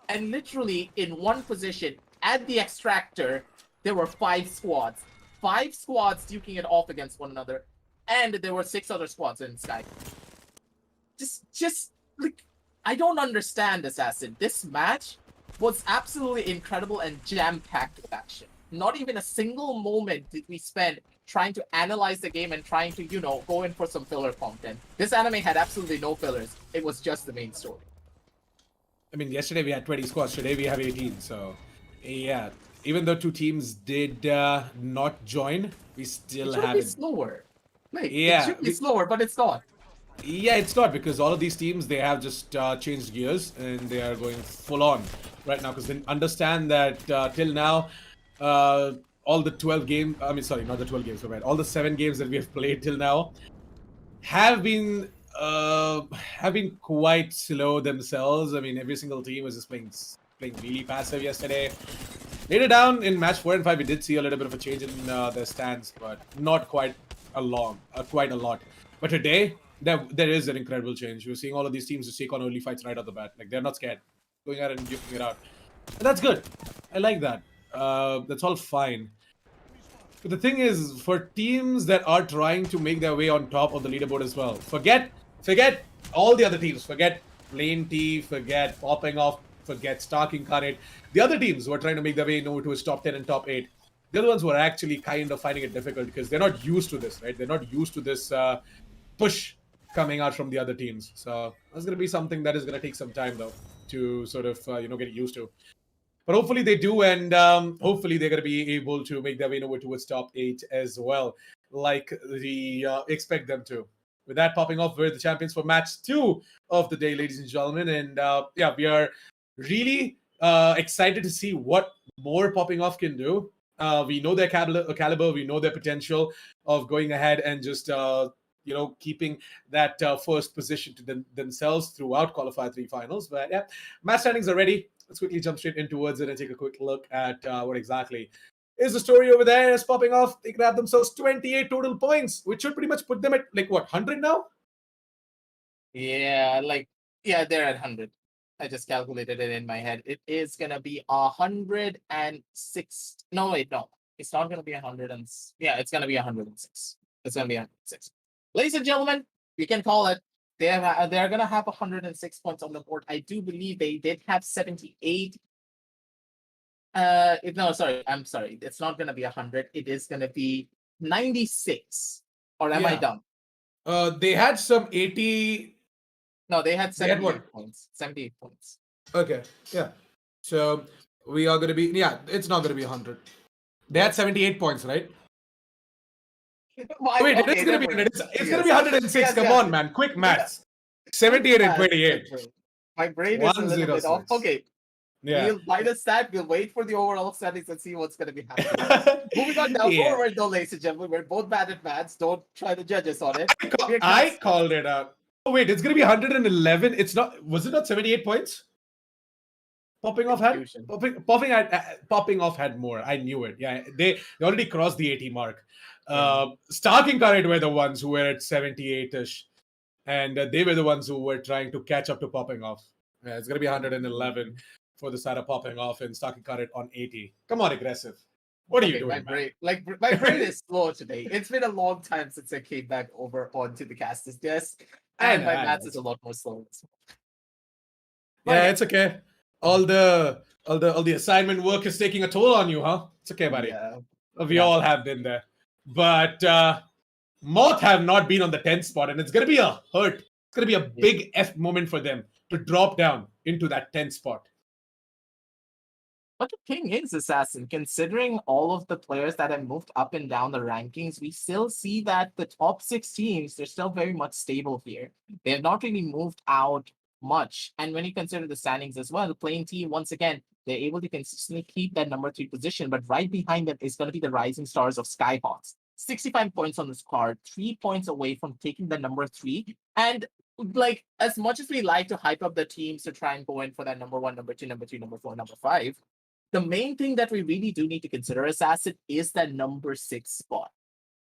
And literally in one position at the extractor, there were 5 squads. 5 squads duking it off against one another. And there were 6 other squads in Sky. Just like, I don't understand, Assassin. This match was absolutely incredible and jam-packed with action. Not even a single moment did we spend trying to analyze the game and trying to, go in for some filler content. This anime had absolutely no fillers. It was just the main story. I mean, yesterday we had 20 squads. Today we have 18. So, yeah. Even though 2 teams did not join, we still have it. It should be slower. Like, yeah, it should be slower, but it's not. Yeah, it's not, because all of these teams, they have just changed gears and they are going full on right now because they understand that till now, all the 12 games, not the 12 games, right? All the 7 games that we have played till now have been quite slow themselves. I mean, every single team was just playing really passive yesterday. Later down in match 4 and 5, we did see a little bit of a change in their stance, but not quite a lot. But today, there is an incredible change. We're seeing all of these teams just take on early fights right off the bat. Like, they're not scared. Going out and duking it out. And that's good. I like that. That's all fine. But the thing is, for teams that are trying to make their way on top of the leaderboard as well, forget all the other teams. Forget Lane T, forget Popping Off, forget Stalking Carnage. The other teams who are trying to make their way to its top 10 and top 8, they're the ones who are actually kind of finding it difficult because they're not used to this, right? They're not used to this push coming out from the other teams. So that's going to be something that is going to take some time, though, to sort of, get used to. But hopefully they do, and hopefully they're going to be able to make their way over towards top 8 as well, like we expect them to. With that popping off, we're the champions for match 2 of the day, ladies and gentlemen. And we are really excited to see what more popping off can do. We know their caliber, we know their potential of going ahead and just keeping that first position to themselves throughout qualifier 3 finals. But yeah, match standings are ready. Let's quickly jump straight in towards it and take a quick look at what exactly is the story over there. Is popping off. They grab themselves 28 total points, which should pretty much put them at like what, 100 now? Yeah, they're at 100. I just calculated it in my head. It is gonna be 106. No, wait, no. It's not gonna be 100 and yeah, it's gonna be 106. It's gonna be 106. Ladies and gentlemen, we can call it. They're gonna have 106 points on the board. I do believe they did have 78. No, sorry, I'm sorry. It's not gonna be 100. It is gonna be 96. Or am I Yeah. dumb? They had some 80. No, they had They had 78 what? points. 78 points. Okay, yeah. So we are going to be, yeah, it's not going to be 100. They had 78 points, right? Why? Wait, it Okay, is going to be never 100. mind. It's going to be 106. Yes, Come yes. on, man. Quick maths. 78 and 28. My brain is a little bit off. 106. Okay, Yeah. we'll minus that. We'll wait for the overall standings and see what's going to be happening. Moving on now Yeah. forward, though, ladies and gentlemen, we're both bad at maths. Don't try to judge us on it. I called it out. Oh, wait, it's going to be 111. It's not, was it not 78 points? Popping off had popping off had more. I knew it. Yeah, they already crossed the 80 mark. Stark and Current were the ones who were at 78ish, and they were the ones who were trying to catch up to popping off. Yeah, it's gonna be 111 for the side of popping off and Stark and Current on 80. Come on, aggressive. What are you doing, man? My brain is slow today. It's been a long time since I came back over onto the caster's desk, and my maths is a lot more slow. Yeah, it's okay. All the assignment work is taking a toll on you, huh? It's okay, buddy. Yeah. We all have been there. But Moth have not been on the 10th spot, and it's gonna be a hurt. It's gonna be a big F moment for them to drop down into that 10th spot. But the thing is, Assassin, considering all of the players that have moved up and down the rankings, we still see that the top 6 teams, they're still very much stable here. They have not really moved out much. And when you consider the standings as well, the playing team, once again, they're able to consistently keep that number 3 position, but right behind them is going to be the rising stars of Skyhawks. 65 points on this card, 3 points away from taking the number 3. And like, as much as we like to hype up the teams to try and go in for that number 1, number 2, number 3, number 4, number 5, the main thing that we really do need to consider, Assassin, is that number 6 spot.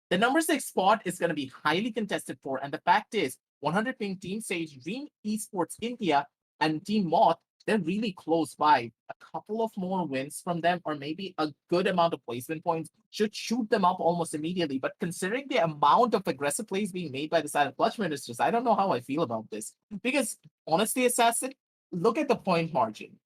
The number 6 spot is going to be highly contested for, and the fact is, 100 ping Team Sage, Dream Esports India, and Team Moth, they're really close by. A couple of more wins from them, or maybe a good amount of placement points, should shoot them up almost immediately. But considering the amount of aggressive plays being made by the side of Clutch Ministers, I don't know how I feel about this. Because, honestly, Assassin, look at the point margin.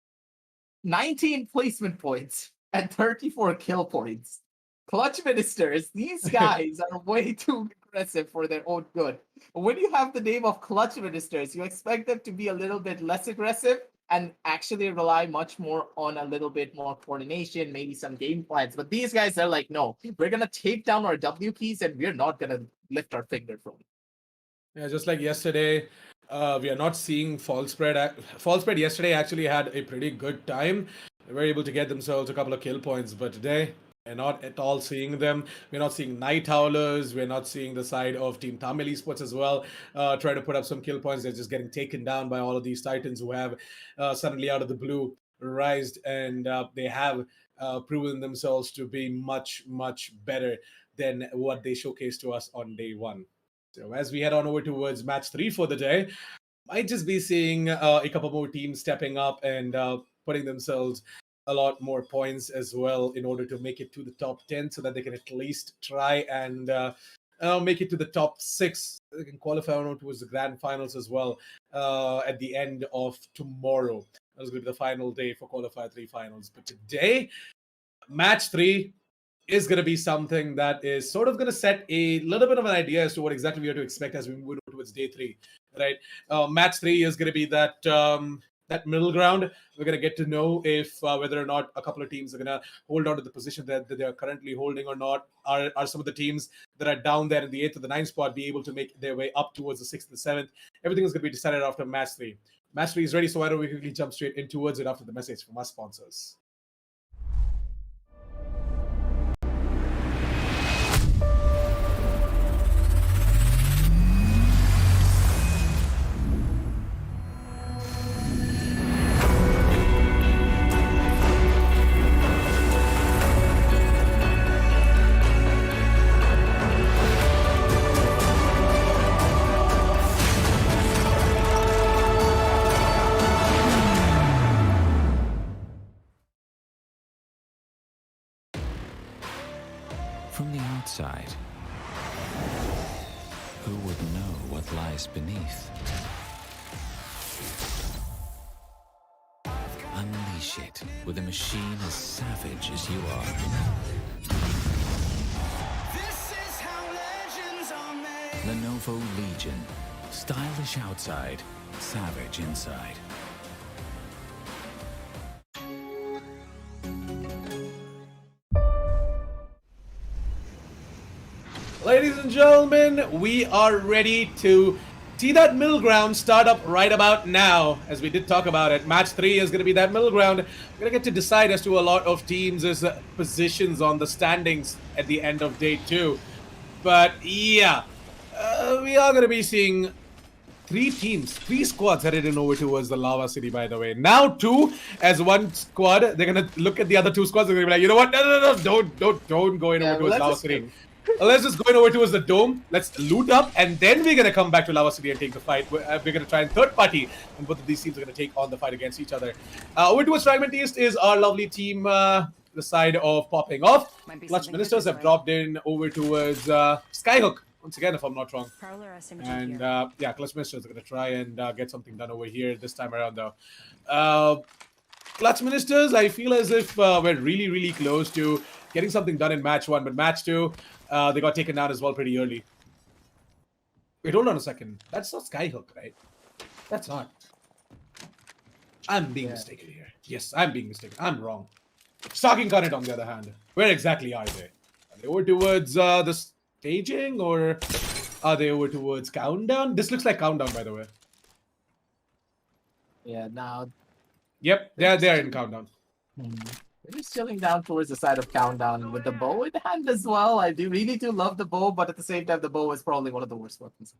19 placement points and 34 kill points. Clutch Ministers, these guys are way too aggressive for their own good. When you have the name of Clutch Ministers, you expect them to be a little bit less aggressive and actually rely much more on a little bit more coordination, maybe some game plans. But these guys are like, no, we're going to take down our W keys and we're not going to lift our finger from it. Yeah, just like yesterday, we are not seeing Fall Spread. Fall Spread yesterday actually had a pretty good time. They were able to get themselves a couple of kill points, but today we're not at all seeing them. We're not seeing Night Howlers. We're not seeing the side of Team Tamil Esports as well try to put up some kill points. They're just getting taken down by all of these Titans who have suddenly out of the blue rised, and they have proven themselves to be much, much better than what they showcased to us on day 1. So as we head on over towards match 3 for the day, might just be seeing a couple more teams stepping up and putting themselves a lot more points as well in order to make it to the top 10 so that they can at least try and make it to the top 6. They can qualify on towards the grand finals as well at the end of tomorrow. That's going to be the final day for Qualifier 3 finals. But today, match 3 is going to be something that is sort of going to set a little bit of an idea as to what exactly we are to expect as we move towards day 3, right? Match 3 is going to be that that middle ground. We're going to get to know if whether or not a couple of teams are going to hold on to the position that they are currently holding or not. Are some of the teams that are down there in the 8th or the 9th spot be able to make their way up towards the 6th and 7th? Everything is going to be decided after match 3. Match 3 is ready, so why don't we quickly jump straight in towards it after the message from our sponsors. outside. Who would know what lies beneath? Unleash it with a machine as savage as you are. This is how legends are made. Lenovo Legion. Stylish outside, savage inside. Ladies and gentlemen, we are ready to see that middle ground start up right about now. As we did talk about it, match 3 is going to be that middle ground. We're going to get to decide as to a lot of teams' positions on the standings at the end of day 2. But yeah, we are going to be seeing 3 squads headed in over towards the Lava City, by the way. Now 2 as one squad. They're going to look at the other 2 squads. They're going to be like, you know what? No, don't go in over towards Lava City. Let's just go in over towards the dome. Let's loot up, and then we're going to come back to Lava City and take the fight. We're going to try and third party, and both of these teams are going to take on the fight against each other. Over towards Fragment East is our lovely team, the side of Popping Off. Clutch Ministers have dropped in over towards Skyhook, once again, if I'm not wrong. And yeah, Clutch Ministers are going to try and get something done over here this time around, though. Clutch Ministers, I feel as if we're really, really close to getting something done in match 1, but match 2, they got taken down as well pretty early. Wait, hold on a second. That's not Skyhook, right? That's not. I'm being mistaken here. Yes, I'm being mistaken. I'm wrong. Stalking Gunnet, on the other hand. Where exactly are they? Are they over towards the staging, or are they over towards Countdown? This looks like Countdown, by the way. Yeah, now Yep, they're in Countdown. they're just chilling down towards the side of Countdown with the bow in hand as well. I really do love the bow, but at the same time, the bow is probably one of the worst weapons.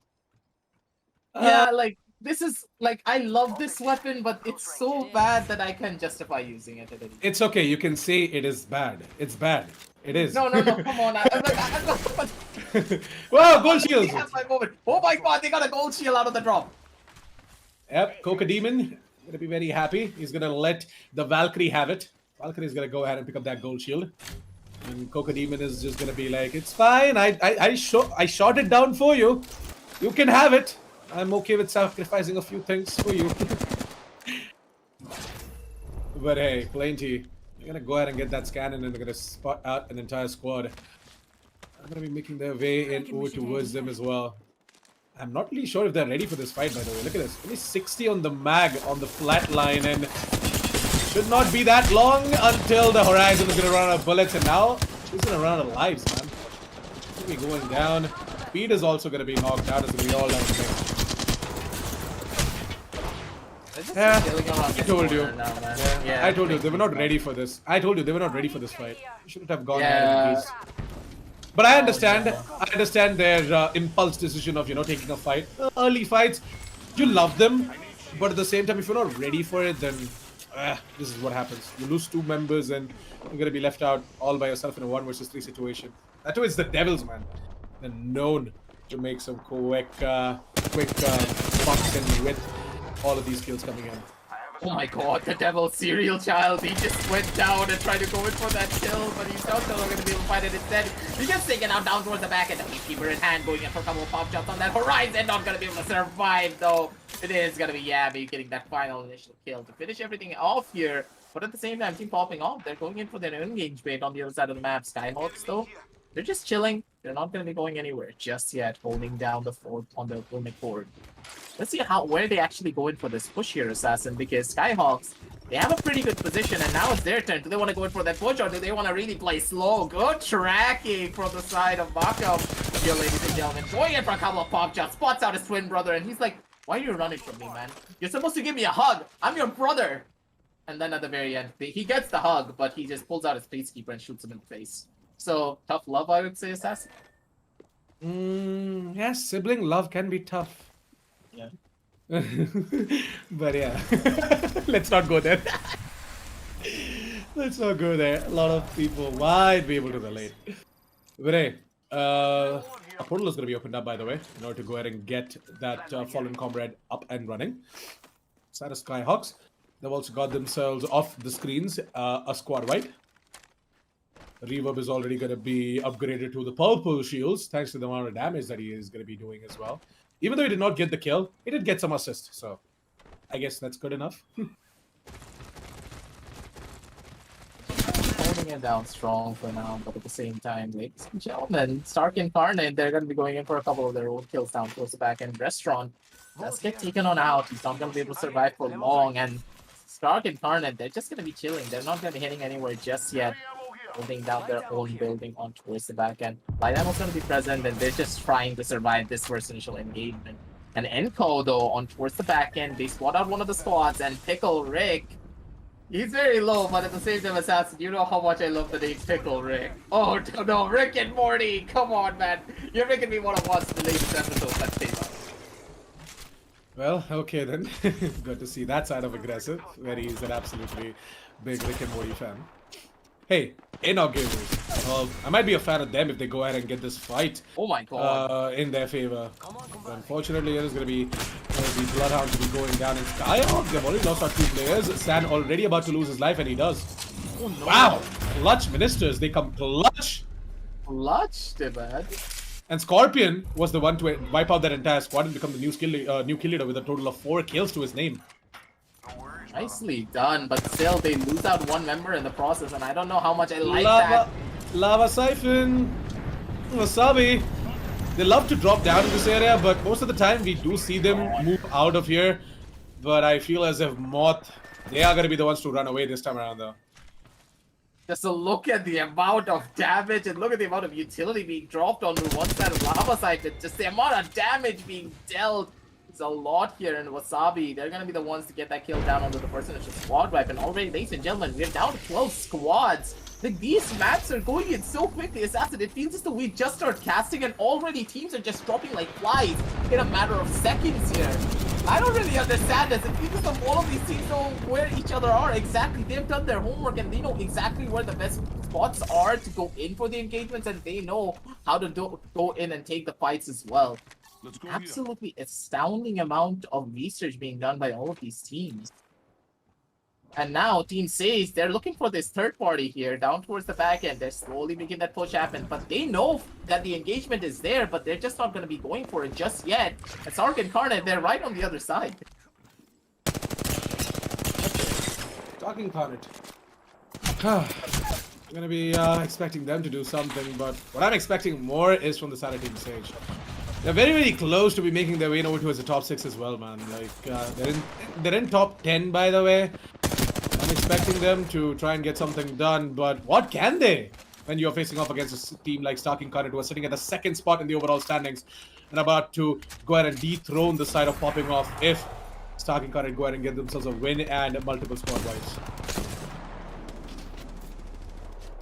Yeah, like, this is, like, I love this weapon, but it's so bad that I can't justify using it. It's okay, you can say it is bad. It's bad. It is. No, come on. Wow, gold shields! Oh my god, they got a gold shield out of the drop. Yep, Coca Demon gonna be very happy. He's gonna let the Valkyrie have it. Valkyrie's gonna go ahead and pick up that gold shield. And Coca Demon is just gonna be like, it's fine, I shot it down for you. You can have it. I'm okay with sacrificing a few things for you. But hey, Plenty, they're gonna go ahead and get that scan, and then they're gonna spot out an entire squad. I'm gonna be making their way in over towards them as well. I'm not really sure if they're ready for this fight, by the way. Look at this. Only 60 on the mag on the flat line, and should not be that long until the Horizon is going to run out of bullets, and now he's going to run out of lives, man. He's going to be going down. Speed is also going to be knocked out. It's going to be all down there. Yeah, I told you. I told you, they were not ready for this. I told you, they were not ready for this fight. You shouldn't have gone ahead in peace. But I understand their impulse decision of, taking a fight. Early fights, you love them, but at the same time, if you're not ready for it, then this is what happens. You lose 2 members, and you're gonna be left out all by yourself in a 1 versus 3 situation. That too is the Devils, man. They're known to make some quick boxing with all of these kills coming in. Oh my god, the devil serial child. He just went down and tried to go in for that kill, but he's not going to be able to fight it instead. He gets taken out down towards the back, and the Peacekeeper in hand going in for a couple of pop shots on that Horizon. Not going to be able to survive, though. It is going to be Yabby getting that final initial kill to finish everything off here. But at the same time, Team Popping Off, they're going in for their engagement on the other side of the map. Skyhawks, though, they're just chilling. They're not going to be going anywhere just yet, holding down the fort on the opponent board. Let's see where they actually go in for this push here, Assassin, because Skyhawks, they have a pretty good position, and now it's their turn. Do they want to go in for that push, or do they want to really play slow? Good tracking from the side of Mako here, ladies and gentlemen. Going in for a couple of pop shots, spots out his twin brother, and he's like, why are you running from me, man? You're supposed to give me a hug. I'm your brother. And then at the very end, he gets the hug, but he just pulls out his Peacekeeper and shoots him in the face. So, tough love, I would say, Assassin. Yes, sibling love can be tough. Yeah. But yeah, let's not go there. Let's not go there. A lot of people might be able to relate. But hey, a portal is going to be opened up, by the way, in order to go ahead and get that fallen comrade up and running. Side of Skyhawks, they've also got themselves off the screens a squad wipe. Reverb is already going to be upgraded to the purple shields, thanks to the amount of damage that he is going to be doing as well. Even though he did not get the kill, he did get some assist, so I guess that's good enough. Holding it down strong for now, but at the same time, ladies and gentlemen, Stark Incarnate, they're going to be going in for a couple of their own kills down towards the back end. Restaurant does get taken on out. He's not going to be able to survive for long, and Stark Incarnate, they're just going to be chilling. They're not going to be hitting anywhere just yet. Holding down their own building on towards the back end. Light Ammo's going to be present, and they're just trying to survive this first initial engagement. And Enko, though, on towards the back end, they spot out one of the squads, and Pickle Rick, he's very low, but at the same time, Assassin, you know how much I love the name Pickle Rick. Oh, no, Rick and Morty, come on, man. You're making me want to watch the latest episodes that came out. Well, okay then. Good to see that side of aggressive, where he's an absolutely big Rick and Morty fan. Hey, Enoch Gamers. Well, I might be a fan of them if they go ahead and get this fight Oh my god. in their favor. But unfortunately, it is going to be the Bloodhound to be going down in Skyhawk. They've already lost our 2 players. Stan already about to lose his life, and he does. Oh, no. Wow! Clutch Ministers, they come clutch! Clutched, man. And Scorpion was the one to wipe out that entire squad and become the new kill leader with a total of 4 kills to his name. Nicely done, but still they lose out one member in the process, and I don't know how much I like that. Lava Siphon, Wasabi. They love to drop down in this area, but most of the time we do see them move out of here. But I feel as if Moth, they are going to be the ones to run away this time around though. Just a look at the amount of damage and look at the amount of utility being dropped onto one side of Lava Siphon. Just the amount of damage being dealt. It's a lot here in Wasabi. They're gonna be the ones to get that kill down onto the person initial squad wipe. And already, ladies and gentlemen, we're down to 12 squads. Like, these maps are going in so quickly, Assassin. It feels as though we just start casting and already teams are just dropping like flies in a matter of seconds here. I don't really understand this. It feels as though all of these teams know where each other are exactly. They've done their homework and they know exactly where the best spots are to go in for the engagements, and they know how to go in and take the fights as well. Absolutely astounding amount of research being done by all of these teams. And now Team Says, they're looking for this third party here down towards the back end. They're slowly making that push happen, but they know that the engagement is there, but they're just not going to be going for it just yet. And Sark Incarnate, they're right on the other side. Talking Incarnate. I'm going to be expecting them to do something, but what I'm expecting more is from the side of Team Sage. They're very, very close to be making their way over towards the top 6 as well, man. Like, they're in top 10, by the way. I'm expecting them to try and get something done, but what can they? When you're facing off against a team like Stark Incarnate, who are sitting at the 2nd spot in the overall standings and about to go ahead and dethrone the side of popping off if Stark Incarnate go ahead and get themselves a win and multiple squad wipes.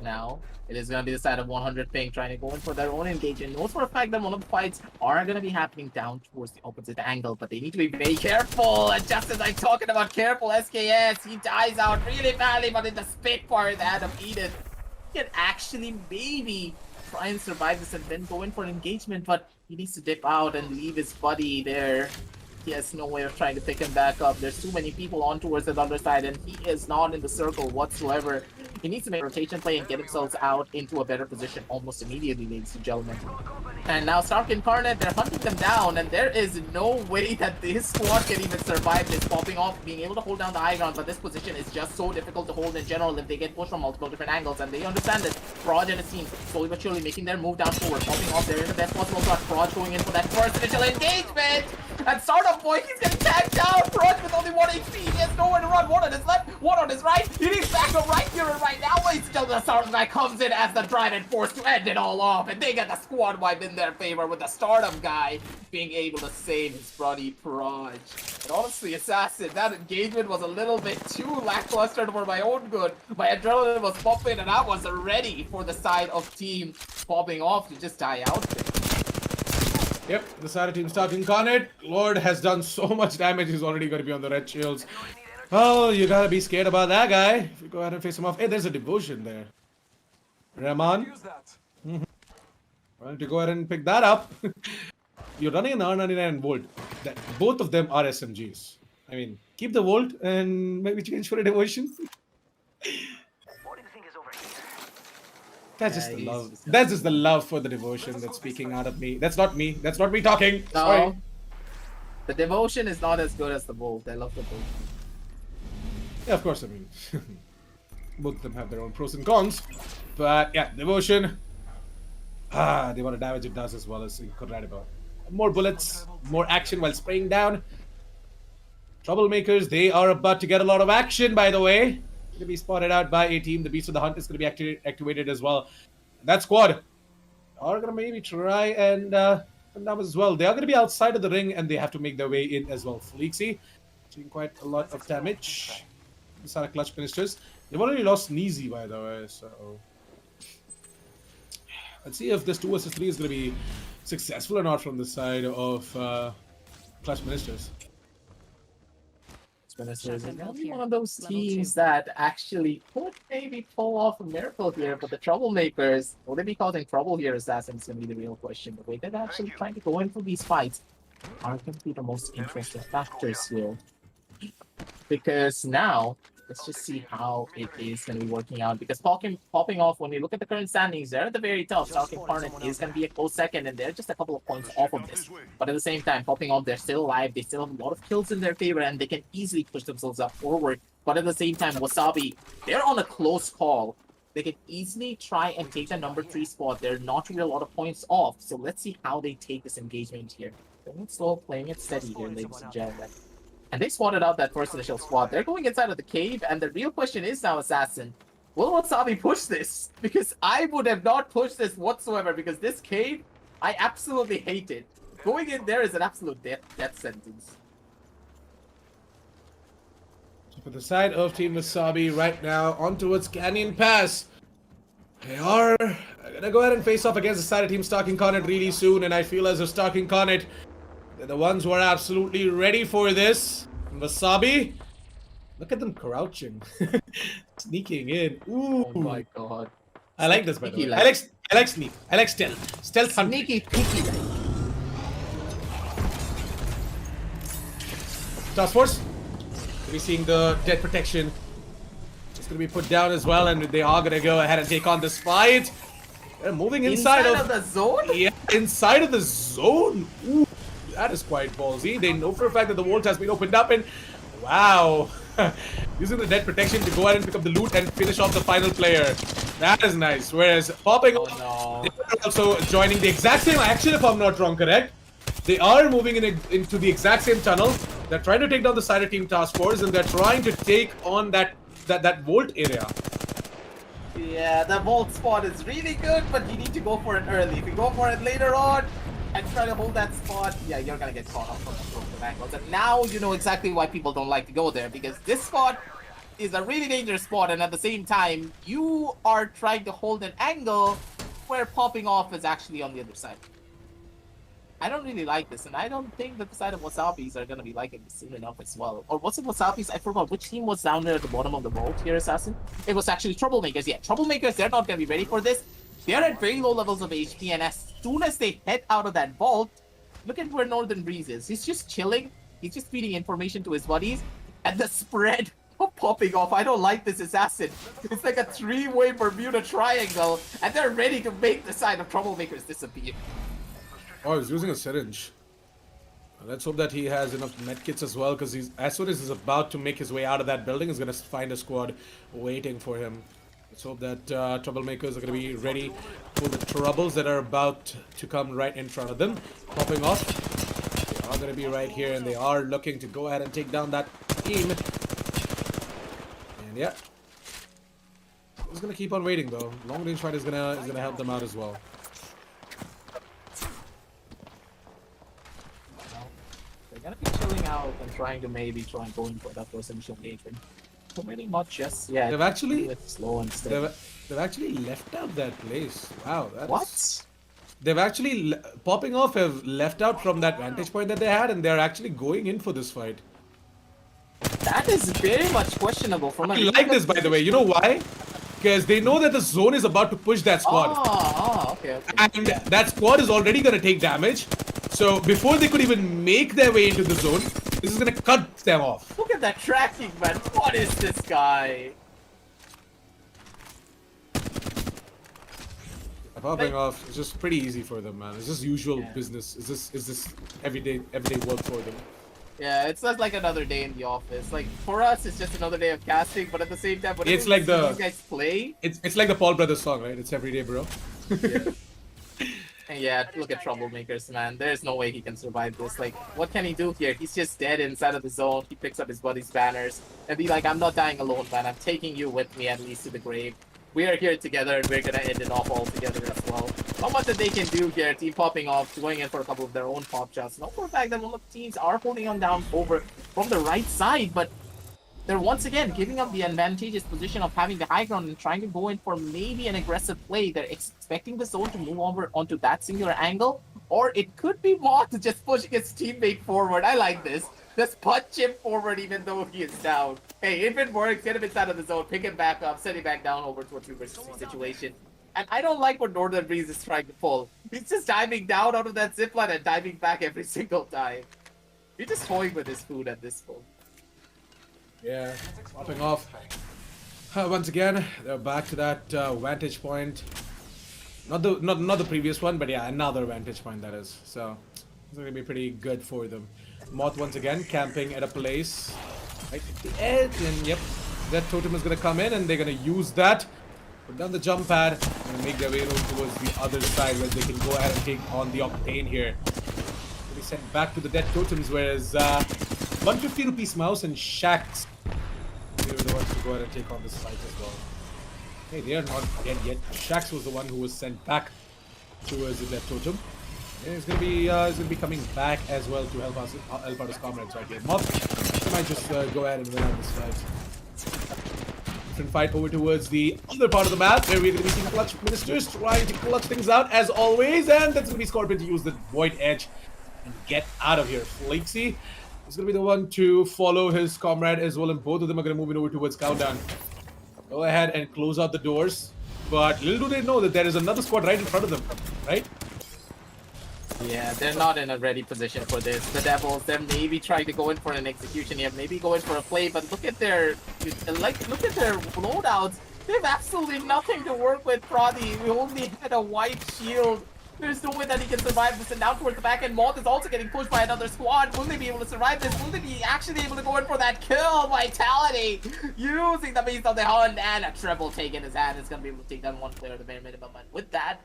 Now, it is going to be the side of 100 ping trying to go in for their own engagement. Knows for a fact that one of the fights are going to be happening down towards the opposite angle, but they need to be very careful. And just as I'm talking about careful, SKS, he dies out really badly, but in the Spitfire, the Adam Edith can actually maybe try and survive this and then go in for an engagement, but he needs to dip out and leave his buddy there. He has no way of trying to pick him back up. There's too many people on towards the other side, and he is not in the circle whatsoever. He needs to make a rotation play and get himself out into a better position almost immediately, ladies and gentlemen. And now Stark Incarnate, they're hunting them down, and there is no way that this squad can even survive this popping off, being able to hold down the high ground, but this position is just so difficult to hold in general if they get pushed from multiple different angles, and they understand this. Proj and his team slowly but surely making their move down forward, popping off, they're in the best possible spot. Proj going in for that first initial engagement! And Startup Boy, he's getting tagged down! Proj with only 1 HP, he has nowhere to run, 1 on his left, 1 on his right, he needs backup right here and right now, ladies and gentlemen. The Startup guy comes in as the driving force to end it all off, and they get the squad wipe in their favor with the Startup guy being able to save his buddy Proj. And honestly, Assassin, that engagement was a little bit too lackluster for my own good. My adrenaline was pumping, and I was ready for the side of team popping off to just die out there. Yep, the side of Team Stark Incarnate. Lord has done so much damage, he's already going to be on the red shields. Oh, you gotta be scared about that guy. If you go ahead and face him off. Hey, there's a devotion there. Rahman. Why don't you go ahead and pick that up? You're running an R99 Volt. Both of them are SMGs. I mean, keep the Volt and maybe change for a devotion. What do you think is over here? That's just the he's love. just- That's just the love for the devotion that's speaking out of me. That's not me. That's not me talking. No, Sorry. the devotion is not as good as the bolt. I love the bolt. Yeah, of course. I mean, both of them have their own pros and cons. But yeah, devotion. The amount of damage it does as well as incredible. More bullets, more action while spraying down. Troublemakers, they are about to get a lot of action, by the way. Going to be spotted out by a team. The Beast of the Hunt is going to be activated as well. That squad are going to maybe try and come down as well. They are going to be outside of the ring and they have to make their way in as well. Felixi doing quite a lot of damage. These are clutch ministers. They've already lost Neezy, by the way, so let's see if this 2 vs 3 is going to be successful or not from the side of clutch ministers. Ministers is gonna be one of those teams that actually could maybe pull off a miracle here, but the troublemakers, will they be causing trouble here? Assassin's gonna be the real question. The way they're actually trying to go in for these fights are going to be the most interesting factors here. Because now, let's just see how it is going to be working out. Because popping off, when we look at the current standings, they're at the very top. Stalking Incarnate is going to be a close second, and they're just a couple of points off of this. But at the same time, popping off, they're still alive. They still have a lot of kills in their favor, and they can easily push themselves up forward. But at the same time, Wasabi, they're on a close call. They can easily try and take the number 3 spot. They're not really a lot of points off. So let's see how they take this engagement here. Playing it slow, playing it steady here, ladies and gentlemen. And they spotted out that first initial squad. They're going inside of the cave, and the real question is now, Assassin, will Wasabi push this? Because I would have not pushed this whatsoever, because this cave, I absolutely hate it. Going in there is an absolute death sentence. So for the side of Team Wasabi right now, on towards Canyon Pass. They are going to go ahead and face off against the side of Team Stalking Incarnate really soon, and I feel as if Stalking Incarnate, they're the ones who are absolutely ready for this. And Wasabi, look at them crouching, sneaking in. Ooh, Oh my god. I like this by the way. Sneaky I like sneak. I like stealth hunting. Sneaky peeky. Task Force, we're seeing the dead protection. It's going to be put down as well, and they are going to go ahead and take on this fight. They're moving inside of the zone? Yeah, inside of the zone. Ooh, that is quite ballsy. They know for a fact that the vault has been opened up, and wow. Using the dead protection to go ahead and pick up the loot and finish off the final player. That is nice. Whereas popping Oh no. they are also joining the exact same action, if I'm not wrong, correct? They are moving into the exact same tunnel. They're trying to take down the Cider Team Task Force, and they're trying to take on that vault area. Yeah, the vault spot is really good, but you need to go for it early. If you go for it later on and try to hold that spot, yeah, you're gonna get caught up from the angles. And now you know exactly why people don't like to go there, because this spot is a really dangerous spot, and at the same time, you are trying to hold an angle where popping off is actually on the other side. I don't really like this, and I don't think that the side of Wasabis are gonna be liking this soon enough as well. Or was it Wasabis? I forgot which team was down there at the bottom of the vault here, Assassin. It was actually Troublemakers. Yeah, Troublemakers, they're not gonna be ready for this. They're at very low levels of HP, and as soon as they head out of that vault, look at where Northern Breeze is. He's just chilling. He's just feeding information to his buddies. And the spread of popping off, I don't like this, Assassin. It's like a 3-way Bermuda Triangle, and they're ready to make the side of Troublemakers disappear. Oh, he's using a syringe. Let's hope that he has enough medkits as well, because as soon as he's about to make his way out of that building, he's going to find a squad waiting for him. Let's hope that Troublemakers are going to be ready for the troubles that are about to come right in front of them. Popping off. They are going to be right here, and they are looking to go ahead and take down that team. And yeah. He's going to keep on waiting, though. Long range fight is going to help them out as well. They're gonna be chilling out and trying to maybe try and go in for that first initial engagement. But maybe not just yet. They've actually It's slow and steady. they've actually left out that place. Wow, that's... What? They've actually popping off have left out from that vantage point that they had, and they're actually going in for this fight. That is very much questionable from I like this, by the way. You know why? Because they know that the zone is about to push that squad, Okay. and that squad is already gonna take damage. So before they could even make their way into the zone, this is gonna cut them off. Look at that tracking, man. What is this guy? Popping off is just pretty easy for them, man. It's just usual Yeah. business. Is this everyday work for them. Yeah, it's just like another day in the office. Like for us, it's just another day of casting, but at the same time, It's like these guys play. It's like the Paul Brothers song, right? It's everyday, bro. And yeah, look at troublemakers, man. There's no way he can survive this. Like, what can he do here? He's just dead inside of the zone. He picks up his buddy's banners and be like, I'm not dying alone, man. I'm taking you with me at least to the grave. We are here together and we're gonna end it off all together as well. Not much that they can do here. Team popping off, going in for a couple of their own pop shots. Not for the fact that one of the teams are holding on down over from the right side, but they're once again giving up the advantageous position of having the high ground and trying to go in for maybe an aggressive play. They're expecting the zone to move over onto that singular angle, or it could be Moth just pushing his teammate forward. I like this. Just punch him forward even though he is down. Hey, if it works, get him inside of the zone, pick him back up, send him back down over to a 2 versus 3 situation. And I don't like what Northern Breeze is trying to pull. He's just diving down out of that zipline and diving back every single time. He's just toying with his food at this point. Yeah, popping off. Once again, they're back to that vantage point. Not the previous one, but yeah, another vantage point that is. So it's gonna be pretty good for them. Moth once again camping at a place right at the edge, and yep, that totem is gonna come in, and they're gonna use that. Put down the jump pad and make their way over towards the other side where they can go ahead and take on the Octane here. They'll be sent back to the dead totems, whereas 150 rupees mouse and Shax, they were the ones to go ahead and take on this fight as well. Hey, they are not dead yet. Shax was the one who was sent back towards the dead totem. Yeah, he's gonna be coming back as well to help out his comrades right here. Moth might just go ahead and win out this fight. Different fight over towards the other part of the map where we're going to be seeing Clutch Ministers trying to clutch things out as always, and that's going to be Scorpion to use the Void Edge and get out of here. Flakesy is going to be the one to follow his comrade as well, and both of them are going to move in over towards Countdown. Go ahead and close out the doors, but little do they know that there is another squad right in front of them, right? Yeah, they're not in a ready position for this. The Devils, they're maybe trying to go in for an execution here, maybe go in for a play, but look at their loadouts. They have absolutely nothing to work with, Prodi. We only had a white shield. There's no way that he can survive this, and now towards the back end, Moth is also getting pushed by another squad. Will they be able to survive this? Will they be actually able to go in for that kill? Vitality using the Beast of the Hunt, and a triple take in his hand is going to be able to take down one player at the bare minimum, and with that,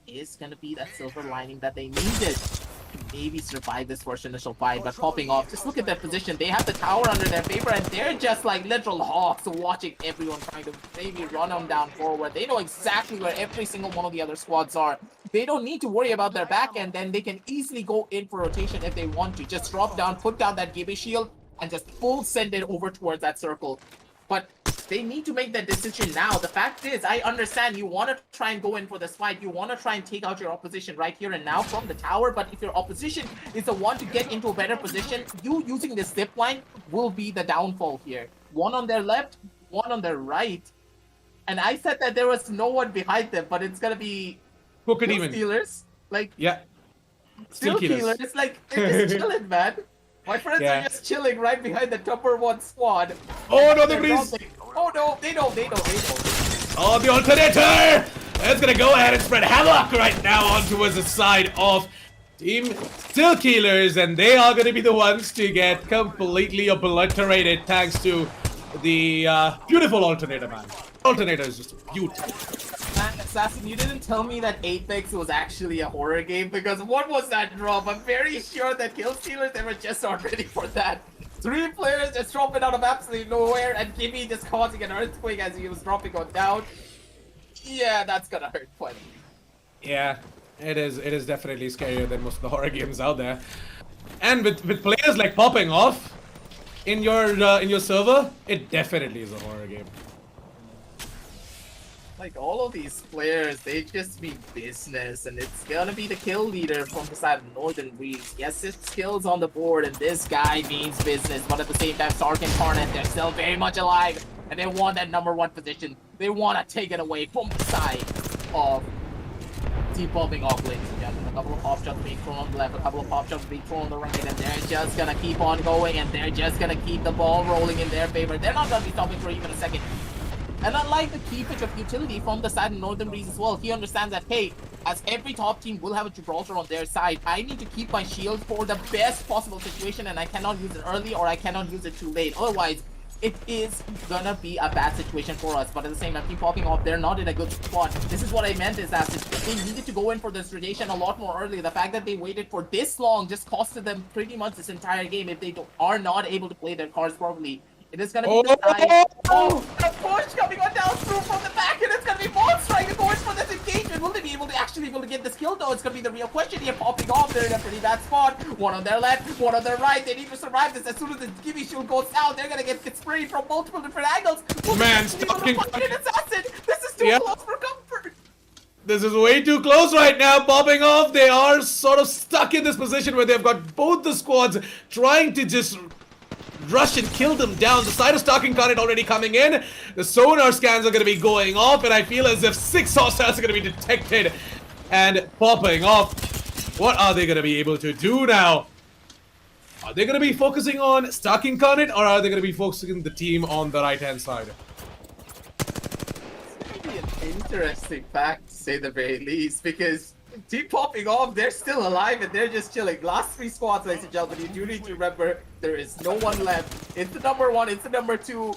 is going to be that silver lining that they needed to maybe survive this first initial fight. But popping off, just look at their position. They have the tower under their favor, and they're just like literal hawks watching everyone trying to maybe run them down forward. They know exactly where every single one of the other squads are. They don't need to worry about their back end, then they can easily go in for rotation if they want to. Just drop down, put down that Gibby shield, and just full send it over towards that circle. But they need to make that decision now. The fact is, I understand you want to try and go in for this fight. You want to try and take out your opposition right here and now from the tower. But if your opposition is the one to get into a better position, you using this zip line will be the downfall here. One on their left, one on their right. And I said that there was no one behind them, but it's going to be Who could even? Steelers. Like, Yeah. still Killers. Steelers. Like, they're just chilling, man. My friends Yeah. are just chilling right behind the number one squad. Oh no, the They're breeze! dropping. Oh no, they know. Oh, the alternator! It's gonna go ahead and spread havoc right now on towards the side of Team Still Killers, and they are gonna be the ones to get completely obliterated thanks to the beautiful alternator, man. Alternator is just beautiful. Man, Assassin, you didn't tell me that Apex was actually a horror game, because what was that drop? I'm very sure that Kill Stealers, they were just not ready for that. 3 players just dropping out of absolutely nowhere, and Gibby just causing an earthquake as he was dropping on down. Yeah, that's gonna hurt plenty. Yeah, it is. It is definitely scarier than most of the horror games out there. And with players like popping off in your server, it definitely is a horror game. Like, all of these players, they just mean business, and it's gonna be the kill leader from the side of Northern Breeze. Yes, his skills on the board, and this guy means business, but at the same time, Sark and Karnet, they're still very much alive, and they want that number 1 position. They want to take it away from the side of Team Popping off, ladies and gentlemen. A couple of pop shots being thrown on the left, a couple of pop shots being thrown on the right, and they're just gonna keep on going, and they're just gonna keep the ball rolling in their favor. They're not gonna be stopping for even a second. And unlike the keepage of utility from the side of Northern Breeze as well, he understands that, hey, as every top team will have a Gibraltar on their side, I need to keep my shield for the best possible situation, and I cannot use it early or I cannot use it too late. Otherwise, it is gonna be a bad situation for us. But at the same time, keep popping off, they're not in a good spot. This is what I meant, is that they needed to go in for this rotation a lot more early. The fact that they waited for this long just costed them pretty much this entire game if they are not able to play their cards properly. It is gonna be the side. Oh, the push coming on down through from the back, and it's gonna be Monster trying to go in for this engagement. Will they be able to get this kill though? It's gonna be the real question here. Popping off, they're in a pretty bad spot. One on their left, one on their right. They need to survive this. As soon as the Gimme Shield goes down, they're gonna get sprayed from multiple different angles. Man, fucking assassin. This is too close for comfort. This is way too close right now. Popping off, they are sort of stuck in this position where they've got both the squads trying to just rush and kill them down. The side of Stalking Current already coming in. The sonar scans are going to be going off, and I feel as if 6 hostiles are going to be detected and popping off. What are they going to be able to do now? Are they going to be focusing on Stalking Current, or are they going to be focusing the team on the right-hand side? It's going to be an interesting fact, to say the very least, because Team Popping Off, they're still alive and they're just chilling. Last 3 squads, ladies and gentlemen, you do need to remember there is no one left. It's the number 1, it's the number 2,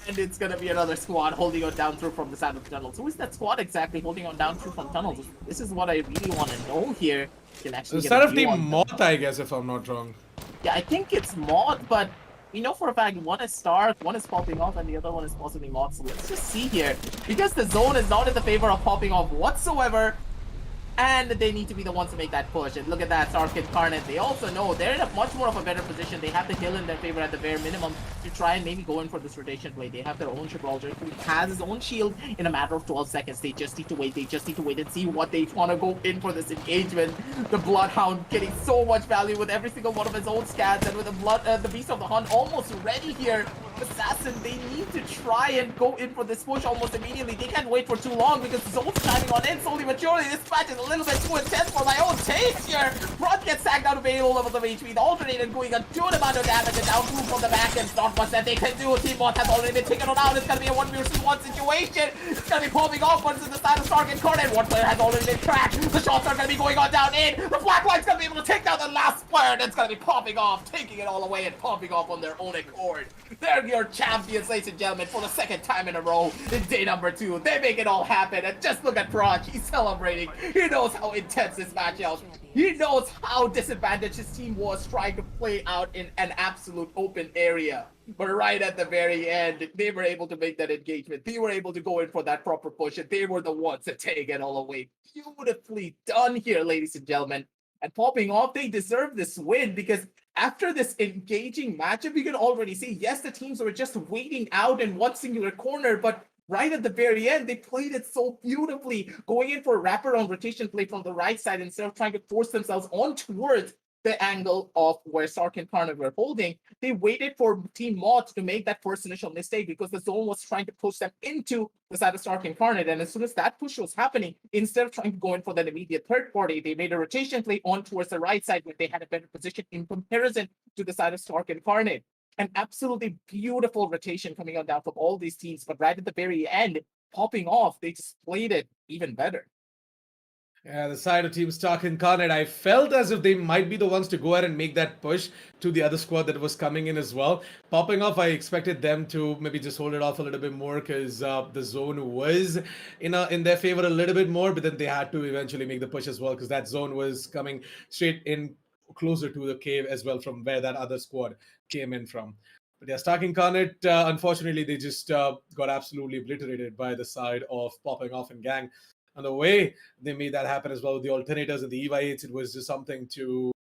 and it's gonna be another squad holding on down through from the side of the tunnels. Who is that squad exactly holding on down through from tunnels? This is what I really want to know here. Can actually The side of Team Moth, I guess, if I'm not wrong. Yeah, I think it's Moth, but we know for a fact one is Stark, one is Popping Off, and the other one is possibly Moth. So let's just see here. Because the zone is not in the favor of Popping Off whatsoever, and they need to be the ones to make that push. And look at that, Sark Incarnate. They also know they're in a much more of a better position. They have the hill in their favor at the bare minimum to try and maybe go in for this rotation play. They have their own Gibraltar who has his own shield in a matter of 12 seconds. They just need to wait. They just need to wait and see what they want to go in for this engagement. The Bloodhound getting so much value with every single one of his own scans, and with the Beast of the Hunt almost ready here. Assassin, they need to try and go in for this push almost immediately. They can't wait for too long because the zone's timing on in slowly but surely. This match is a little bit too intense for my own taste here. Front gets sacked down to very low levels of HP. The alternator going a good amount of damage, and down through from the back end. Not much that they can do. Team Bot has already been taken on out. It's gonna be a 1v1 situation. It's gonna be popping off once in the side of Stark Incarnate. One player has already been cracked. The shots are gonna be going on down in. The Black Light's gonna be able to take down the last player, and it's gonna be popping off, taking it all away and popping off on their own accord. They're your champions, ladies and gentlemen, for the 2nd time in a row in day number 2. They make it all happen, and just look at Proj. He's celebrating. He knows how intense this match is. He knows how disadvantaged his team was trying to play out in an absolute open area. But right at the very end, they were able to make that engagement. They were able to go in for that proper push, and they were the ones to take it all away. Beautifully done here, ladies and gentlemen. And Popping Off, they deserve this win because after this engaging matchup, you can already see, yes, the teams were just waiting out in one singular corner, but right at the very end, they played it so beautifully, going in for a wraparound rotation play from the right side instead of trying to force themselves on towards the angle of where Sark and Karnak were holding. They waited for Team Moth to make that first initial mistake because the zone was trying to push them into the side of Stark Incarnate. And as soon as that push was happening, instead of trying to go in for that immediate third party, they made a rotation play on towards the right side where they had a better position in comparison to the side of Stark Incarnate. An absolutely beautiful rotation coming on down from all these teams. But right at the very end, Popping Off, they just played it even better. Yeah, the side of Team Stark Incarnate, I felt as if they might be the ones to go ahead and make that push to the other squad that was coming in as well. Popping Off, I expected them to maybe just hold it off a little bit more because the zone was in their favor a little bit more, but then they had to eventually make the push as well because that zone was coming straight in closer to the cave as well from where that other squad came in from. But yeah, Stark Incarnate, unfortunately, they just got absolutely obliterated by the side of Popping Off and gang. And the way they made that happen as well with the alternators and the EVA 8s, it was just something to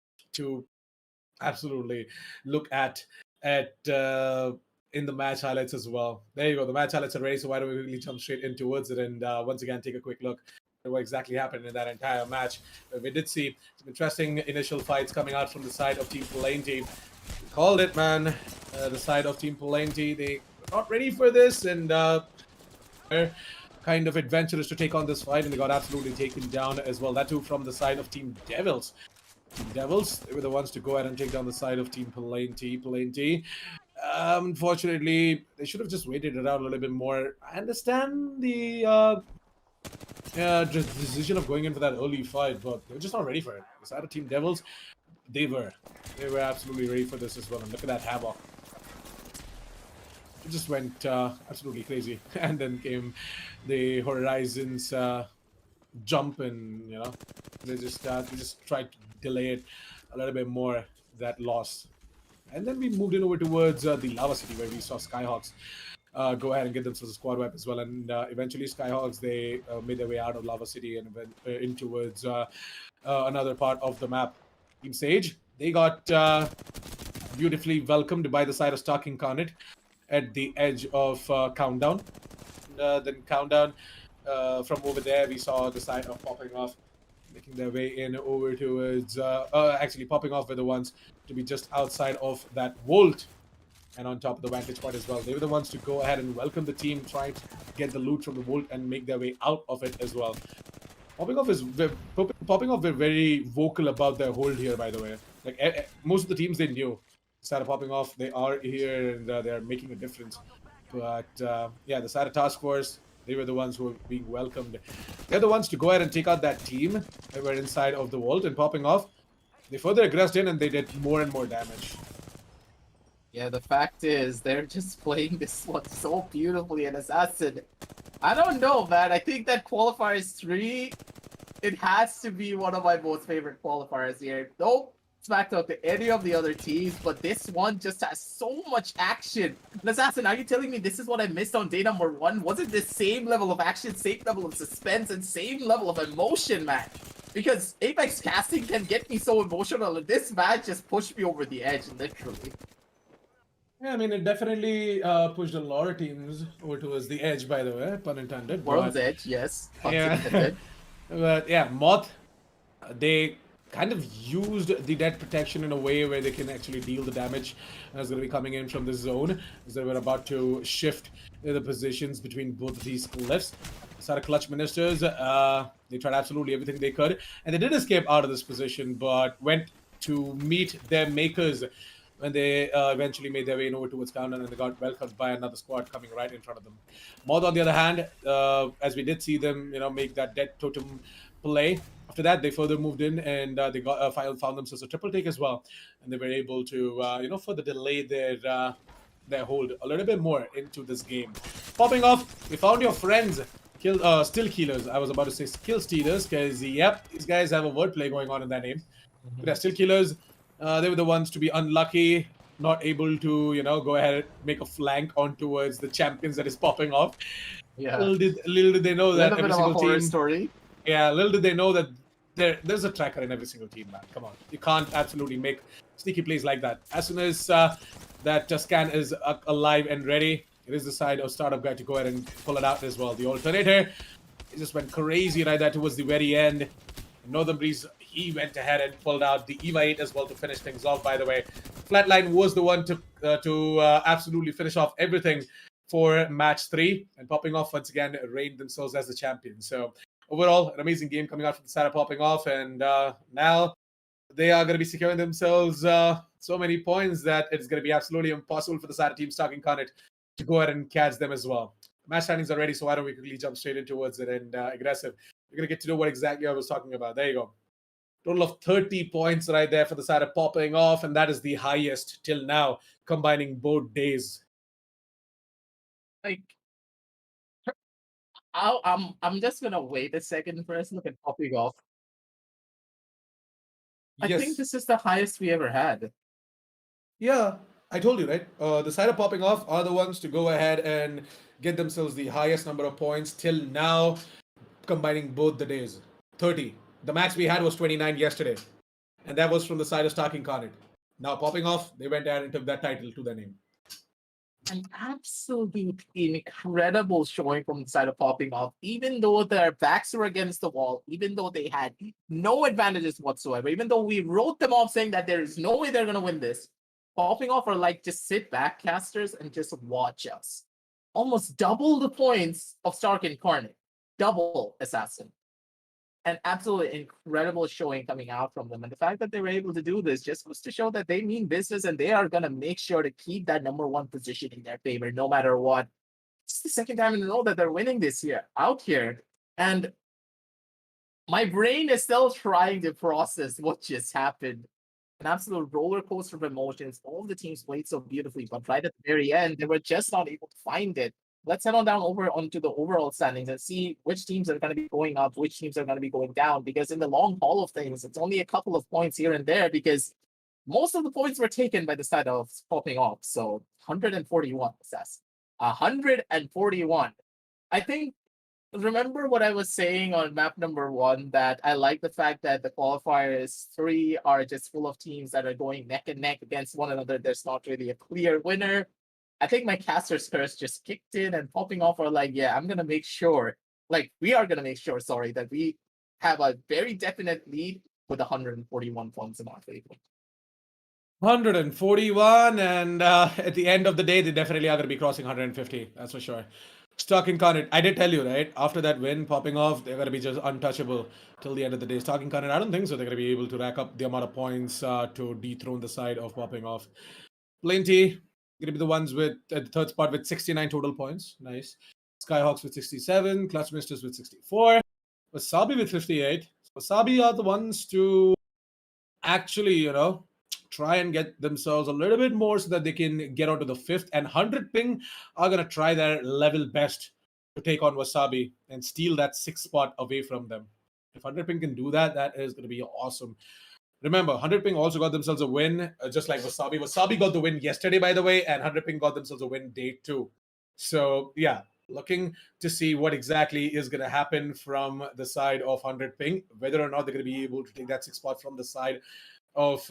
absolutely look at in the match highlights as well. There you go. The match highlights are ready, so why don't we really jump straight in towards it and once again take a quick look at what exactly happened in that entire match. We did see some interesting initial fights coming out from the side of Team Polenti. We called it, man. The side of Team Polenti, they were not ready for this, and kind of adventurous to take on this fight, and they got absolutely taken down as well. That too from the side of Team Devils. Team Devils, they were the ones to go ahead and take down the side of Team Polenti. Unfortunately, they should have just waited around a little bit more. I understand the decision of going in for that early fight, but they're just not ready for it. The side of Team Devils, they were. They were absolutely ready for this as well. And look at that havoc. It just went absolutely crazy. And then came the Horizons jump, and they just tried to delay it a little bit more. That loss, and then we moved in over towards the Lava City, where we saw Skyhawks go ahead and get themselves a squad wipe as well. And eventually, Skyhawks, they made their way out of Lava City and went in towards another part of the map. Team Sage, they got beautifully welcomed by the side of Stark Incarnate at the edge of Countdown. Then Countdown, from over there, we saw the side of popping off, making their way in over towards, actually popping off were the ones to be just outside of that vault and on top of the vantage point as well. They were the ones to go ahead and welcome the team, trying to get the loot from the vault and make their way out of it as well. Popping off were very vocal about their hold here, by the way. Like most of the teams they knew started popping off. They are here and they are making a difference. But yeah, the side of Task Force, they were the ones who were being welcomed. They're the ones to go ahead and take out that team that were inside of the vault and popping off. They further aggressed in and they did more and more damage. Yeah, the fact is, they're just playing this one so beautifully. And Assassin, I don't know, man. I think that Qualifiers 3, it has to be one of my most favorite qualifiers here. No smack talk to any of the other teams, but this one just has so much action. And Assassin, are you telling me this is what I missed on day number 1? Was it the same level of action, same level of suspense, and same level of emotion, man? Because Apex casting can get me so emotional, and this match just pushed me over the edge, literally. Yeah, I mean, it definitely pushed a lot of teams over towards the edge, by the way, pun intended. World's Edge, yes. Yeah. But yeah, Moth, they kind of used the dead protection in a way where they can actually deal the damage that's going to be coming in from the zone, as they were about to shift the positions between both of these cliffs. Side of Clutch Ministers, they tried absolutely everything they could, and they did escape out of this position, but went to meet their makers when they eventually made their way in over towards Countdown, and they got welcomed by another squad coming right in front of them. Mod, on the other hand, as we did see them, make that dead totem play. After that, they further moved in and they got found themselves a triple take as well, and they were able to further delay their hold a little bit more into this game. Popping off, we found your friends. Still Killers. I was about to say Skill Stealers, because yep, these guys have a wordplay going on in their name. But they're Still Killers. They were the ones to be unlucky, not able to, go ahead and make a flank on towards the champions that is popping off. Yeah. Little did they know that every single team. Story. Yeah, little did they know that there's a tracker in every single team, man. Come on, you can't absolutely make sneaky plays like that. As soon as that scan is alive and ready, it is the side of Startup guy to go ahead and pull it out as well. The alternator, it just went crazy right there towards the very end. Northern Breeze, he went ahead and pulled out the EVA 8 as well to finish things off, by the way. Flatline was the one to absolutely finish off everything for match 3, and popping off once again reigned themselves as the champions. So overall, an amazing game coming out from the side of popping off, and now they are going to be securing themselves so many points that it's going to be absolutely impossible for the side of Team Stark Incarnate to go ahead and catch them as well. Match standings are ready, so why don't we quickly jump straight in towards it and aggressive. You're going to get to know what exactly I was talking about. There you go. Total of 30 points right there for the side of popping off, and that is the highest till now, combining both days. Like, I'm just gonna wait a second first. Look at popping off. I Yes. think this is the highest we ever had. Yeah, I told you, right? The side of popping off are the ones to go ahead and get themselves the highest number of points till now, combining both the days. 30. The max we had was 29 yesterday. And that was from the side of Stark Incarnate. Now popping off, they went ahead and took that title to their name. An absolute incredible showing from the side of popping off, even though their backs were against the wall, even though they had no advantages whatsoever, even though we wrote them off saying that there is no way they're going to win this. Popping off are like, just sit back, casters, and just watch us. Almost double the points of Stark Incarnate. Double Assassin. an absolutely incredible showing coming out from them. And the fact that they were able to do this just goes to show that they mean business and they are going to make sure to keep that number one position in their favor no matter what. It's the second time in a row that they're winning this year out here. And my brain is still trying to process what just happened. An absolute roller coaster of emotions. All the teams played so beautifully, but right at the very end, they were just not able to find it. Let's head on down over onto the overall standings and see which teams are going to be going up, which teams are going to be going down. Because in the long haul of things, it's only a couple of points here and there because most of the points were taken by the side of popping off. So 141, Sass. 141. I think remember what I was saying on map number 1 that I like the fact that the qualifiers 3 are just full of teams that are going neck and neck against one another. There's not really a clear winner. I think my caster's curse just kicked in and popping off are like, yeah, I'm gonna make sure, like we are gonna make sure, sorry, that we have a very definite lead with 141 points in our favor. 141, and at the end of the day, they definitely are going to be crossing 150. That's for sure. Stuck Incarnate. I did tell you, right? After that win popping off, they're going to be just untouchable till the end of the day. Stuck Incarnate, I don't think so. They're going to be able to rack up the amount of points to dethrone the side of popping off. Plenty going to be the ones with at the third spot with 69 total points. Nice. Skyhawks with 67. Clutch Misters with 64. Wasabi with 58. Wasabi are the ones to actually, try and get themselves a little bit more so that they can get onto the 5th. And 100 Ping are going to try their level best to take on Wasabi and steal that 6th spot away from them. If 100 Ping can do that, that is going to be awesome. Remember, 100 Ping also got themselves a win, just like Wasabi. Wasabi got the win yesterday, by the way, and 100 Ping got themselves a win day 2. So, yeah, looking to see what exactly is going to happen from the side of 100 Ping, whether or not they're going to be able to take that 6th spot from the side of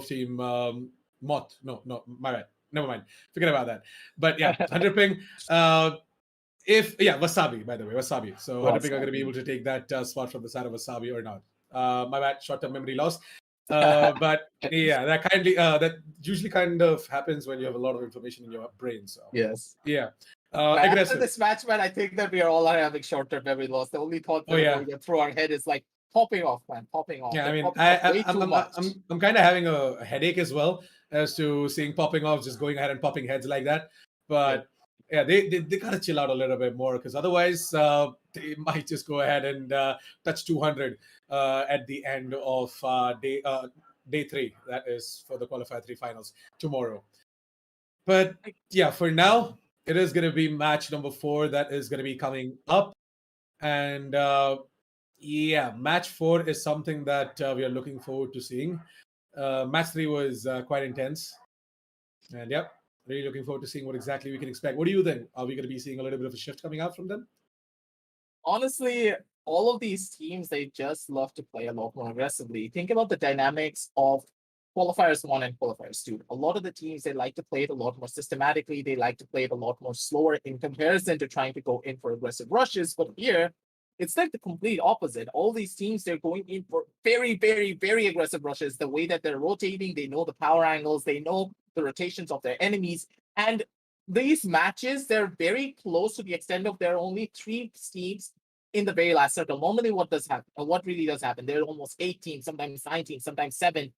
team Moth. No, my bad. Never mind. Forget about that. But yeah, 100 Ping. Wasabi, by the way, Wasabi. So 100 Ping are going to be able to take that spot from the side of Wasabi or not. My bad, short-term memory loss. But yeah, that usually kind of happens when you have a lot of information in your brain. So yes, yeah. After Aggressive. this match, man, I think that we are all having short-term memory loss. The only thought that going through our head is like popping off, man, popping off. Yeah, I They're mean, popping off I'm kind of having a headache as well as to seeing popping off, just going ahead and popping heads like that. But yeah, they gotta chill out a little bit more because otherwise they might just go ahead and touch 200 at the end of day 3. That is for the qualifier 3 finals tomorrow. But yeah, for now it is gonna be match number 4 that is gonna be coming up, and yeah, match 4 is something that we are looking forward to seeing. Match 3 was quite intense, and yep, really looking forward to seeing what exactly we can expect. What do you think? Are we going to be seeing a little bit of a shift coming out from them? Honestly, all of these teams, they just love to play a lot more aggressively. Think about the dynamics of qualifiers 1 and qualifiers 2. A lot of the teams, they like to play it a lot more systematically. They like to play it a lot more slower in comparison to trying to go in for aggressive rushes. But here, it's like the complete opposite. All these teams, they're going in for very, very, very aggressive rushes. The way that they're rotating, they know the power angles, they know the rotations of their enemies. And these matches, they're very close to the extent of there are only 3 teams in the very last circle. Normally, what does happen? And what really does happen? There are almost 8 teams, sometimes 9 teams, sometimes 7,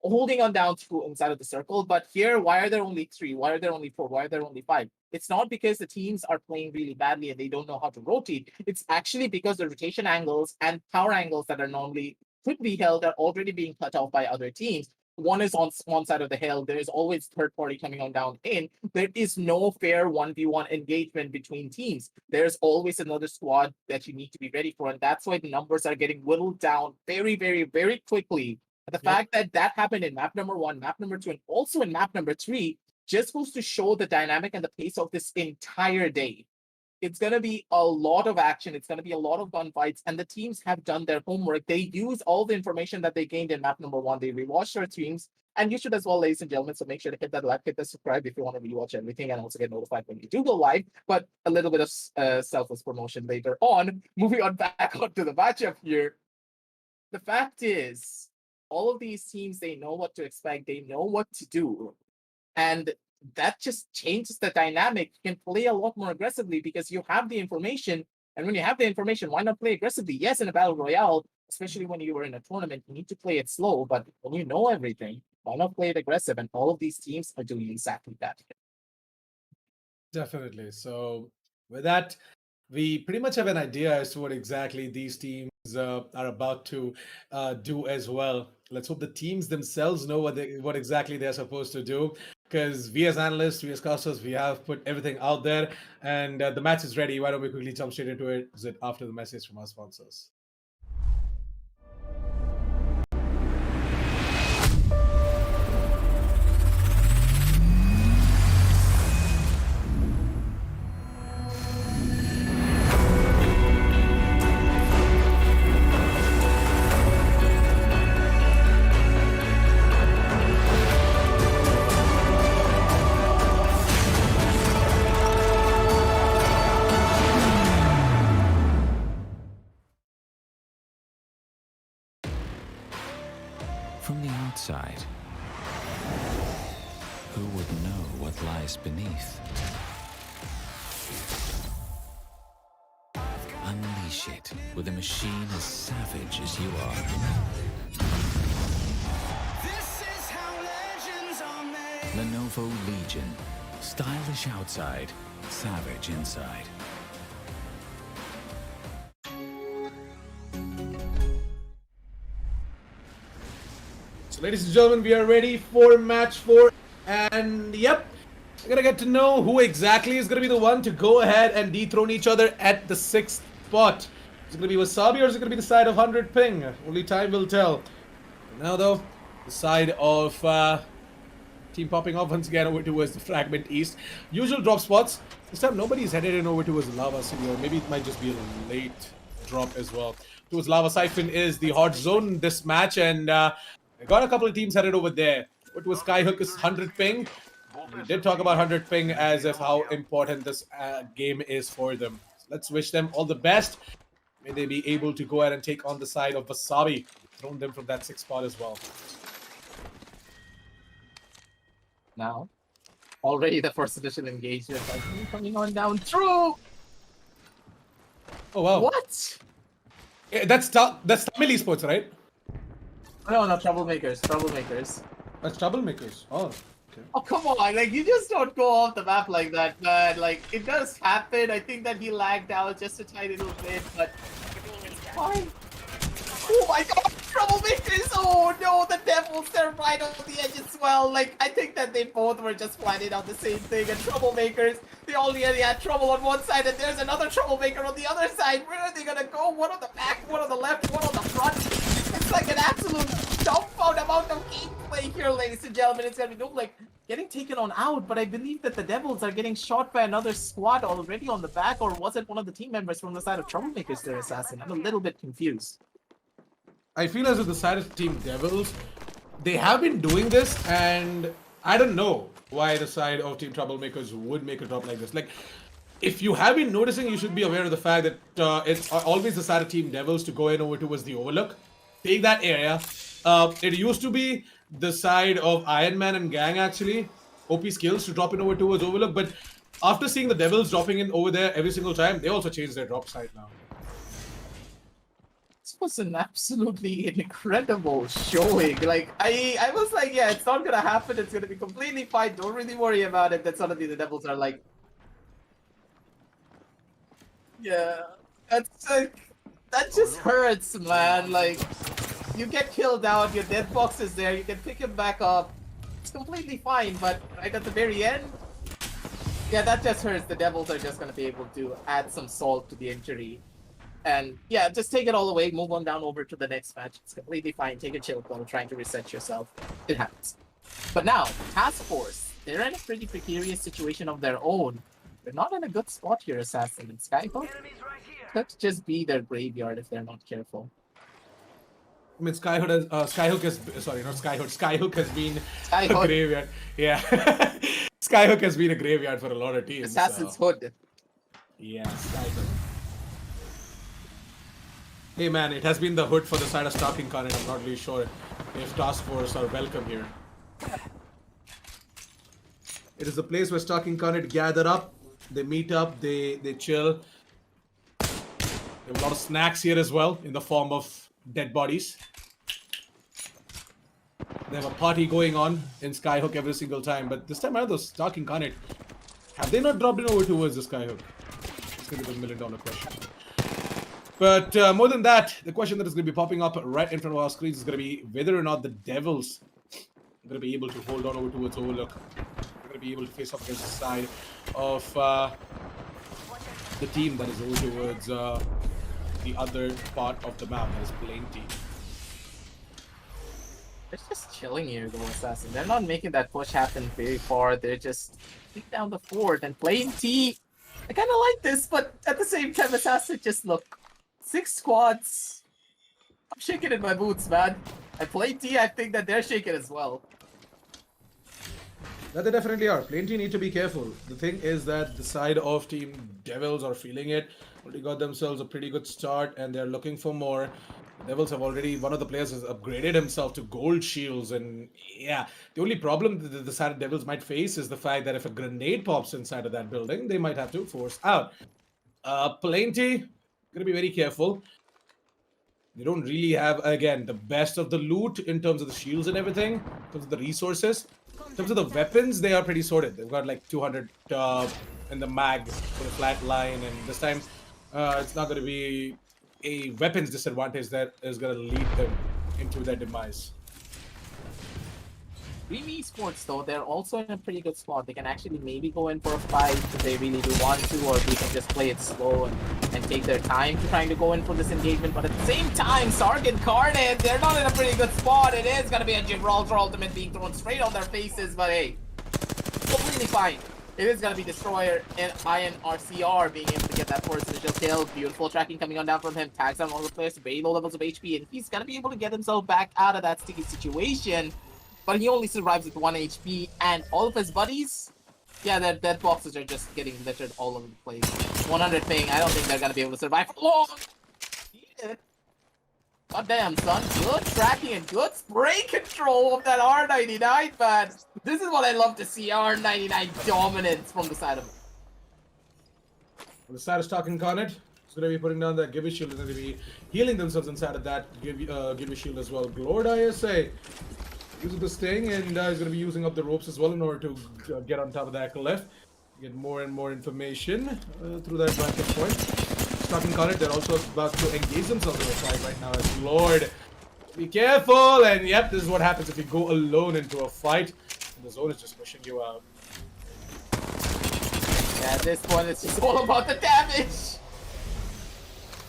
holding on down through inside of the circle. But here, why are there only 3? Why are there only 4? Why are there only 5? It's not because the teams are playing really badly and they don't know how to rotate. It's actually because the rotation angles and power angles that are normally could be held are already being cut off by other teams. One is on one side of the hill. There is always third party coming on down in. There is no fair 1v1 engagement between teams. There's always another squad that you need to be ready for. And that's why the numbers are getting whittled down very, very, very quickly. The fact that that happened in map number 1, map number 2, and also in map number 3 just goes to show the dynamic and the pace of this entire day. It's going to be a lot of action. It's going to be a lot of gunfights, and the teams have done their homework. They use all the information that they gained in map number 1. They rewatched their streams, and you should as well, ladies and gentlemen. So make sure to hit that like, hit the subscribe if you want to rewatch everything, and also get notified when we do go live. But a little bit of selfless promotion later on. Moving on back onto the matchup here. The fact is, all of these teams, they know what to expect. They know what to do. And that just changes the dynamic. You can play a lot more aggressively because you have the information And when you have the information, why not play aggressively? Yes, in a battle royale, especially when you were in a tournament, you need to play it slow. But when you know everything, why not play it aggressive? And all of these teams are doing exactly that. Definitely. So with that, we pretty much have an idea as to what exactly these teams are about to do as well. Let's hope the teams themselves know what exactly they're supposed to do. Because we as analysts, we as casters, we have put everything out there, and the match is ready. Why don't we quickly jump straight into it? Is it after the message from our sponsors? From the outside, who would know what lies beneath? Unleash it with a machine as savage as you are. This is how legends are made. Lenovo Legion. Stylish outside, savage inside. So, ladies and gentlemen, we are ready for match 4. And yep, we're going to get to know who exactly is going to be the one to go ahead and dethrone each other at the 6th spot. Is it going to be Wasabi or is it going to be the side of 100 Ping? Only time will tell. Now, though, the side of team popping off once again over towards the Fragment East. Usual drop spots. This time, nobody's headed in over towards Lava City, or maybe it might just be a late drop as well. Towards Lava Siphon is the hot zone in this match, and I got a couple of teams headed over there. But with Skyhook is 100 ping. We did talk about 100 ping as if how important this game is for them. So let's wish them all the best. May they be able to go ahead and take on the side of Wasabi. Thrown them from that 6th spot as well. Now, already the first initial engagement coming on down through. Oh wow! What? Yeah, that's Tamil Esports, right? No, troublemakers. That's Troublemakers. Oh, okay. Oh, come on. Like, you just don't go off the map like that, man. Like, it does happen. I think that he lagged out just a tiny little bit, but it's fine. Oh my god, troublemakers! Oh no, the devils, they're right on the edge as well. Like, I think that they both were just planning on the same thing, and troublemakers, they already had trouble on one side, and there's another troublemaker on the other side. Where are they gonna go? One on the back, one on the left, one on the front. It's like an absolute dumbfound amount of gameplay here, ladies and gentlemen. It's gonna be like getting taken on out, but I believe that the devils are getting shot by another squad already on the back, or was it one of the team members from the side of troublemakers, their assassin? I'm a little bit confused. I feel as if the side of Team Devils, they have been doing this, and I don't know why the side of Team Troublemakers would make a drop like this. Like, if you have been noticing, you should be aware of the fact that it's always the side of Team Devils to go in over towards the Overlook, take that area. It used to be the side of Iron Man and Gang, actually, OP skills to drop in over towards Overlook, but after seeing the Devils dropping in over there every single time, they also changed their drop side now. This was an absolutely incredible showing. Like, I was like, yeah, it's not gonna happen. It's gonna be completely fine. Don't really worry about it. Then suddenly the devils are like, yeah, that's like, that just hurts, man. Like, you get killed out, your dead box is there, you can pick him back up. It's completely fine, but right at the very end, yeah, that just hurts. The devils are just gonna be able to add some salt to the injury. And yeah, just take it all away, move on down over to the next match. It's completely fine. Take a chill pill, trying to reset yourself. It happens. But now, Task Force, they're in a pretty precarious situation of their own. They're not in a good spot here, Assassin. And Skyhook could just be their graveyard if they're not careful. I mean, Skyhook has, sorry, not Skyhook. Skyhook has been a Skyhook. graveyard. Yeah. Skyhook has been a graveyard for a lot of teams. Assassin's so. Hood. Yeah, Skyhook. Hey man, it has been the hood for the side of Stalking Con, and I'm not really sure if Task Force are welcome here. It is a place where Stalking Con gather up, they meet up, they chill. There are a lot of snacks here as well in the form of dead bodies. They have a party going on in Skyhook every single time, but this time around, those Stark Incarnate, have they not dropped in over towards the Skyhook? It's going to be the million-dollar question. But more than that, the question that is going to be popping up right in front of our screens is going to be whether or not the Devils are going to be able to hold on over towards Overlook. They're going to be able to face off against the side of the team that is over towards the other part of the map, that is Plenty. They're just chilling here, though, Assassin. They're not making that push happen very far. They're just taking down the fort and playing T. I kind of like this, but at the same time, Assassin just look. 6 squads. I'm shaking in my boots, man. I play T, I think that they're shaking as well. That they definitely are. Plenty need to be careful. The thing is that the side of Team Devils are feeling it. Already got themselves a pretty good start and they're looking for more. Devils have already, one of the players has upgraded himself to gold shields, and yeah, the only problem that the side of Devils might face is the fact that if a grenade pops inside of that building, they might have to force out. Plenty, gonna be very careful. They don't really have, again, the best of the loot in terms of the shields and everything, in terms of the resources. In terms of the weapons, they are pretty sorted. They've got like 200 in the mag for the flat line, and this time it's not going to be a weapons disadvantage that is going to lead them into their demise. Dream Esports, though, they're also in a pretty good spot. They can actually maybe go in for a fight if they really do want to, or they can just play it slow and take their time to trying to go in for this engagement. But at the same time, Sark and Carnage, they're not in a pretty good spot. It is going to be a Gibraltar ultimate being thrown straight on their faces, but hey, completely fine. It is going to be Destroyer and Iron RCR being able to get that first initial kill. Beautiful tracking coming on down from him. Tags on all the players, very low levels of HP, and he's going to be able to get himself back out of that sticky situation. But he only survives with 1 HP, and all of his buddies, yeah, their dead boxes are just getting littered all over the place. 100 ping, I don't think they're gonna be able to survive for long. Yeah. God damn, son. Good tracking and good spray control of that R99, man. This is what I love to see, R99 dominance from the side of him. On the side of Stark Incarnate, he's going to be putting down that Give Me Shield, and they're going to be healing themselves inside of that Give Me Shield as well. Glord ISA using the sting, and he's going to be using up the ropes as well in order to get on top of that cliff. Get more and more information through that vantage point. Stark Incarnate, they're also about to engage themselves in a fight right now as Lord. Be careful, and yep, this is what happens if you go alone into a fight. And the zone is just pushing you out. Yeah, at this point, it's just all about the damage.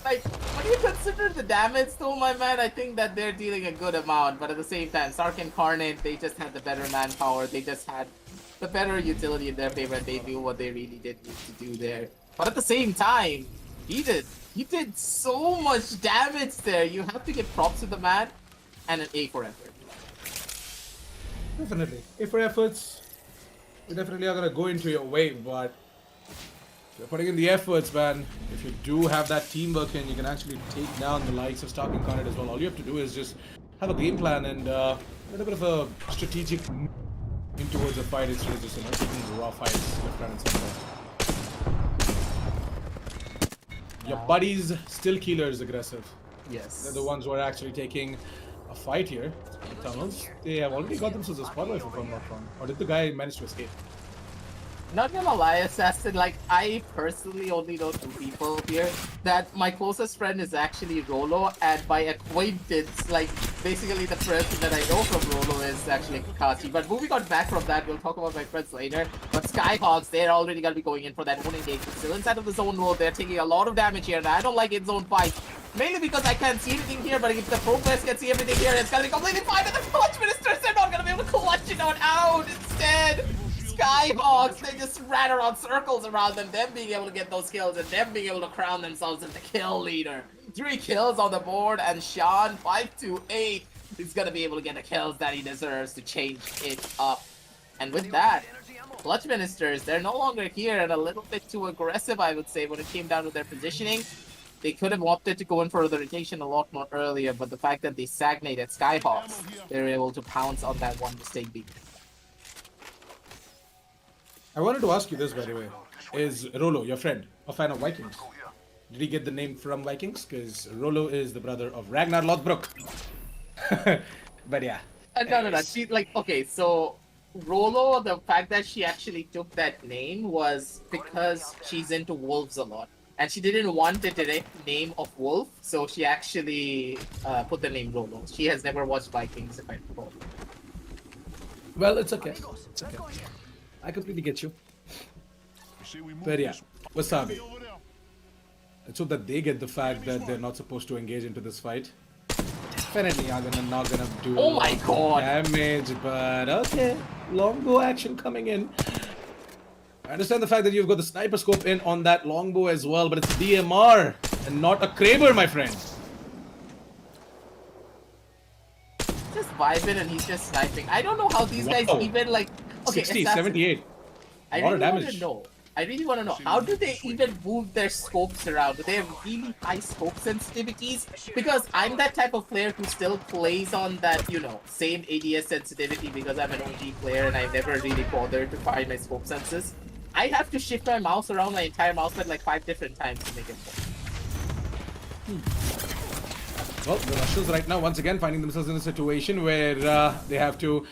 Like, when you consider the damage though, my man, I think that they're dealing a good amount. But at the same time, Stark Incarnate, they just had the better manpower. They just had the better utility in their favor, and they knew what they really did need to do there. But at the same time, he did so much damage there. You have to give props to the man, and an A for effort. Definitely. A for efforts. You definitely are going to go into your wave, but if you're putting in the efforts, man, if you do have that teamwork and you can actually take down the likes of Stark Incarnate as well, all you have to do is just have a game plan and a little bit of a strategic move in towards a fight instead of just, you know, taking raw fights left, right, and center. Your buddies, still killers, aggressive. Yes. They're the ones who are actually taking a fight here in the tunnels. They have already got themselves a spotlight, if I'm not wrong. Or did the guy manage to escape? Not gonna lie, Assassin, like, I personally only know 2 people here. That my closest friend is actually Rolo, and by acquaintance, like, basically the person that I know from Rolo is actually Kakashi. But moving on back from that, we'll talk about my friends later. But Skyhawks, they're already gonna be going in for that own engagement. Still inside of the zone role, they're taking a lot of damage here, and I don't like in-zone fights. Mainly because I can't see anything here, but if the pro players can see everything here, it's gonna be completely fine. And the clutch ministers, they're not gonna be able to clutch it out instead. Skyhawks, they just ran around circles around them being able to get those kills, and them being able to crown themselves as the kill leader. 3 kills on the board, and Sean, 5-8, is gonna be able to get the kills that he deserves to change it up. And with that, Clutch Ministers, they're no longer here, and a little bit too aggressive, I would say, when it came down to their positioning. They could have opted to go in for the rotation a lot more earlier, but the fact that they stagnated Skyhawks, they were able to pounce on that one mistake being. I wanted to ask you this, by the way. Is Rolo, your friend, a fan of Vikings? Did he get the name from Vikings? Because Rollo is the brother of Ragnar Lothbrok. But yeah. No. She like okay, so Rolo, the fact that she actually took that name was because she's into wolves a lot, and she didn't want the direct name of wolf, so she actually put the name Rolo. She has never watched Vikings, if I recall. Well, it's okay. It's okay. I completely get you. But yeah, Wasabi. Let's hope that they get the fact that they're not supposed to engage into this fight. Definitely are not gonna do Oh my god! damage, but okay. Longbow action coming in. I understand the fact that you've got the sniper scope in on that longbow as well, but it's DMR and not a Kraber, my friend. Just vibing and he's just sniping. I don't know how these guys Wow. even like. Okay, 60, Assassin, 78. I A lot really of want damage. to know. I really want to know, how do they even move their scopes around? Do they have really high scope sensitivities? Because I'm that type of player who still plays on that, you know, same ADS sensitivity because I'm an OG player and I've never really bothered to find my scope senses. I have to shift my mouse around my entire mousepad like 5 different times to make it work. Well, the Russians right now, once again, finding themselves in a situation where they have to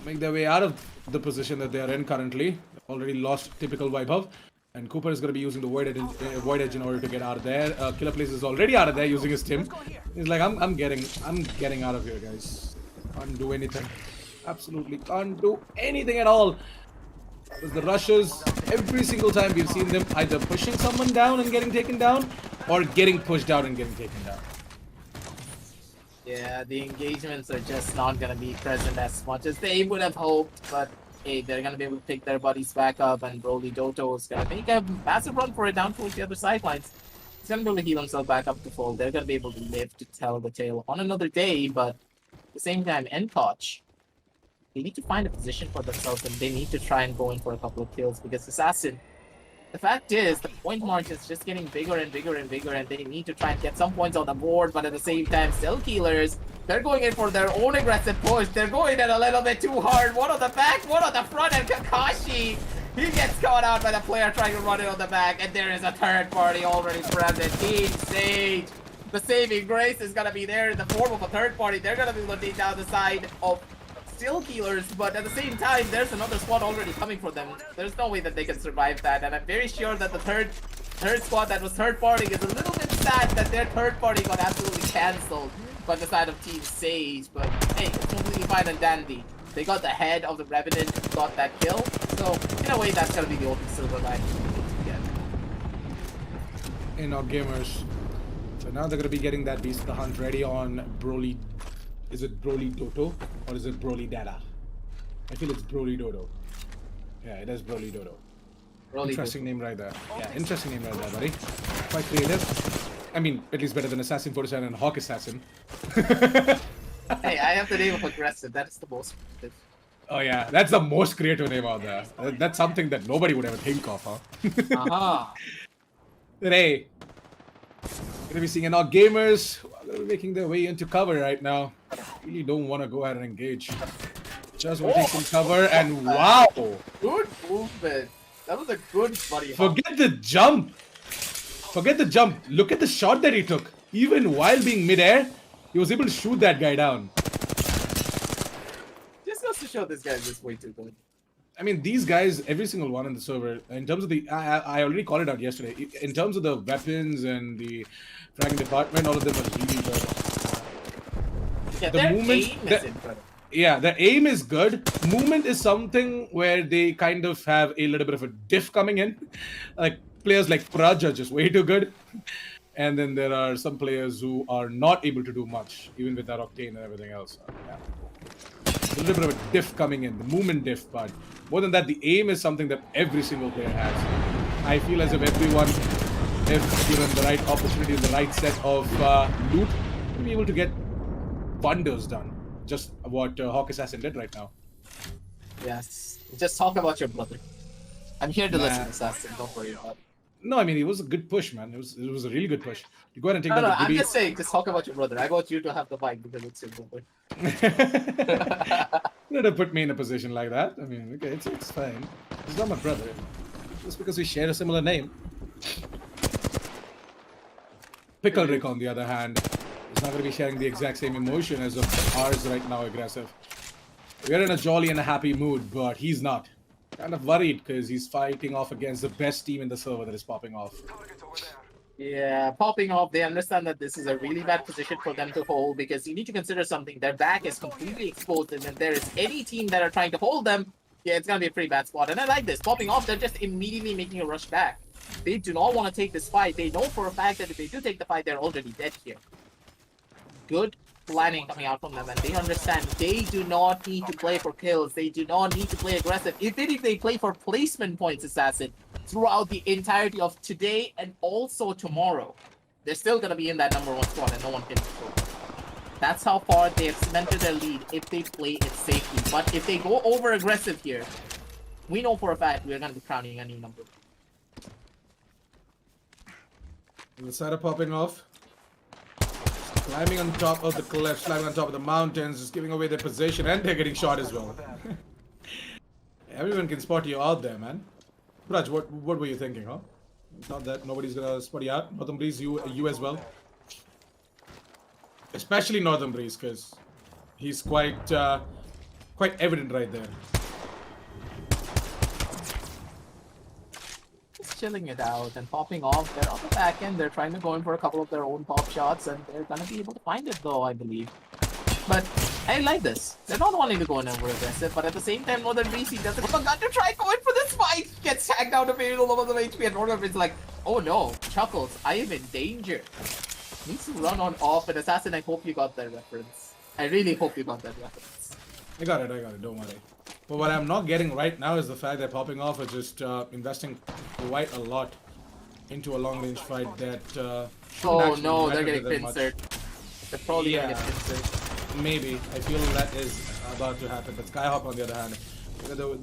make their way out of the position that they are in currently. Already lost typical Vaibhav. And Cooper is going to be using the Void Edge in order to get out of there. Killer Place is already out of there using his Tim. He's like, I'm getting out of here, guys. Can't do anything. Absolutely can't do anything at all. Because the Russians, every single time we've seen them either pushing someone down and getting taken down, or getting pushed out and getting taken down. Yeah, the engagements are just not going to be present as much as they would have hoped, but hey, they're going to be able to pick their buddies back up, and Broly Doto is going to make a massive run for it down towards the other sidelines. He's going to be able to heal himself back up to full. They're going to be able to live to tell the tale on another day, but at the same time, Enkoch, they need to find a position for themselves, and they need to try and go in for a couple of kills, because Assassin, the fact is, the point margin is just getting bigger and bigger and bigger, and they need to try and get some points on the board, but at the same time, Cell Killers, they're going in for their own aggressive push. They're going in a little bit too hard. One on the back, one on the front, and Kakashi, he gets caught out by the player trying to run it on the back, and there is a third party already present. Team Sage. The saving grace is going to be there in the form of a third party. They're going to be looking down the side of Still Killers, but at the same time, there's another squad already coming for them. There's no way that they can survive that, and I'm very sure that the third squad that was third party is a little bit sad that their third party got absolutely cancelled by the side of Team Sage, but hey, it's completely fine and dandy. They got the head of the Revenant, got that kill, so in a way that's gonna be the only silver lining In our gamers. So now they're gonna be getting that Beast of the Hunt ready on Broly. Is it Broly Dodo or is it Broly Dada? I feel it's Broly Dodo. Yeah, it is Broly Dodo. Interesting name right there. Yeah, interesting name right there, buddy. Quite creative. I mean, at least better than Assassin 47 and Hawk Assassin. Hey, I have the name of Aggressive. That's the most creative. Oh yeah, that's the most creative name out there. That's something that nobody would ever think of, huh? Aha. But hey, gonna be seeing our gamers who are making their way into cover right now. Really don't want to go ahead and engage. Just want to take some cover, and wow! Good movement. That was a good buddy. Forget the jump. Forget the jump. Look at the shot that he took. Even while being midair, he was able to shoot that guy down. Just goes to show this guy is just way too good. I mean, these guys, every single one in the server, in terms of the, I already called it out yesterday. In terms of the weapons and the fragging department, all of them are really good. Yeah, The their movement- aim is the- incredible. Yeah, the aim is good. Movement is something where they kind of have a little bit of a diff coming in. Like players like Praj are just way too good. And then there are some players who are not able to do much, even with that Octane and everything else. Yeah. A little bit of a diff coming in, the movement diff, but more than that, the aim is something that every single player has. I feel as if everyone, if given the right opportunity and the right set of loot, will be able to get wonders done. Just what Hawk Assassin did right now. Yes. Just talk about your brother. I'm here to Nah. listen, Assassin. Don't worry about it. No, I mean, it was a good push, man. It was a really good push. You go ahead and take No, that. I'm just saying, just talk about your brother. I want you to have the mic because it's your brother. You don't put me in a position like that. I mean, okay, it's fine. He's not my brother. Just because we share a similar name. Pickle Rick, on the other hand, is not going to be sharing the exact same emotion as of ours right now, aggressive. We're in a jolly and a happy mood, but he's not. Kind of worried because he's fighting off against the best team in the server that is popping off. Yeah, popping off. They understand that this is a really bad position for them to hold because you need to consider something. Their back is completely exposed, and if there is any team that are trying to hold them, yeah, it's gonna be a pretty bad spot. And I like this. Popping off, they're just immediately making a rush back. They do not want to take this fight. They know for a fact that if they do take the fight, they're already dead here. Good planning coming out from them, and they understand they do not need to play for kills. They do not need to play aggressive. Even if they play for placement points, Assassin, throughout the entirety of today and also tomorrow, they're still going to be in that number 1 spot and no one can control them. That's how far they have cemented their lead if they play it safely. But if they go over aggressive here, we know for a fact we're going to be crowning a new number. The side of popping off. Climbing on top of the cliffs, climbing on top of the mountains, just giving away their position, and they're getting shot as well. Everyone can spot you out there, man. Raj, what were you thinking, huh? Not that nobody's gonna spot you out. Northern Breeze, you as well. Especially Northern Breeze, because he's quite evident right there. Chilling it out and popping off. They're on the back end. They're trying to go in for a couple of their own pop shots, and they're gonna be able to find it though, I believe. But I like this. They're not wanting to go in over aggressive, but at the same time, Northern BC doesn't forgot to try going for this fight. Gets tagged out of very low of HP, and Northern is like, oh no, Chuckles, I am in danger. Needs to run on off, and Assassin, I hope you got that reference. I really hope you got that reference. I got it, don't worry. But what I'm not getting right now is the fact that popping off is just investing quite a lot into a long-range fight that oh no, they're getting pincered. They're probably gonna get Yeah. pincered. Maybe. I feel that is about to happen. But Skyhawk, on the other hand,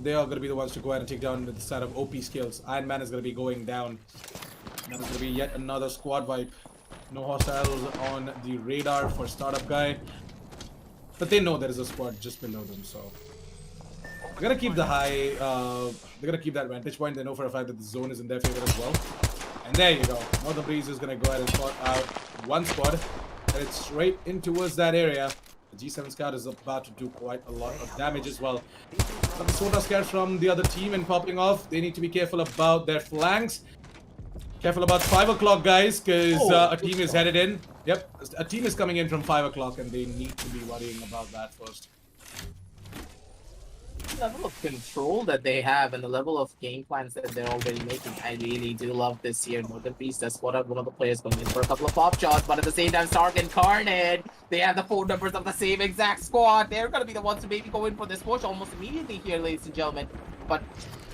they are going to be the ones to go ahead and take down the side of OP skills. Iron Man is going to be going down. That is going to be yet another squad wipe. No hostiles on the radar for startup guy. But they know there is a squad just below them, so... They're gonna keep the high, they're gonna keep that vantage point. They know for a fact that the zone is in their favor as well. And there you go. Northern Breeze is gonna go ahead and spot out one squad. And it's straight in towards that area. The G7 Scout is about to do quite a lot of damage as well. But the Soda Scout from the other team and popping off. They need to be careful about their flanks. Careful about 5 o'clock, guys, because a team is headed in. Yep, a team is coming in from 5 o'clock, and they need to be worrying about that first. The level of control that they have and the level of game plans that they're already making, I really do love this here. Northern Beast has spotted one of the players going in for a couple of pop shots, but at the same time, Stark and Carnage, they have the phone numbers of the same exact squad. They're going to be the ones to maybe go in for this push almost immediately here, ladies and gentlemen. But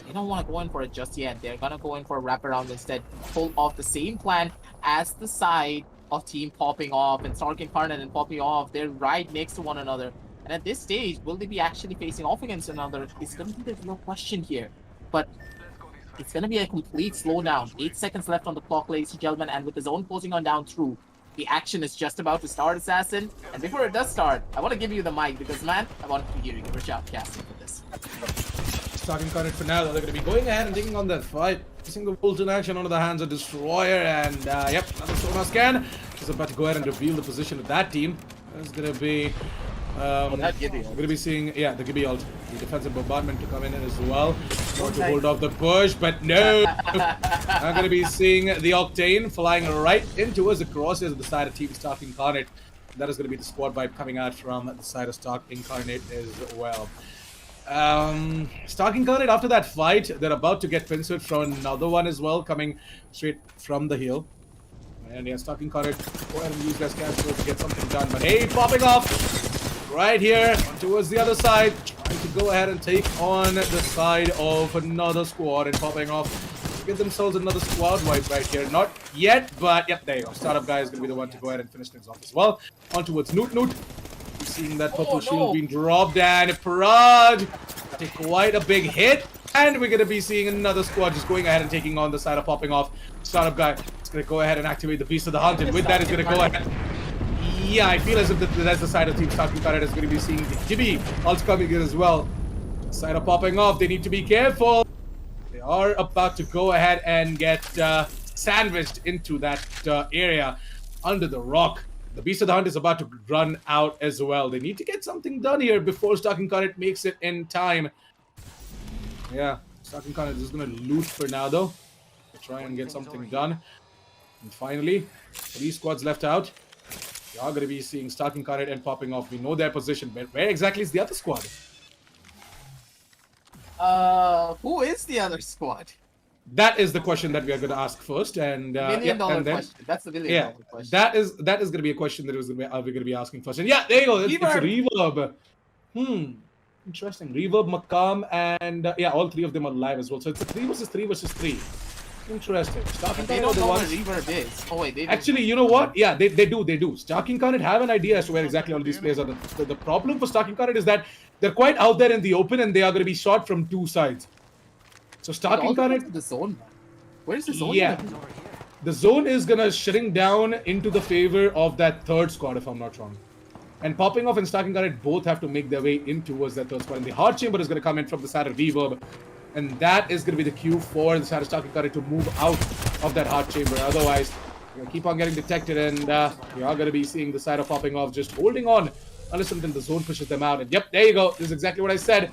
they don't want to go in for it just yet. They're going to go in for a wraparound instead, pull off the same plan as the side of team popping off, and Stark and Carnage and popping off. They're right next to one another. And at this stage, will they be actually facing off against another? It's going to be the real question here. But it's going to be a complete slowdown. 8 seconds left on the clock, ladies and gentlemen. And with the zone closing on down through, the action is just about to start, Assassin. And before it does start, I want to give you the mic because, man, I want to hear you give a shout casting for this. Starting Carnage for now, they're going to be going ahead and taking on that fight. Facing the Bolt in action under the hands of Destroyer. And, yep, another Sonar scan. He's about to go ahead and reveal the position of that team. There's going to be... we're going to be seeing, yeah, the Gibby ult, the defensive bombardment to come in as well. Want to hold off the push, but no! I'm going to be seeing the Octane flying right in towards the crosshairs of the side of Team Stark Incarnate. That is going to be the squad vibe coming out from the side of Stark Incarnate as well. Stark Incarnate, after that fight, they're about to get pincered from another one as well, coming straight from the hill. And yeah, Stark Incarnate, go ahead and use their scans to get something done. But hey, popping off! Right here, towards the other side, trying to go ahead and take on the side of another squad and popping off. Get themselves another squad wipe right here. Not yet, but yep, there you go. Startup guy is going to be the one to go ahead and finish things off as well. On towards Noot Noot. Seeing that purple shield being dropped, and Paraj take quite a big hit. And we're going to be seeing another squad just going ahead and taking on the side of popping off. Startup guy is going to go ahead and activate the Beast of the Hunt, and with that is going to go ahead. Yeah, I feel as if that's the side of Team Stark Incarnate is going to be seeing the Gibby also coming in as well. Side of popping off, they need to be careful. They are about to go ahead and get sandwiched into that area. under the rock. The Beast of the Hunt is about to run out as well. They need to get something done here before Stalking Current makes it in time. Yeah, Stalking Current is going to loot for now, though. Try and get something done. And finally, 3 squads left out. We are going to be seeing Stalking Current and popping off. We know their position, but where exactly is the other squad? Who is the other squad? That is the question that we are going to ask first, and $1 million then, question. That's the $1 million question. that is going to be a question that we're going to be asking first. And yeah, there you go. It's Reverb. Interesting. Reverb, Makam, and all 3 of them are live as well. So it's a 3 versus 3 versus 3. Interesting. They don't know what Reverb is. Oh wait, they do. Actually, you know what? Yeah, they do. Stalking Current have an idea as to where exactly all these players are. The problem for Stalking Current is that they're quite out there in the open, and they are going to be shot from 2 sides. So Stalking Current, the zone. Where's the zone? Yeah, the zone is gonna shrink down into the favor of that 3rd squad, if I'm not wrong. And Popping Off and Stalking Current both have to make their way in towards that 3rd squad. And the Heart Chamber is gonna come in from the side of Reverb, and that is gonna be the cue for the side of Stalking Current to move out of that Heart Chamber. Otherwise, we're gonna keep on getting detected, and we are gonna be seeing the side of Popping Off just holding on unless until the zone pushes them out. And yep, there you go. This is exactly what I said.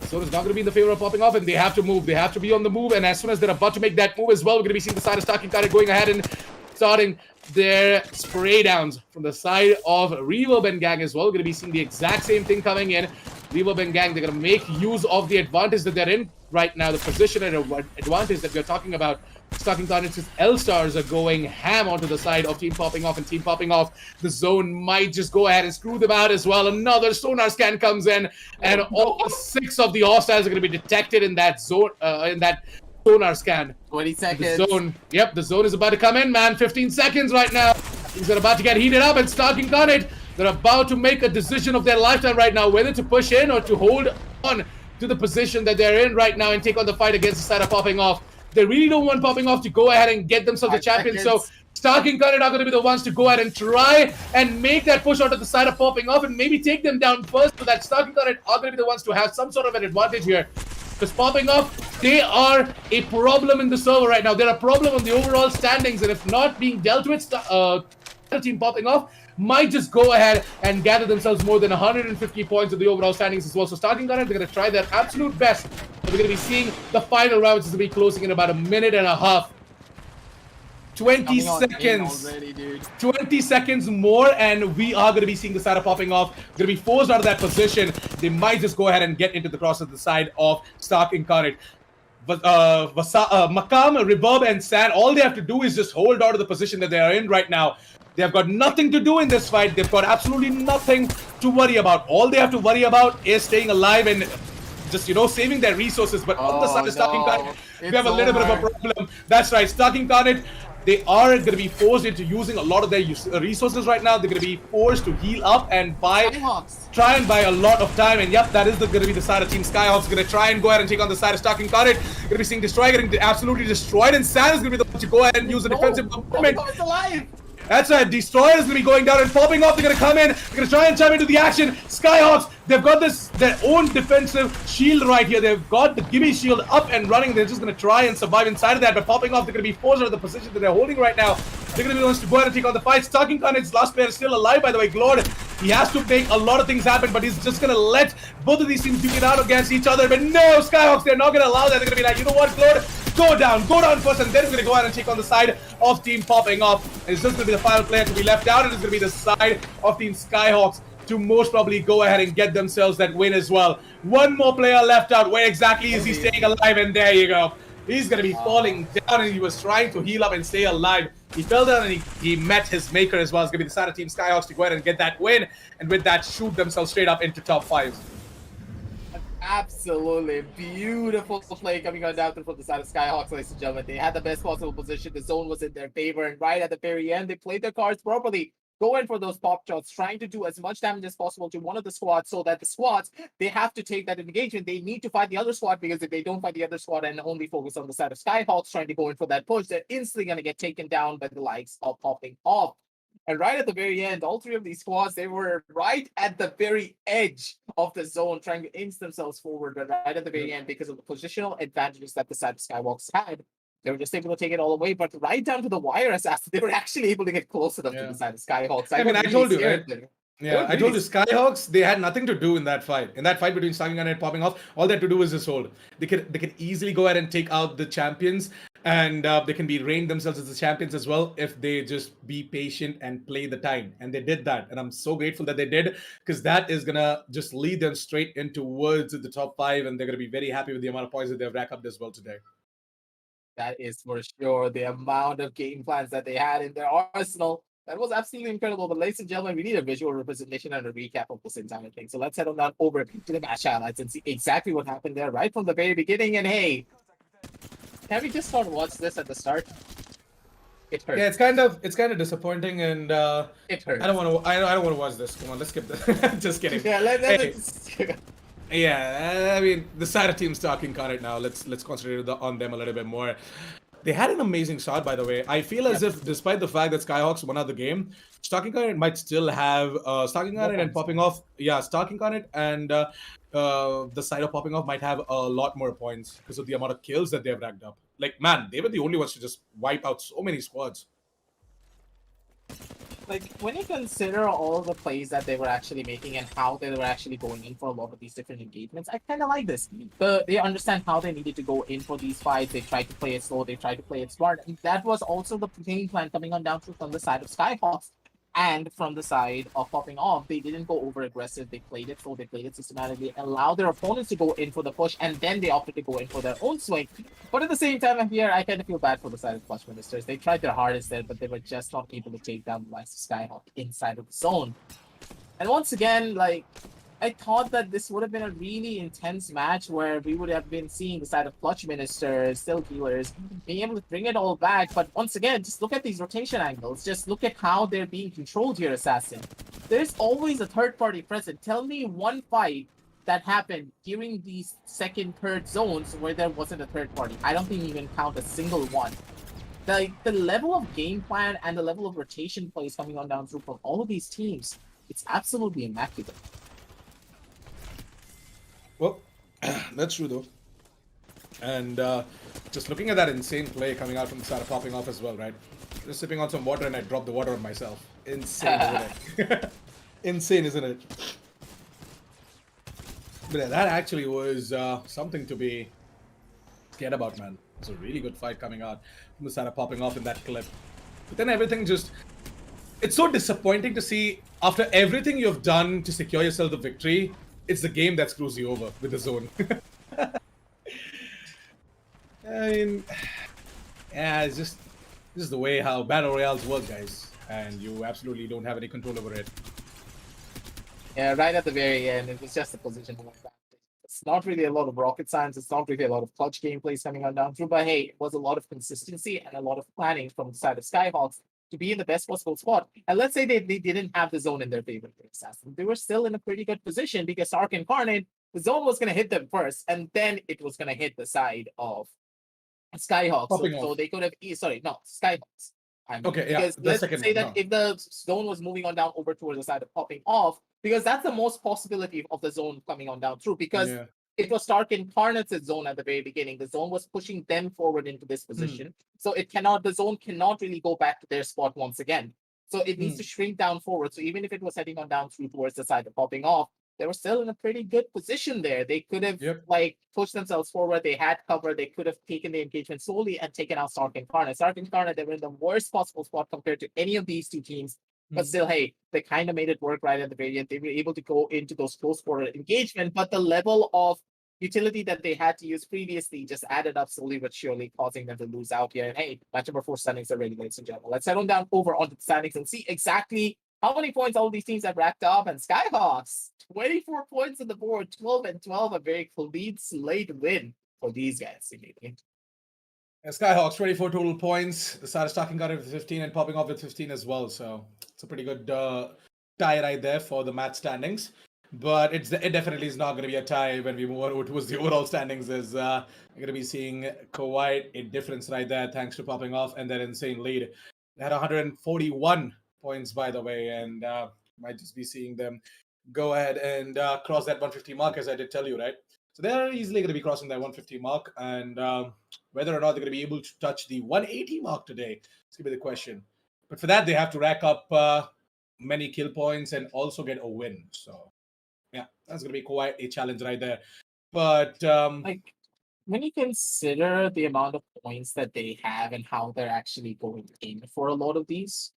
So it's not going to be in the favor of Popping Off, and they have to move. They have to be on the move, and as soon as they're about to make that move as well, we're going to be seeing the side of Stalking Current going ahead and starting their spray downs from the side of Reverb and Gang as well. We're going to be seeing the exact same thing coming in. Reverb and Gang, they're going to make use of the advantage that they're in right now, the position and advantage that we're talking about. Stalking Current's L-Stars are going ham onto the side of Team Popping Off, and Team Popping Off, the zone might just go ahead and screw them out as well. Another sonar scan comes in, and all 6 of the hostiles are going to be detected in that zone, in that sonar scan. 20 seconds. The zone is about to come in, man. 15 seconds right now. Things are about to get heated up, and Stalking Current, they're about to make a decision of their lifetime right now, whether to push in or to hold on to the position that they're in right now and take on the fight against the side of Popping Off. They really don't want Popping Off to go ahead and get themselves a champion, so Stalking Current are going to be the ones to go ahead and try and make that push onto the side of Popping Off and maybe take them down first, so that Stalking Current are going to be the ones to have some sort of an advantage here. Because Popping Off, they are a problem in the server right now. They're a problem on the overall standings, and if not being dealt with, Team Popping Off might just go ahead and gather themselves more than 150 points of the overall standings as well. So Stalking Current, they're going to try their absolute best. We're going to be seeing the final round, which is going to be closing in about a minute and a half. 20 seconds. Already, dude. 20 seconds more, and we are going to be seeing the side of Popping Off. Going to be forced out of that position. They might just go ahead and get into the cross of the side of Stalking Current. But Makam, Reverb, and Sand, all they have to do is just hold on to the position that they are in right now. They have got nothing to do in this fight. They've got absolutely nothing to worry about. All they have to worry about is staying alive and just, saving their resources. But on the side of Stalking Current, we have a little bit of a problem. That's right, Stalking Current, they are going to be forced into using a lot of their resources right now. They're going to be forced to heal up and try and buy a lot of time. And yep, that is going to be the side of Team Skyhawks. Going to try and go ahead and take on the side of Stalking Current. Going to be seeing Destroy getting absolutely destroyed. And Sand is going to be the one to go ahead and use a defensive movement. It's alive. That's right, Destroyer is going to be going down and Popping Off. They're going to come in. They're going to try and chime into the action. Skyhawks, they've got their own defensive shield right here. They've got the Gimme shield up and running. They're just going to try and survive inside of that. But Popping Off, they're going to be forced out of the position that they're holding right now. They're going to be the ones to go ahead and take on the fight. Stalking Current's last player is still alive, by the way, Glord. He has to make a lot of things happen, but he's just going to let both of these teams duke it out against each other. But no, Skyhawks, they're not going to allow that. They're going to be like, you know what, Glord? Go down first, and then we're going to go ahead and take on the side of Team Popping Off. And it's just going to be the final player to be left out, and it's going to be the side of Team Skyhawks to most probably go ahead and get themselves that win as well. One more player left out. Where exactly is he staying alive? And there you go. He's going to be falling down, and he was trying to heal up and stay alive. He fell down, and he met his maker as well. It's going to be the side of Team Skyhawks to go ahead and get that win, and with that, shoot themselves straight up into top 5. Absolutely beautiful play coming on down from the side of Skyhawks, ladies and gentlemen. They had the best possible position. The zone was in their favor, and right at the very end, they played their cards properly. Go in for those pop shots, trying to do as much damage as possible to one of the squads, so that the squads, they have to take that engagement. They need to fight the other squad, because if they don't fight the other squad and only focus on the side of Skyhawks trying to go in for that push, they're instantly going to get taken down by the likes of Popping Off. And right at the very end, all 3 of these squads, they were right at the very edge of the zone, trying to inch themselves forward. But right at the very end, because of the positional advantages that the side of Skywalks had, They were just able to take it all away, but right down to the wire assassin, they were actually able to get close enough to the side of Skyhawks. I mean, got I really told you, scared right? there. Yeah, I told you, Skyhawks, they had nothing to do in that fight. In that fight between Starking and popping off, all they had to do was just hold. They can easily go ahead and take out the champions, and they can be reign themselves as the champions as well if they just be patient and play the time. And they did that, and I'm so grateful that they did, because that is gonna just lead them straight in towards the top 5, and they're gonna be very happy with the amount of points that they've racked up as well today. That is for sure. The amount of game plans that they had in their arsenal. That was absolutely incredible. But ladies and gentlemen, we need a visual representation and a recap of this entire thing. So let's head on down over to the match highlights and see exactly what happened there right from the very beginning. And hey, can we just start watch this at the start? It hurts. Yeah, it's kind of disappointing, and It hurts. I don't want to. I don't want to watch this. Come on, let's skip this. Just kidding. Yeah, let's Yeah, I mean, the Sada team's talking on it now. Let's concentrate on them a little bit more. They had an amazing shot, by the way. I feel as if, despite the fact that Skyhawks won out the game, Stalking on it might still have Stalking on it and popping off. Yeah, Stalking on it and the side of popping off might have a lot more points because of the amount of kills that they've racked up. Like, man, they were the only ones to just wipe out so many squads. Like, when you consider all the plays that they were actually making and how they were actually going in for a lot of these different engagements, I kind of like this. They understand how they needed to go in for these fights. They tried to play it slow. They tried to play it smart. And that was also the game plan coming on down from the side of Skyhawks. And from the side of popping off, they didn't go over aggressive. They played it slow. They played it systematically, allowed their opponents to go in for the push, and then they opted to go in for their own swing. But at the same time, here I kind of feel bad for the side of Clutch Ministers. They tried their hardest there, but they were just not able to take down the likes of Skyhawk inside of the zone. And once again, like, I thought that this would have been a really intense match where we would have been seeing the side of Clutch Ministers, still healers, being able to bring it all back. But once again, just look at these rotation angles. Just look at how they're being controlled here, Assassin. There's always a third party present. Tell me one fight that happened during these second, third zones where there wasn't a third party. I don't think you can count a single one. The level of game plan and the level of rotation plays coming on down through from all of these teams, it's absolutely immaculate. Well, that's true though. And just looking at that insane play coming out from the side of popping off as well, right? Just sipping on some water and I dropped the water on myself. Insane, isn't it? Insane, isn't it? But yeah, that actually was something to be scared about, man. It's a really good fight coming out from the side of popping off in that clip. But then everything just... It's so disappointing to see, after everything you've done to secure yourself the victory, it's the game that screws you over with the zone. I mean, yeah, it's just this is the way how battle royales work, guys, and you absolutely don't have any control over it. Yeah, right at the very end, it was just a positional advantage. It's not really a lot of rocket science. It's not really a lot of clutch gameplays coming on down through, but hey, it was a lot of consistency and a lot of planning from the side of Skyhawks to be in the best possible spot. And let's say they didn't have the zone in their favor for Assassin. They were still in a pretty good position because Sark Incarnate, the zone was going to hit them first, and then it was going to hit the side of Skyhawks. So they could have, Skyhawks. Okay, yeah. Because let's say that if the zone was moving on down over towards the side of popping off, because that's the most possibility of the zone coming on down through, because it was Stark Incarnate's zone at the very beginning. The zone was pushing them forward into this position. So the zone cannot really go back to their spot once again. So it needs to shrink down forward. So even if it was heading on down through towards the side of popping off, they were still in a pretty good position there. They could have pushed themselves forward. They had cover. They could have taken the engagement slowly and taken out Stark Incarnate. Stark Incarnate, they were in the worst possible spot compared to any of these two teams. But still, hey, they kind of made it work right at the very end. They were able to go into those close quarter engagement, but the level of utility that they had to use previously just added up slowly but surely, causing them to lose out here. And hey, match number 4 standings are ready, ladies and gentlemen. Let's head on down over onto the standings and see exactly how many points all of these teams have racked up. And Skyhawks, 24 points on the board, 12 and 12, a very clean slate win for these guys. Yeah, Skyhawks, 24 total points. The side is talking out with 15 and popping off with 15 as well. So it's a pretty good tie right there for the match standings. But it definitely is not going to be a tie when we move over towards the overall standings. As we're going to be seeing quite a difference right there, thanks to popping off and that insane lead. They had 141 points, by the way, and might just be seeing them go ahead and cross that 150 mark, as I did tell you, right? So they're easily going to be crossing that 150 mark. And whether or not they're going to be able to touch the 180 mark today, it's going to be the question. But for that, they have to rack up many kill points and also get a win. So, yeah, that's going to be quite a challenge right there. But Like when you consider the amount of points that they have and how they're actually going in for a lot of these,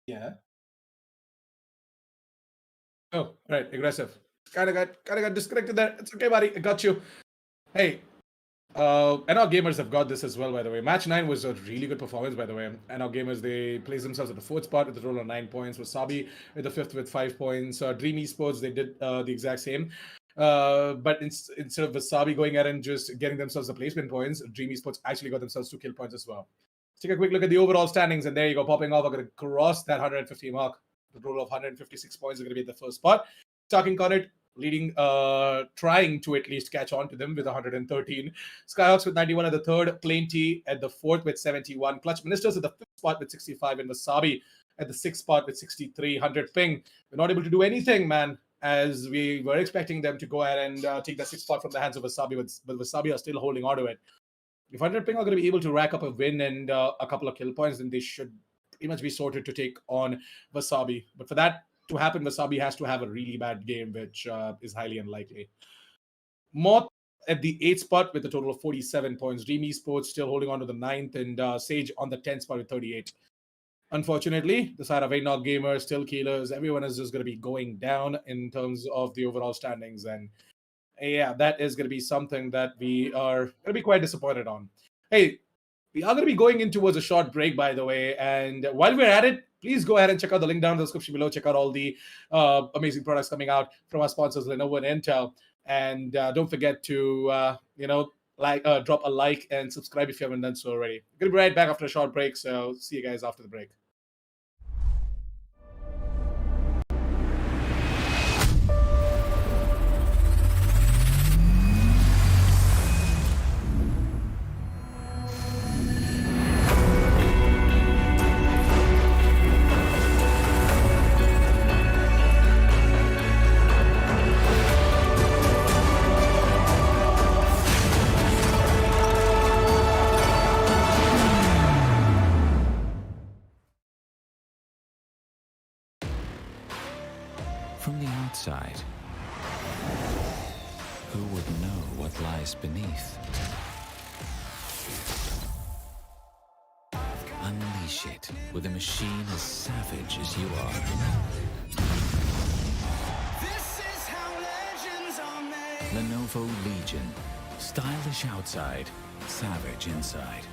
yeah. Oh, right, aggressive. Kind of got disconnected there. It's okay, buddy. I got you. Hey, and our gamers have got this as well, by the way. Match 9 was a really good performance, by the way. And our gamers, they placed themselves at the 4th spot with a total of 9 points. Wasabi with the 5th with 5 points. Dream Esports, they did the exact same. But instead of Wasabi going out and just getting themselves the placement points, Dream Esports actually got themselves 2 kill points as well. Let's take a quick look at the overall standings, and there you go, popping off. I'm going to cross that 150 mark. The total of 156 points are going to be at the first spot. Talking Connect leading, trying to at least catch on to them with 113. Skyhawks with 91 at the 3rd. Plain T at the 4th with 71. Clutch Ministers at the 5th spot with 65. And Wasabi at the 6th spot with 63. 100 ping. We're not able to do anything, man, as we were expecting them to go ahead and take the 6th spot from the hands of Wasabi, but Wasabi are still holding on to it. If 100 ping are going to be able to rack up a win and a couple of kill points, then they should pretty much be sorted to take on Wasabi. But for that to happen, Wasabi has to have a really bad game, which is highly unlikely. Moth at the 8th spot with a total of 47 points. Dream Esports still holding on to the 9th, and Sage on the 10th spot with 38. Unfortunately, the side of Ainok Gamers, still Keelers, everyone is just going to be going down in terms of the overall standings. And yeah, that is going to be something that we are going to be quite disappointed on. Hey, we are going to be going in towards a short break, by the way. And while we're at it, please go ahead and check out the link down in the description below. Check out all the amazing products coming out from our sponsors, Lenovo and Intel. And don't forget to, drop a like and subscribe if you haven't done so already. We're going to be right back after a short break. So see you guys after the break. From the outside, who would know what lies beneath? Unleash it with a machine as savage as you are. This is how legends are made. Lenovo Legion. Stylish outside, savage inside.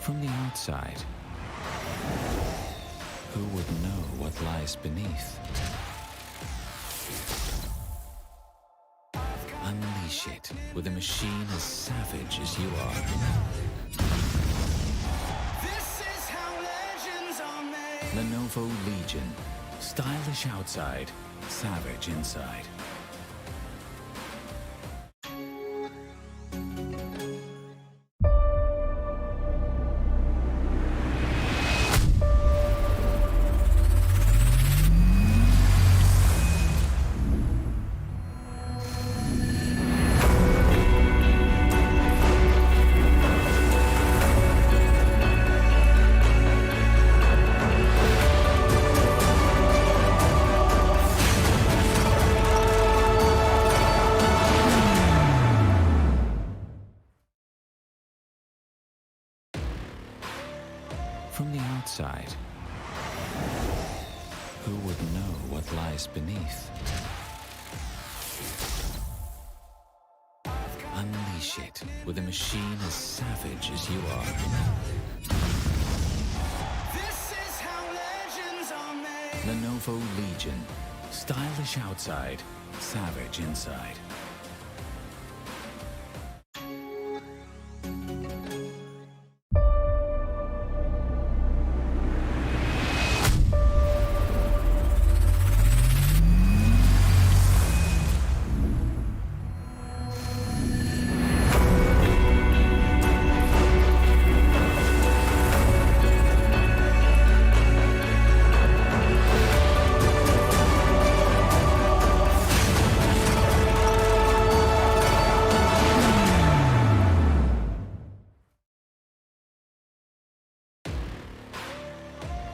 From the outside, who would know what lies beneath? Unleash it with a machine as savage as you are. This is how legends are made. Lenovo Legion. Stylish outside, savage inside. From the outside, who would know what lies beneath? Unleash Unleash it with a machine as savage as you are. This is how legends are made. Lenovo Legion. Stylish outside, savage inside.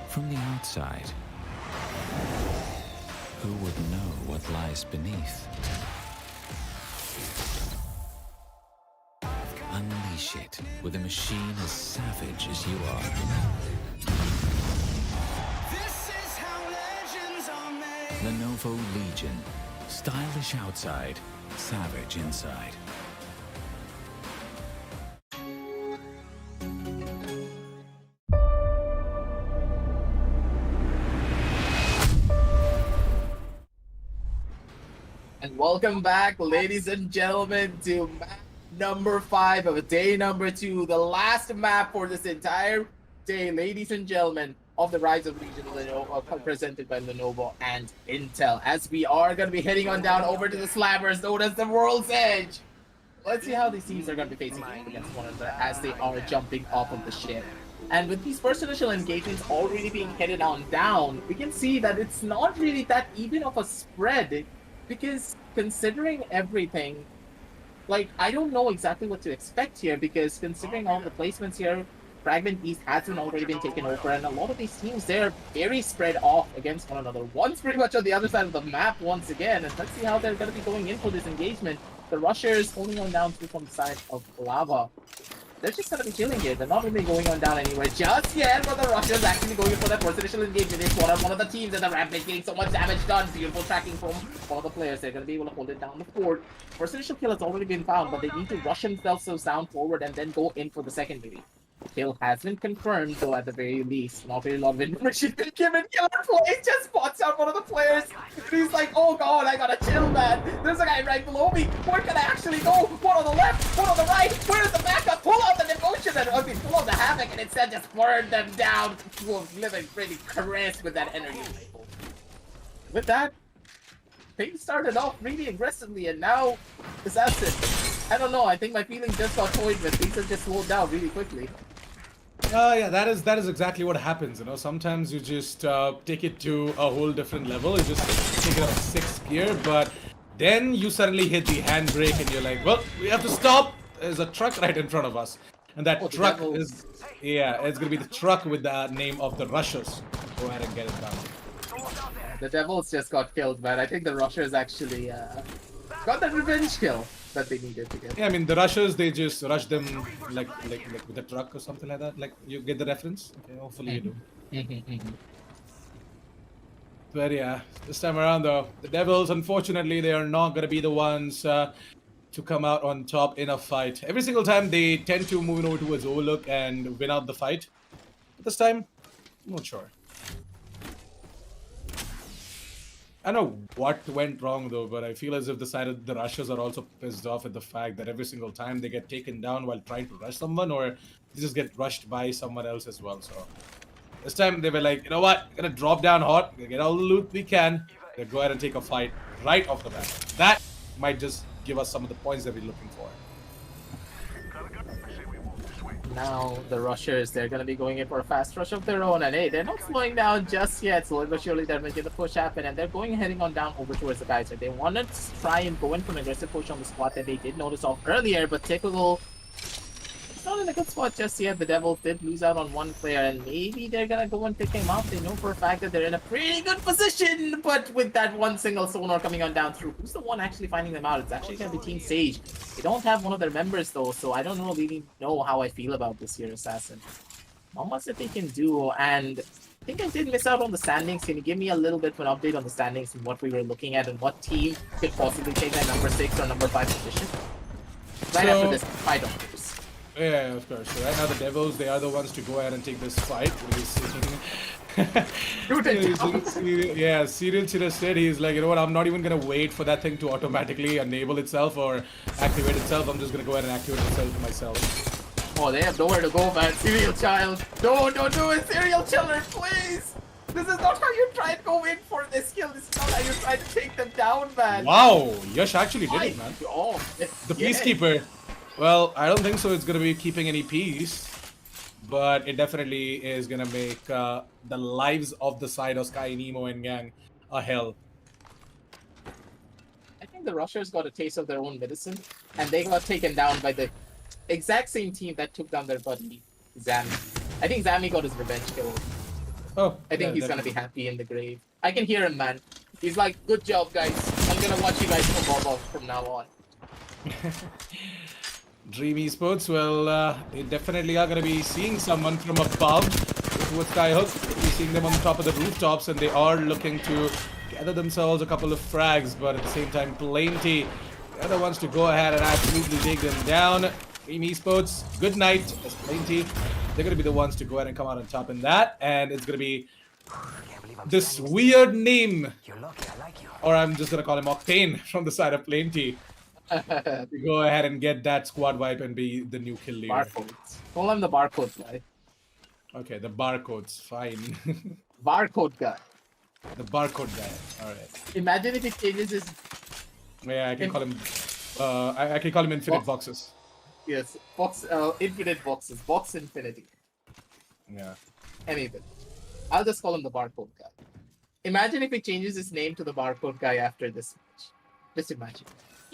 From the outside, who would know what lies beneath? Unleash it with a machine as savage as you are. This is how legends are made. Lenovo Legion. Stylish outside, savage inside. And welcome back, ladies and gentlemen, to map number 5 of day number 2, the last map for this entire day, ladies and gentlemen, of the Rise of Legion Lenovo, presented by Lenovo and Intel. As we are going to be heading on down over to the Slammers, known as the World's Edge. Let's see how these teams are going to be facing against one another as they are jumping off of the ship. And with these first initial engagements already being headed on down, we can see that it's not really that even of a spread. Because considering everything, like, I don't know exactly what to expect here, because considering all the placements here, Fragment East hasn't already been taken over, and a lot of these teams, they're very spread off against one another. One's pretty much on the other side of the map once again, and let's see how they're going to be going in for this engagement. The Rushers holding on down through from the side of Lava. They're just going to be chilling here. They're not really going on down anywhere just yet, but the Rushers actually going for that first initial engagement. It's one of the teams, and the Rampage getting so much damage done. Beautiful tracking from one of the players. They're going to be able to hold it down the fort. First initial kill has already been found, but they need to rush themselves down forward and then go in for the secondary. Kill has been confirmed, though, at the very least. Not very long of information been given. Killer Plays just spots out one of the players. He's like, oh god, I gotta chill, man. There's a guy right below me. Where can I actually go? One on the left, one on the right. Where's the backup? Pull out the devotion and pull out the havoc, and instead just burn them down. Living pretty crisp with that energy. With that, things started off really aggressively, and now Assassin. I don't know. I think my feelings just got toyed with. Things have just slowed down really quickly. Yeah, that is exactly what happens, you know. Sometimes you just take it to a whole different level. You just take it up 6th gear, but then you suddenly hit the handbrake and you're like, well, we have to stop. There's a truck right in front of us. And that truck is, yeah, it's going to be the truck with the name of the Rushers. Go ahead and get it done. The Devils just got killed, but I think the Rushers actually got that revenge kill that they needed to get. Yeah, I mean, the Rushers, they just rush them like with a truck or something like that. Like, you get the reference? Okay, hopefully you do. But yeah, this time around though, the Devils, unfortunately, they are not going to be the ones to come out on top in a fight. Every single time they tend to move over towards Overlook and win out the fight. But this time, I'm not sure. I don't know what went wrong though, but I feel as if the Rushers are also pissed off at the fact that every single time they get taken down while trying to rush someone, or they just get rushed by someone else as well. So this time they were like, you know what, we're gonna drop down hot, we're gonna get all the loot we can, we're gonna go ahead and take a fight right off the bat. That might just give us some of the points that we're looking for. Now the Rushers, they're going to be going in for a fast rush of their own, and hey, they're not slowing down just yet. Slowly but surely they're making the push happen, and they're heading on down over towards the Geyser. They wanted to try and go in for an aggressive push on the spot that they did notice off earlier, but typical, it's not in a good spot just yet. The Devils did lose out on one player, and maybe they're going to go and pick him up. They know for a fact that they're in a pretty good position, but with that one single sonar coming on down through, who's the one actually finding them out? It's actually going to be Team Sage. They don't have one of their members though, so I don't really know how I feel about this here, Assassin. Not much that they can do, and I think I did miss out on the standings. Can you give me a little bit of an update on the standings and what we were looking at and what team could possibly take that number 6 or number 5 position? Right after So- this fight, of course. Yeah, of course. So right now the Devils, they are the ones to go ahead and take this fight. Shoot it down. Yeah, Serial Chira said he's like, you know what, I'm not even gonna wait for that thing to automatically enable itself or activate itself. I'm just gonna go ahead and activate itself myself. Oh, they have nowhere to go, man. Serial child. No, don't do it, serial killer, please. This is not how you try to go in for this kill. This is not how you try to take them down, man. Wow, Yash actually did it, man. Oh, The yeah. Peacekeeper. Well, I don't think so it's gonna be keeping any peace. But it definitely is gonna make the lives of the side of Sky, Nemo, and Gang a hell. I think the Rushers got a taste of their own medicine, and they got taken down by the exact same team that took down their buddy, Zami. I think Zami got his revenge kill. Oh, I think he's gonna be happy in the grave. I can hear him, man. He's like, good job, guys. I'm gonna watch you guys from now on. Dream Esports, well, they definitely are going to be seeing someone from above towards Skyhook. We're seeing them on the top of the rooftops, and they are looking to gather themselves a couple of frags, but at the same time, Plenty, the other ones to go ahead and absolutely take them down. Dream Esports, good night, as Plenty. They're going to be the ones to go ahead and come out on top in that, and it's going to be this weird name, or I'm just going to call him Octane from the side of Plenty. To go ahead and get that squad wipe and be the new kill leader. Barcodes. Call him the barcode guy. Okay, the barcodes, fine. Barcode guy. The barcode guy. All right. Imagine if it changes his. Yeah, I can call him. I can call him Infinite Boxes. Yes, infinite boxes. Box infinity. Yeah. Anything. I'll just call him the barcode guy. Imagine if he changes his name to the barcode guy after this match. Just imagine.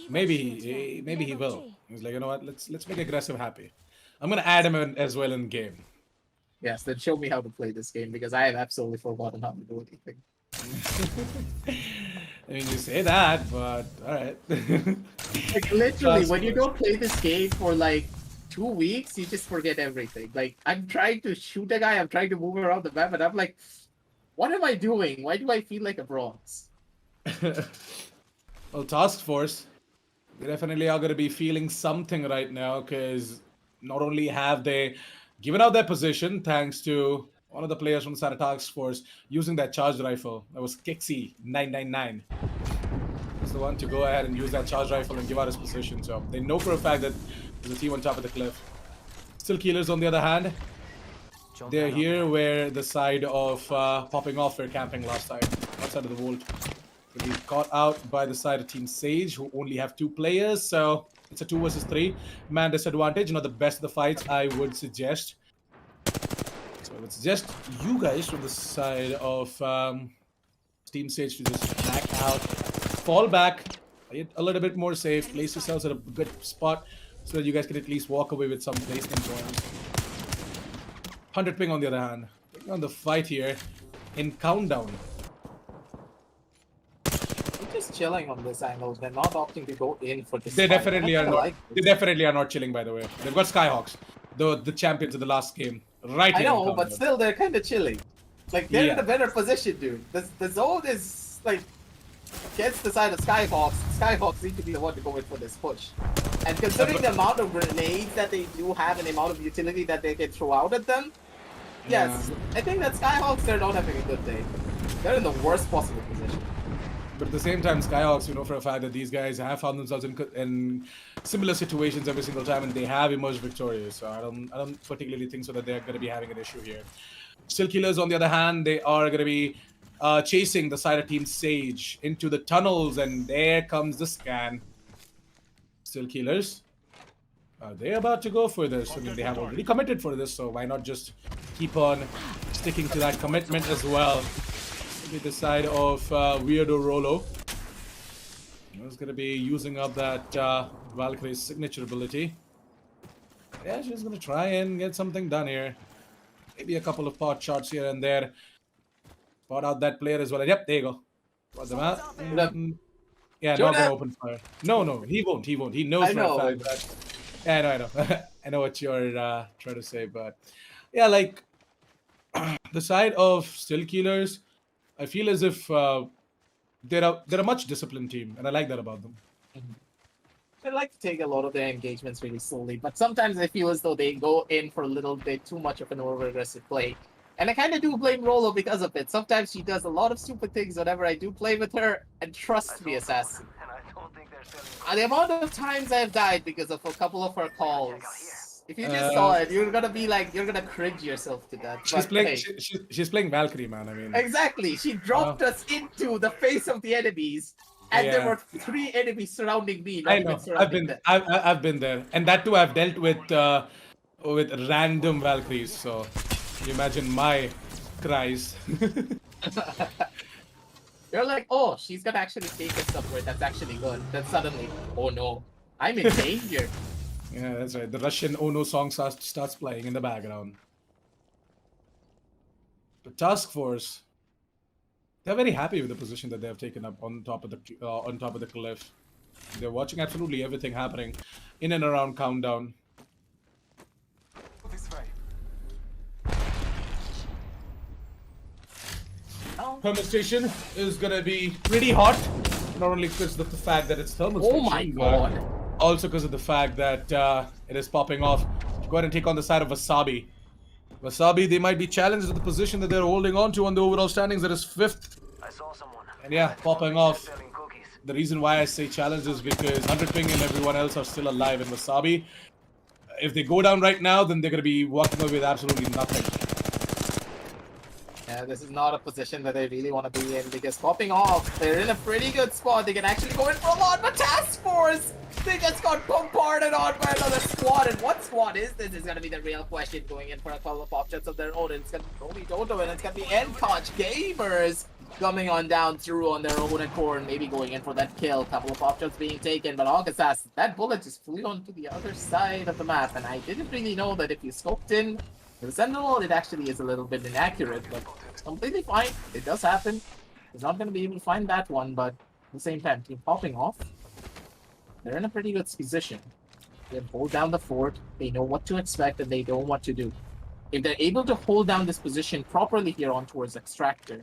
Maybe he will. He's like, you know what? Let's make aggressive happy. I'm gonna add him in as well in game. Yes, then show me how to play this game because I have absolutely forgotten how to do anything. I mean, you say that, but all right. Like literally, That's when you good. don't play this game for like 2 weeks, you just forget everything. Like I'm trying to shoot a guy, I'm trying to move around the map, and I'm like, what am I doing? Why do I feel like a bronze? Well, Task Force, they definitely are going to be feeling something right now because not only have they given out their position thanks to one of the players from the side of Task Force using that charged rifle. That was Kixie 999. He's the one to go ahead and use that charged rifle and give out his position. So they know for a fact that there's a team on top of the cliff. Still Killers on the other hand. They're here where the side of popping off were camping last time, outside of the vault. Be caught out by the side of Team Sage, who only have 2 players, so it's a 2 versus 3 man disadvantage. Not the best of the fights, I would suggest. So I would suggest you guys from the side of Team Sage to just back out, fall back, get a little bit more safe, place yourselves at a good spot so that you guys can at least walk away with some placement points. 100 ping on the other hand, taking on the fight here in Countdown. They're just chilling on this angle. They're not opting to go in for this. They fight. definitely I are kinda not. like They this. definitely are not chilling. By the way, they've got Skyhawks, the champions of the last game, right I here. know, in but Countdown. still, they're kind of chilling. Like they're in Yeah. a better position, dude. The zone is like against the side of Skyhawks. Skyhawks need to be the one to go in for this push. And considering the amount of grenades that they do have and the amount of utility that they can throw out at them, yes, I think that Skyhawks, they're not having a good day. They're in the worst possible position. But at the same time, Skyhawks, you know for a fact that these guys have found themselves in similar situations every single time, and they have emerged victorious. So I don't particularly think so that they're going to be having an issue here. Still Killers, on the other hand, they are going to be chasing the side of Team Sage into the tunnels, and there comes the scan. Still Killers. Are they about to go for this? I mean, they have already committed for this, so why not just keep on sticking to that commitment as well? Maybe the side of Weirdo Rolo. He's going to be using up that Valkyrie's signature ability. Yeah, she's going to try and get something done here. Maybe a couple of pot shots here and there. Spot out that player as well. Yep, there you go. Spot them out. Yeah, not gonna open fire. No, he won't. He knows I for know. a fact that. Yeah, I know. I know what you're trying to say, but yeah, like the side of Still Killers, I feel as if they're a much disciplined team, and I like that about them. I like to take a lot of their engagements really slowly, but sometimes I feel as though they go in for a little bit too much of an over-aggressive play. And I kind of do blame Rolo because of it. Sometimes she does a lot of stupid things whenever I do play with her, and trust me, Assassin. The amount of times I've died because of a couple of her calls. If you just saw it, you're gonna be like, you're gonna cringe yourself to death. She's But, playing. hey, She's playing Valkyrie, man. I mean, exactly. She dropped us into the face of the enemies, and there Yeah. were 3 enemies surrounding me, I not know. even surrounding them. I've been there, and that too I've dealt with random Valkyries. So you imagine my cries. You're like, oh, she's gonna actually take us somewhere that's actually good. Then suddenly, oh no, I'm in danger. Yeah, that's right. The Russian Ono song starts playing in the background. The task force, they're very happy with the position that they have taken up on top of the cliff. They're watching absolutely everything happening in and around Countdown. Oh, Thermal station is gonna be pretty hot, not only because of the fact that it's thermal oh station, my but god. also because of the fact that it is popping off. Go ahead and take on the side of Wasabi. Wasabi, they might be challenged with the position that they're holding on to on the overall standings. That is 5th. I saw someone. And yeah, popping off. Selling cookies. The reason why I say challenged is because 100 Ping and everyone else are still alive in Wasabi. If they go down right now, then they're going to be walking away with absolutely nothing. Yeah, this is not a position that they really want to be in because popping off, they're in a pretty good spot. They can actually go in for a lot, but Task Force, they just got bombarded on by another squad. And what squad is this? Is going to be the real question, going in for a couple of options of their own. It's going to be only Dodo, and it's going to be Encoch Gamers coming on down through on their own accord, maybe going in for that kill. Couple of options being taken, but Hawk Assassin, that bullet just flew onto the other side of the map, and I didn't really know that if you scoped in the Sentinel, it actually is a little bit inaccurate, but it's completely fine. It does happen. He's not going to be able to find that one, but at the same time, team popping off. They're in a pretty good position. They hold down the fort. They know what to expect, and they know what to do. If they're able to hold down this position properly here on towards Extractor,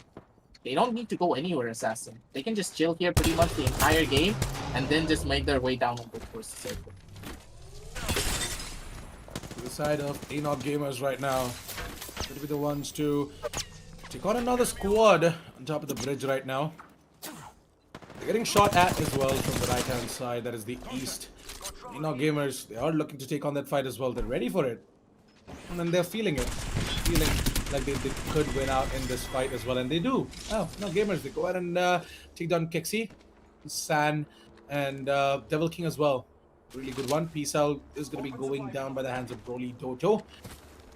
they don't need to go anywhere, Assassin. They can just chill here pretty much the entire game, and then just make their way down over towards the circle. The side of Enoch Gamers right now going to be the ones to take on another squad on top of the bridge right now. They're getting shot at as well from the right hand side, that is the east. Enoch Gamers, they are looking to take on that fight as well. They're ready for it, and then they're feeling it, feeling like they could win out in this fight as well, and they do. Oh, Enoch Gamers, they go ahead and take down Kexi, San, and Devil King as well. Really good one. Peace Out is going to be going down by the hands of Broly Doto.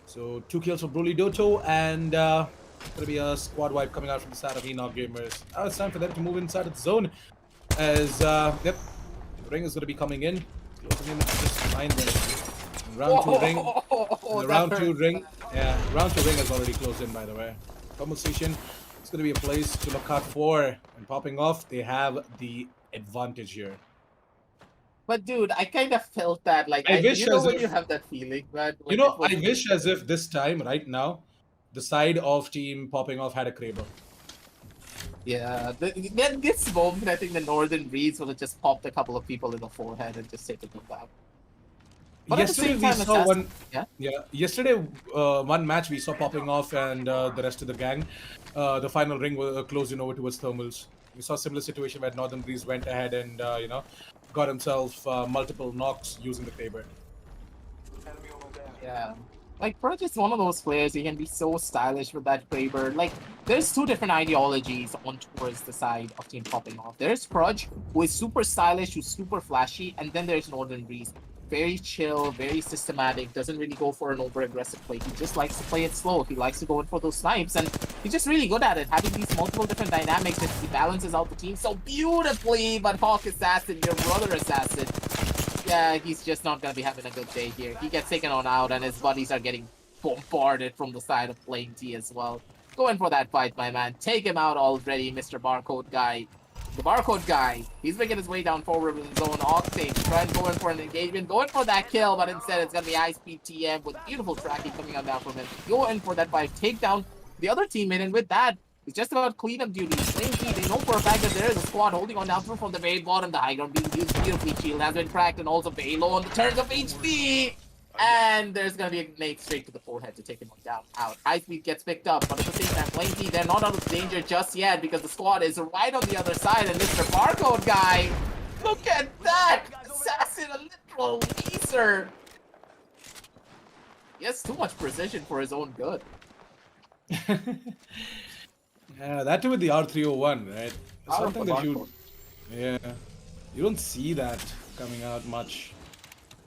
So 2 kills for Broly Doto, and going to be a squad wipe coming out from the side of Enoch Gamers. Now it's time for them to move inside of the zone, as yep, the ring is going to be coming in, closing in just fine there. Round 2 ring, the round 2 ring, yeah, round 2 ring has already closed in, by the way. Thermal station, it's going to be a place to look out for, and popping off, they have the advantage here. But dude, I kind of felt that, like, I wish you know as when if- you have that feeling, but You know, I wish as if this time, right now, the side of team popping off had a Kraber. yeah, then this moment, I think the Northern Breeze would have just popped a couple of people in the forehead and just taken them down. But at the Yesterday same we time, saw Assassin- one. yeah? Yesterday, one match we saw popping off, and the rest of the gang, the final ring was closing over towards thermals. We saw a similar situation where Northern Breeze went ahead and got himself multiple knocks using the Kraber. Yeah. Like, Purge is one of those players, he can be so stylish with that Kraber. Like, there's 2 different ideologies on towards the side of team popping off. There's Purge, who is super stylish, who's super flashy, and then there's Northern Breeze. Very chill, very systematic, doesn't really go for an over-aggressive play. He just likes to play it slow. He likes to go in for those snipes, and he's just really good at it, having these multiple different dynamics, and he balances out the team so beautifully. But Hawk Assassin, your brother Assassin, yeah, he's just not going to be having a good day here. He gets taken on out, and his buddies are getting bombarded from the side of Flame T as well. Go in for that fight, my man. Take him out already, Mr. Barcode Guy. The Barcode Guy, he's making his way down forward in his own Octane. Try and go in for an engagement, go in for that kill, but instead it's going to be high-speed TM with beautiful tracking coming on down from him. Go in for that fight, take down the other teammate, and with that, It's just about cleanup duties. Lanky, they know for a fact that there is a squad holding on down through from the very bottom. The high ground being used beautifully. Shield has been cracked and also very low on the turns of HP. And there's gonna be a nade straight to the forehead to take him down. Out. High speed gets picked up, but at the same time, Lanky, they're not out of danger just yet because the squad is right on the other side. And Mr. Barcode guy, look at that! Assassin, a literal laser. He has too much precision for his own good. Yeah, that too with the R301, right? It's Out of something the that you, barcode. yeah, you don't see that coming out much,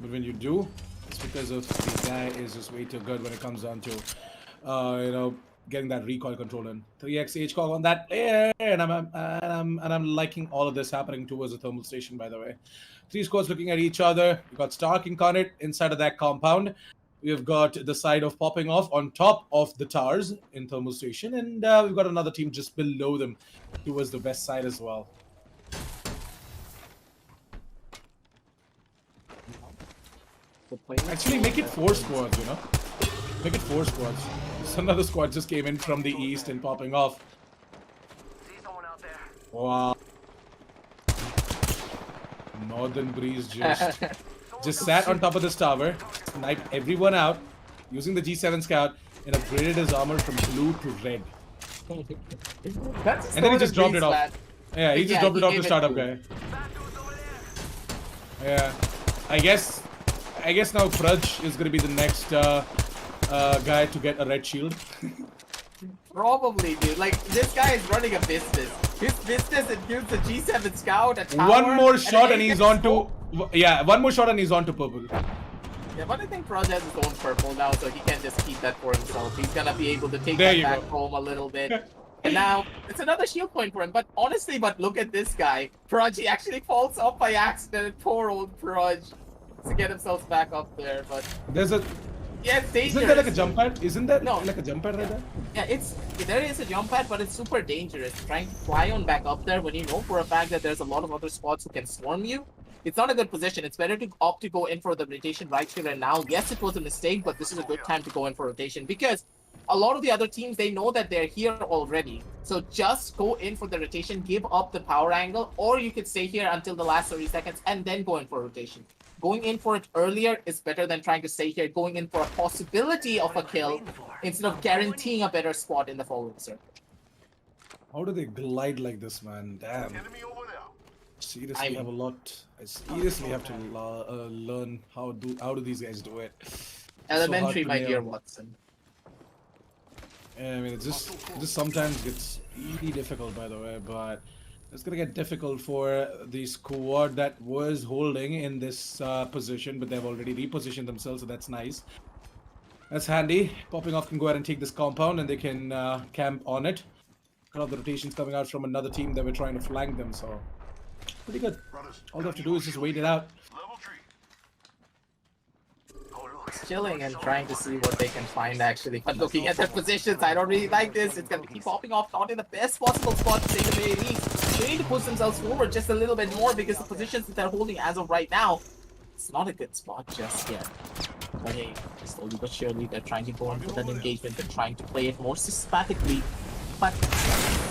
but when you do, it's because of the guy is just way too good when it comes down to, getting that recoil control in. 3x H-cog on that player, and I'm liking all of this happening towards the thermal station. By the way, 3 squads looking at each other. You got Stark Incarnate inside of that compound. We've got the side of popping off on top of the towers in thermal station, and we've got another team just below them towards the west side as well. Actually, make it 4 squads, Make it 4 squads. So another squad just came in from the east and popping off. Wow. Northern Breeze just sat on top of this tower, sniped everyone out using the G7 Scout, and upgraded his armor from blue to red. That's And then he just dropped it off. man. Yeah, he just dropped it off to startup guy. Yeah, I guess now Praj is gonna be the next guy to get a red shield. Probably, dude. Like, this guy is running a business. His business includes the G7 Scout, a tower, One more shot and he's on to. to... Yeah, one more shot and he's on to purple. Yeah, but I think Proj has his own purple now, so he can just keep that for himself. He's gonna be able to take There that you back go. home a little bit. And now, it's another shield point for him. But honestly, look at this guy. Proj, he actually falls off by accident. Poor old Proj. To get himself back up there, but... There's a... Yeah, it's dangerous. Isn't there like a jump pad? Isn't there No. like a jump pad right there? Yeah, there is a jump pad, but it's super dangerous. Trying to fly on back up there when you know for a fact that there's a lot of other squads who can swarm you. It's not a good position. It's better to opt to go in for the rotation right here and now. Yes, it was a mistake, but this is a good time to go in for rotation because a lot of the other teams, they know that they're here already. So just go in for the rotation, give up the power angle, or you could stay here until the last 30 seconds and then go in for rotation. Going in for it earlier is better than trying to stay here, going in for a possibility of a kill instead of guaranteeing a better spot in the following circle. How do they glide like this, man? Damn. Seriously, have a lot. I seriously have to learn how do these guys do it. Elementary, So hard to my nail. dear Watson. Yeah, I mean, it just sometimes gets really difficult, by the way, but it's gonna get difficult for the squad that was holding in this position, but they've already repositioned themselves, so that's nice. That's handy. Popping off can go ahead and take this compound, and they can camp on it. Cut off the rotations coming out from another team that were trying to flank them, so pretty good. All they have to do is just wait it out. Chilling and trying to see what they can find actually. But looking at their positions, I don't really like this. It's gonna keep popping off, not in the best possible spot to take the very least. They need to push themselves forward just a little bit more because the positions that they're holding as of right now, it's not a good spot just yet. But hey, slowly but surely they're trying to go into that engagement. They're trying to play it more systematically. But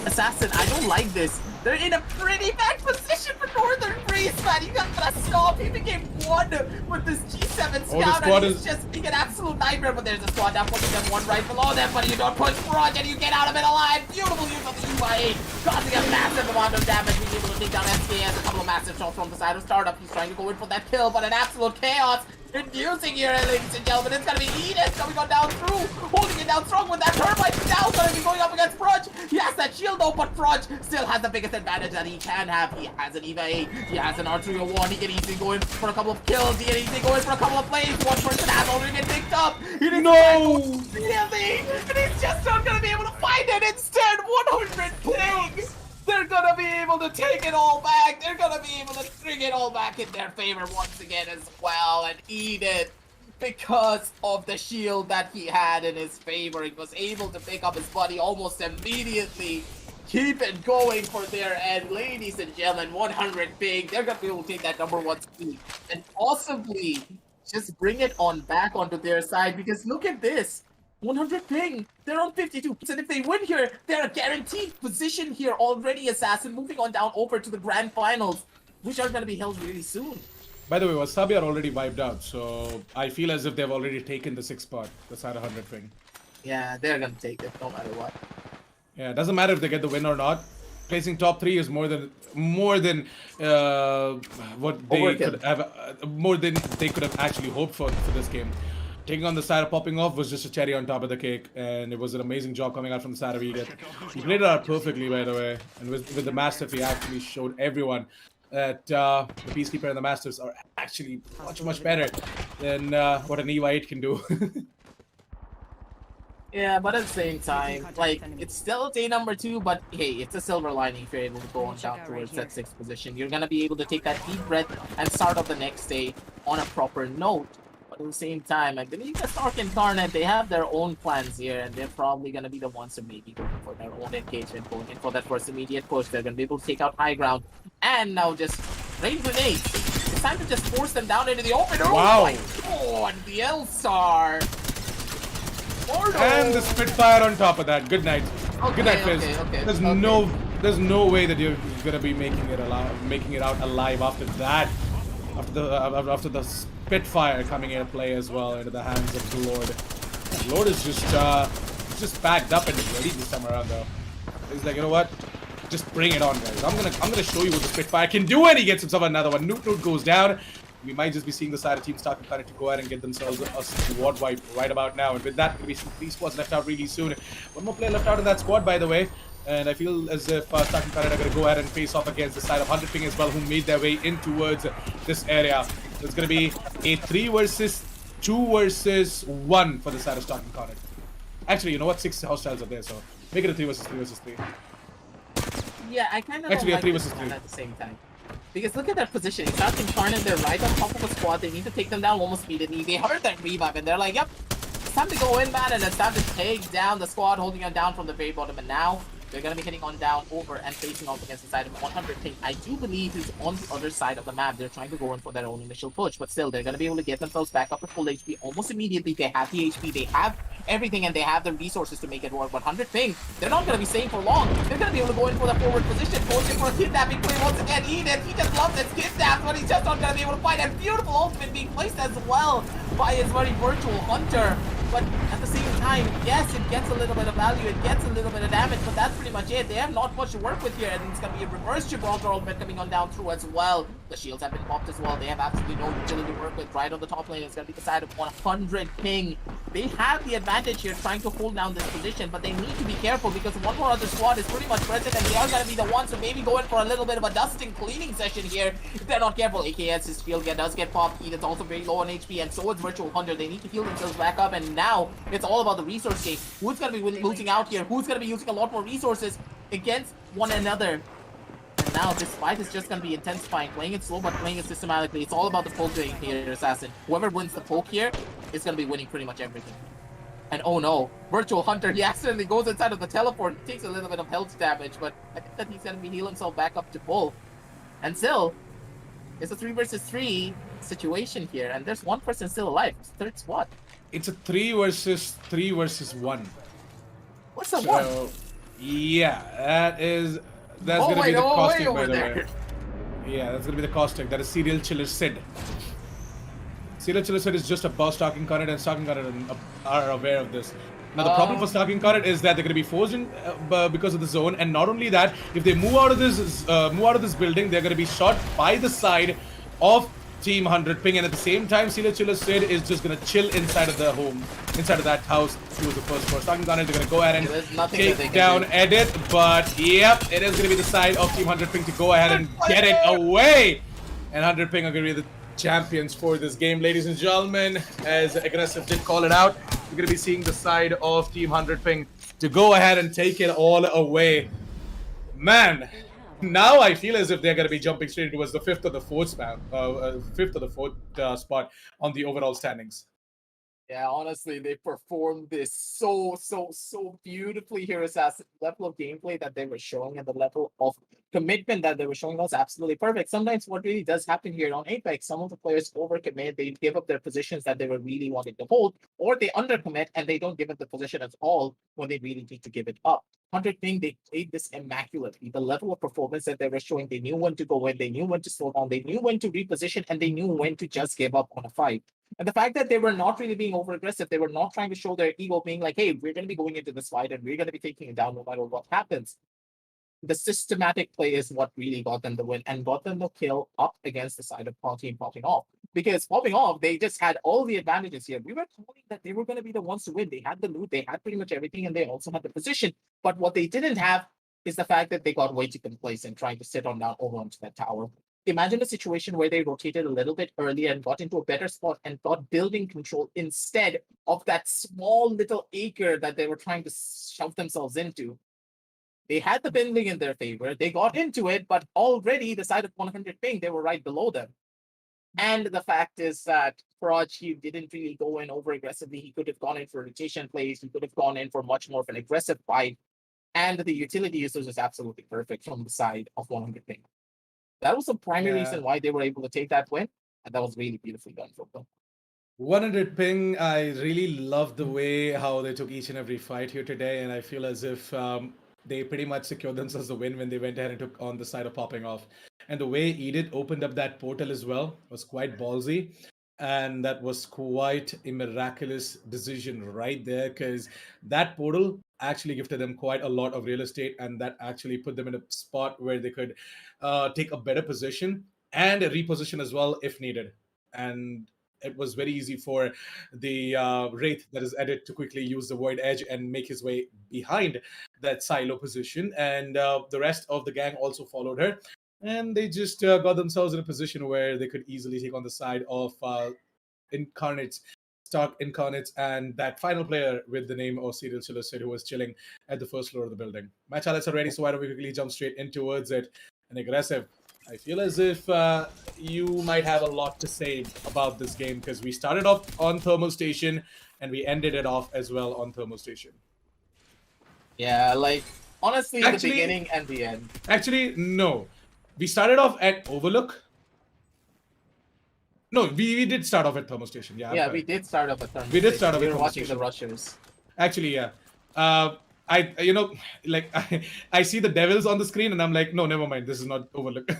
Assassin, I don't like this. They're in a pretty bad position for Northern Breeze, man. You gotta stop. He became one with this G7 Scout, and he's just being an absolute nightmare. But there's a squad now putting them one right below them, but you don't push Proj and you get out of it alive. Beautiful use of the UIA, causing a massive amount of damage, being able to take down SKS. A couple of massive shots from the side of Startup. He's trying to go in for that kill, but an absolute chaos inducing here, ladies and gentlemen. It's gonna be Edith coming on down through, holding it down strong with that turbine. Now gonna be going up against Proj. He has that shield though, but Proj still has the biggest advantage that he can have. He has an EVA 8, he has an R301, he can easily go in for a couple of kills, he can easily go in for a couple of plays. One person has already been picked up. No! Really? And he's just not gonna be able to find it. Instead, 100 pings. They're gonna be able to take it all back. They're gonna be able to bring it all back in their favor once again as well and eat it. Because of the shield that he had in his favor, he was able to pick up his buddy almost immediately. Keep it going for their end, ladies and gentlemen. 100 big. They're gonna be able to take that #1 seed and possibly just bring it on back onto their side. Because look at this. 100 ping. They're on 52. And if they win here, they're a guaranteed position here already, Assassin, moving on down over to the grand finals, which are going to be held really soon. By the way, Wasabi are already wiped out, so I feel as if they've already taken the 6th spot, the side 100 ping. Yeah, they're going to take it no matter what. Yeah, it doesn't matter if they get the win or not. Placing top 3 is more than what they Overkill. could have, more than they could have actually hoped for this game. Taking on the side of popping off was just a cherry on top of the cake, and it was an amazing job coming out from the side of Edith. He played it out perfectly, by the way, and with the Mastiff, he actually showed everyone that the Peacekeeper and the Masters are actually much better than what an EVA 8 can do. Yeah, but at the same time, like, it's still day number 2, but hey, it's a silver lining if you're able to go on down towards that 6th position. You're going to be able to take that deep breath and start off the next day on a proper note. But at the same time, I believe the Stark Incarnate, they have their own plans here, and they're probably going to be the ones who may be going for their own engagement, going in for that first immediate push. They're going to be able to take out high ground, and now just rain grenades. It's time to just force them down into the open. Wow. Oh my god, the L-Star. And the Spitfire on top of that. Good night. Okay, Good night, Fizz. okay, There's no way that you're gonna be making it out alive after that. After the Spitfire coming into play as well into the hands of the Lord. Lord is just backed up and ready this time around though. He's like, you know what? Just bring it on, guys. I'm gonna show you what the Spitfire can do, and he gets himself another one. Newt goes down. We might just be seeing the side of Team Stark and Planet to go ahead and get themselves a squad wipe right about now. And with that, we'll be seeing 3 squads left out really soon. One more player left out in that squad, by the way. And I feel as if Stark and Planet are going to go ahead and face off against the side of 100 Ping as well, who made their way in towards this area. So it's going to be a 3 versus 2 versus 1 for the side of Stark and Planet. Actually, you know what? 6 hostiles are there, so make it a 3 versus 3 versus 3. Yeah, I kind of Actually, don't a 3 like versus this 3. one at the same time. Because look at their positioning. Stark Incarnate, they're right on top of the squad. They need to take them down almost immediately. They heard that revive and they're like, yep, it's time to go in, man, and it's time to take down the squad holding on down from the very bottom. And now they're going to be hitting on down over and facing off against the side of 100 Ping. I do believe is on the other side of the map. They're trying to go in for their own initial push, but still, they're going to be able to get themselves back up to full HP almost immediately. They have the HP, they have everything, and they have the resources to make it work. But 100 Ping, they're not going to be staying for long. They're going to be able to go in for the forward position, going in for a kidnapping play once again. Edith, he just loves his kidnaps, but he's just not going to be able to fight. And beautiful ultimate being placed as well by his very virtual hunter. But at the same time, yes, it gets a little bit of value, it gets a little bit of damage, but that's pretty much it. They have not much to work with here, and it's going to be a reverse Gibraltar ultimate coming on down through as well. The shields have been popped as well. They have absolutely no utility to work with. Right on the top lane, it's going to be the side of 100 Ping. They have the advantage here trying to hold down this position, but they need to be careful because one more other squad is pretty much present, and they are going to be the ones who maybe go in for a little bit of a dusting cleaning session here if they're not careful. AKS, his shield does get popped. Edith's also very low on HP, and so is Virtual Hunter. They need to heal themselves back up, and now it's all about the resource game. Who's going to be losing out here? Who's going to be using a lot more resources against one another? And now this fight is just going to be intensifying. Playing it slow, but playing it systematically. It's all about the poke game here, Assassin. Whoever wins the poke here is going to be winning pretty much everything. And oh no, Virtual Hunter, he accidentally goes inside of the teleport, takes a little bit of health damage, but I think that he's going to be heal himself back up to full. And still, it's a 3 versus 3 situation here, and there's one person still alive. It's third squad. It's a 3 versus 3 versus 1. What's the one? So, yeah, that's gonna be the caustic, by the way. Yeah, that's gonna be the caustic. That is Serial Chiller Sid. Serial Chiller Sid is just a boss Stark Incarnate, and Stark Incarnate are aware of this. Now the problem for Stark Incarnate is that they're gonna be forced in because of the zone, and not only that, if they move out of this building, they're gonna be shot by the side of Team 100 Ping, and at the same time, Serial Chiller Sid is just gonna chill inside of the home, inside of that house through the first floor. Stark Incarnate, they're gonna go ahead and take down Edit, but yep, it is gonna be the side of Team 100 Ping to go ahead and get it away. And 100 Ping are gonna be the champions for this game, ladies and gentlemen. As Aggressive did call it out, we're gonna be seeing the side of Team 100 Ping to go ahead and take it all away. Man, now I feel as if they're gonna be jumping straight towards the 5th or the 4th spot on the overall standings. Yeah, honestly, they performed this so beautifully here, Assassin. The level of gameplay that they were showing and the level of commitment that they were showing was absolutely perfect. Sometimes what really does happen here on Apex, some of the players overcommit, they give up their positions that they were really wanting to hold, or they undercommit and they don't give up the position at all when they really need to give it up. 100 ping, they played this immaculately. The level of performance that they were showing, they knew when to go in, they knew when to slow down, they knew when to reposition, and they knew when to just give up on a fight. And the fact that they were not really being over aggressive, they were not trying to show their ego, being like, hey, we're going to be going into this fight and we're going to be taking it down no matter what happens. The systematic play is what really got them the win and got them the kill up against the side of team popping off. Because popping off, they just had all the advantages here. We were calling that they were going to be the ones to win. They had the loot, they had pretty much everything, and they also had the position. But what they didn't have is the fact that they got way too complacent trying to sit on down over onto that tower. Imagine a situation where they rotated a little bit earlier and got into a better spot and got building control instead of that small little acre that they were trying to shove themselves into. They had the building in their favor. They got into it, but already the side of 100 ping, they were right below them. And the fact is that Proj didn't really go in over aggressively. He could have gone in for rotation plays. He could have gone in for much more of an aggressive fight. And the utility usage is absolutely perfect from the side of 100 ping. That was the primary reason why they were able to take that win. And that was really beautifully done from them. 100 ping, I really love the way how they took each and every fight here today, and I feel as if they pretty much secured themselves the win when they went ahead and took on the side of popping off. And the way Edith opened up that portal as well was quite ballsy. And that was quite a miraculous decision right there, because that portal actually gifted them quite a lot of real estate, and that actually put them in a spot where they could take a better position and a reposition as well if needed. And it was very easy for the Wraith that is Edit to quickly use the Void Edge and make his way behind that silo position. And the rest of the gang also followed her. And they just got themselves in a position where they could easily take on the side of Incarnates, Stark Incarnates, and that final player with the name of Serial Chiller Sid, who was chilling at the first floor of the building. Match highlights are ready, so why don't we quickly jump straight in towards it. And aggressive. I feel as if you might have a lot to say about this game, because we started off on Thermal Station and we ended it off as well on Thermal Station. Yeah, like, honestly, the beginning and the end. Actually, no. We started off at Overlook. No, we did start off at Thermal Station. Yeah, we did start off at Thermal Station. We did start off we at were Thermal watching Station. the rushers. Actually, yeah. I see the devils on the screen and I'm like, no, never mind. This is not Overlook.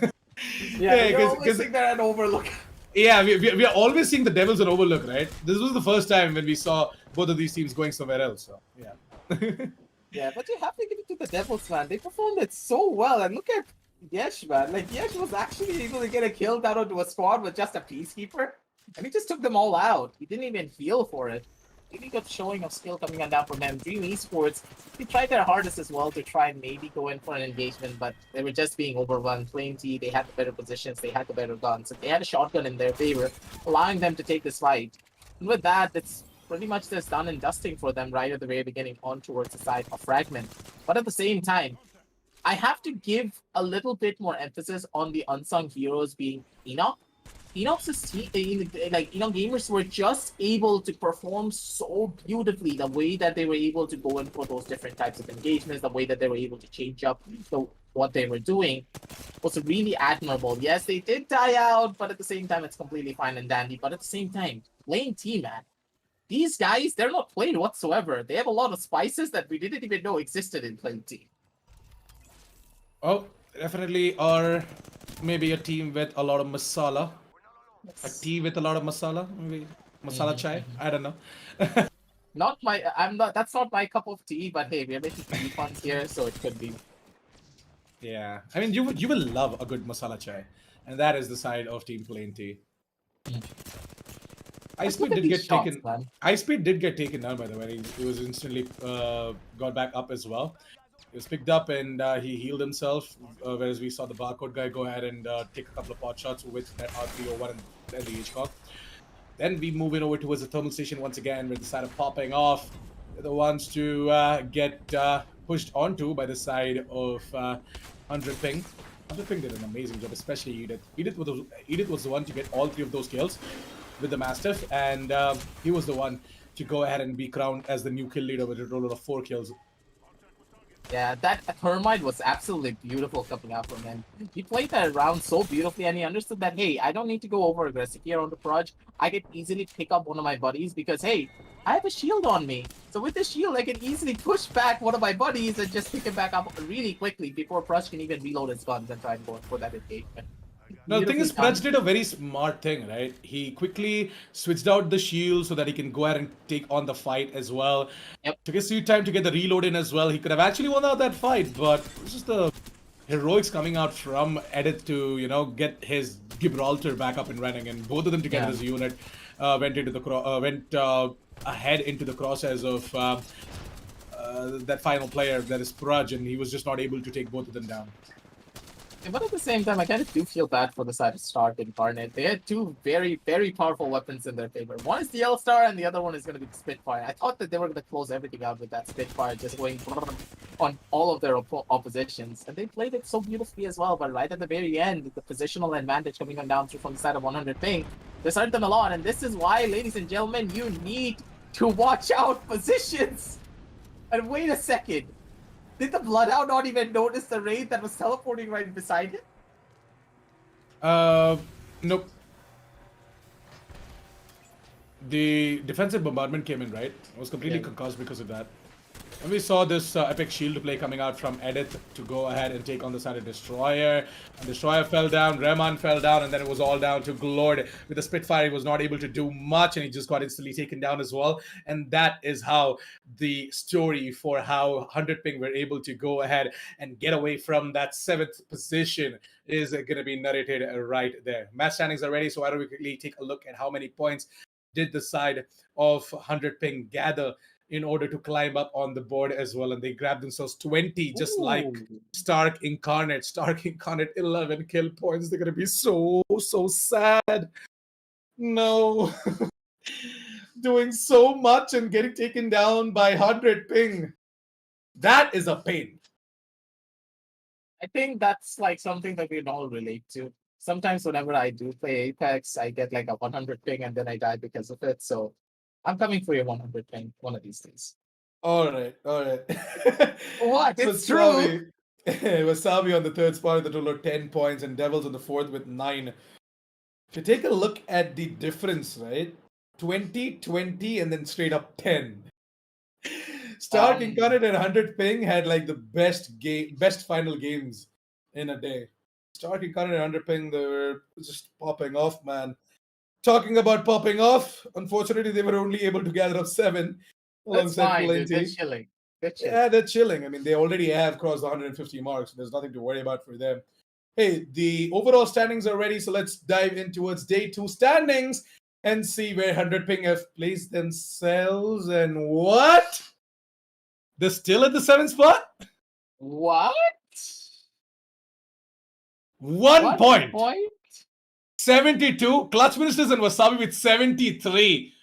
Yeah, you're always seeing that at Overlook. Yeah, we are always seeing the devils on Overlook, right? This was the first time when we saw both of these teams going somewhere else. So, yeah. Yeah, but you have to give it to the Devils, man. They performed it so well. And look at Yesh, man. Like, Yesh was actually able to get a kill down onto a squad with just a Peacekeeper. And he just took them all out. He didn't even heal for it. Really good showing of skill coming on down from him. Dream Esports, they tried their hardest as well to try and maybe go in for an engagement, but they were just being overrun. Flame T, they had the better positions, they had the better guns. They had a shotgun in their favor, allowing them to take this fight. And with that, it's pretty much just done and dusting for them right at the very beginning on towards the side of Fragment. But at the same time, I have to give a little bit more emphasis on the unsung heroes being Enoch. Enoch's team, like Enoch gamers were just able to perform so beautifully. The way that they were able to go in for those different types of engagements, the way that they were able to change up what they were doing was really admirable. Yes, they did die out, but at the same time, it's completely fine and dandy. But at the same time, playing team, man, these guys, they're not playing whatsoever. They have a lot of spices that we didn't even know existed in playing team. Oh, definitely, or maybe a team with a lot of masala. A tea with a lot of masala, maybe masala chai. I don't know. That's not my cup of tea. But hey, we're making tea funds here, so it could be. Yeah, I mean, you will love a good masala chai, and that is the side of Team Plain Tea. Ice Speed did get taken. Ice Speed did get taken down, by the way. He was instantly got back up as well. He was picked up and he healed himself, whereas we saw the barcode guy go ahead and take a couple of pot shots with that R301 and the H-Cock. Then we move in over towards the thermal station once again, where the side of popping off. They're the ones to get pushed onto by the side of 100 Ping. 100 Ping did an amazing job, especially Edith. Edith was the one to get all three of those kills with the Mastiff, and he was the one to go ahead and be crowned as the new kill leader with a total of 4 kills. Yeah, that Thermite was absolutely beautiful coming out from him. He played that round so beautifully, and he understood that, hey, I don't need to go over aggressive here on the Proj. I can easily pick up one of my buddies because, hey, I have a shield on me. So with the shield, I can easily push back one of my buddies and just pick him back up really quickly before Proj can even reload his guns and try and go for that engagement. Now, the thing Beautifully is, Praj done. did a very smart thing, right? He quickly switched out the shield so that he can go ahead and take on the fight as well. Yep. Took his sweet time to get the reload in as well. He could have actually won out that fight, but it's just the heroics coming out from Edith to, get his Gibraltar back up and running. And both of them together Yeah. as a unit went into the ahead into the crosshairs of that final player, that is Praj, and he was just not able to take both of them down. But at the same time, I kind of do feel bad for the side of Stark Incarnate. They had two very, very powerful weapons in their favor. One is the L-Star, and the other one is going to be the Spitfire. I thought that they were going to close everything out with that Spitfire, just going on all of their oppositions. And they played it so beautifully as well. But right at the very end, the positional advantage coming on down through from the side of 100 ping, this hurt them a lot. And this is why, ladies and gentlemen, you need to watch out positions. And wait a second. Did the Bloodhound not even notice the raid that was teleporting right beside it? Nope. The defensive bombardment came in, right? It was completely concussed because of that. And we saw this epic shield play coming out from Edith to go ahead and take on the side of Destroyer. And Destroyer fell down, Rehman fell down, and then it was all down to Glord. With the Spitfire, he was not able to do much, and he just got instantly taken down as well. And that is how the story for how 100 Ping were able to go ahead and get away from that 7th position is going to be narrated right there. Match standings are ready, so why don't we quickly take a look at how many points did the side of 100 Ping gather in order to climb up on the board as well. And they grabbed themselves 20, just like Stark Incarnate. Stark Incarnate, 11 kill points. They're going to be so sad. No. Doing so much and getting taken down by 100 Ping. That is a pain. I think that's like something that we can all relate to. Sometimes whenever I do play Apex, I get like a 100 ping and then I die because of it. So I'm coming for your 100 ping one of these days. All right. What? It's true. Wasabi on the 3rd spot with a total of 10 points and Devils on the 4th with 9. If you take a look at the difference, right? 20, 20, and then straight up 10. Stark Incarnate and 100 Ping had like the best final games in a day. Stark Incarnate and 100 Ping, they were just popping off, man. Talking about popping off, unfortunately, they were only able to gather up 7. That's fine, dude. Plenty. They're chilling. Yeah, they're chilling. I mean, they already have crossed the 150 marks. So there's nothing to worry about for them. Hey, the overall standings are ready, so let's dive in towards day 2 standings and see where 100 Ping have placed themselves. And what? They're still at the 7th spot? What? 1 point. 1 point? 72. Clutch Ministers and Wasabi with 73.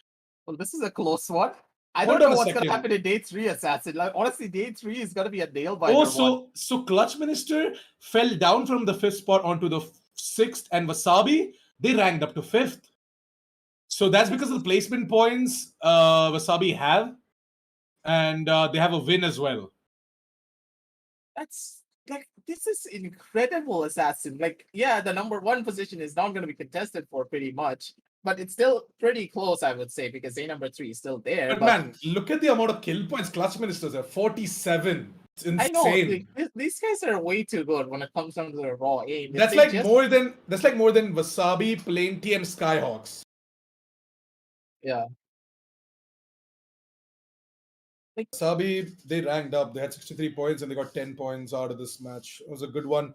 Well, this is a close one. I Hold don't on know a what's going second. to happen in day 3, Assassin. Like, honestly, day 3 is going to be a nail biter. Oh, so Clutch Minister fell down from the 5th spot onto the 6th, and Wasabi, they ranked up to 5th. So that's because of the placement points Wasabi have, and they have a win as well. That's like, this is incredible, Assassin. Like, yeah, the number 1 position is not going to be contested for pretty much, but it's still pretty close, I would say, because A number 3 is still there. But man, look at the amount of kill points Clutch Ministers have. 47. It's insane. I know these guys are way too good when it comes down to their raw aim. That's like more than Wasabi, Plainty, and Skyhawks. Yeah. Like, Wasabi, they ranked up. They had 63 points and they got 10 points out of this match. It was a good one.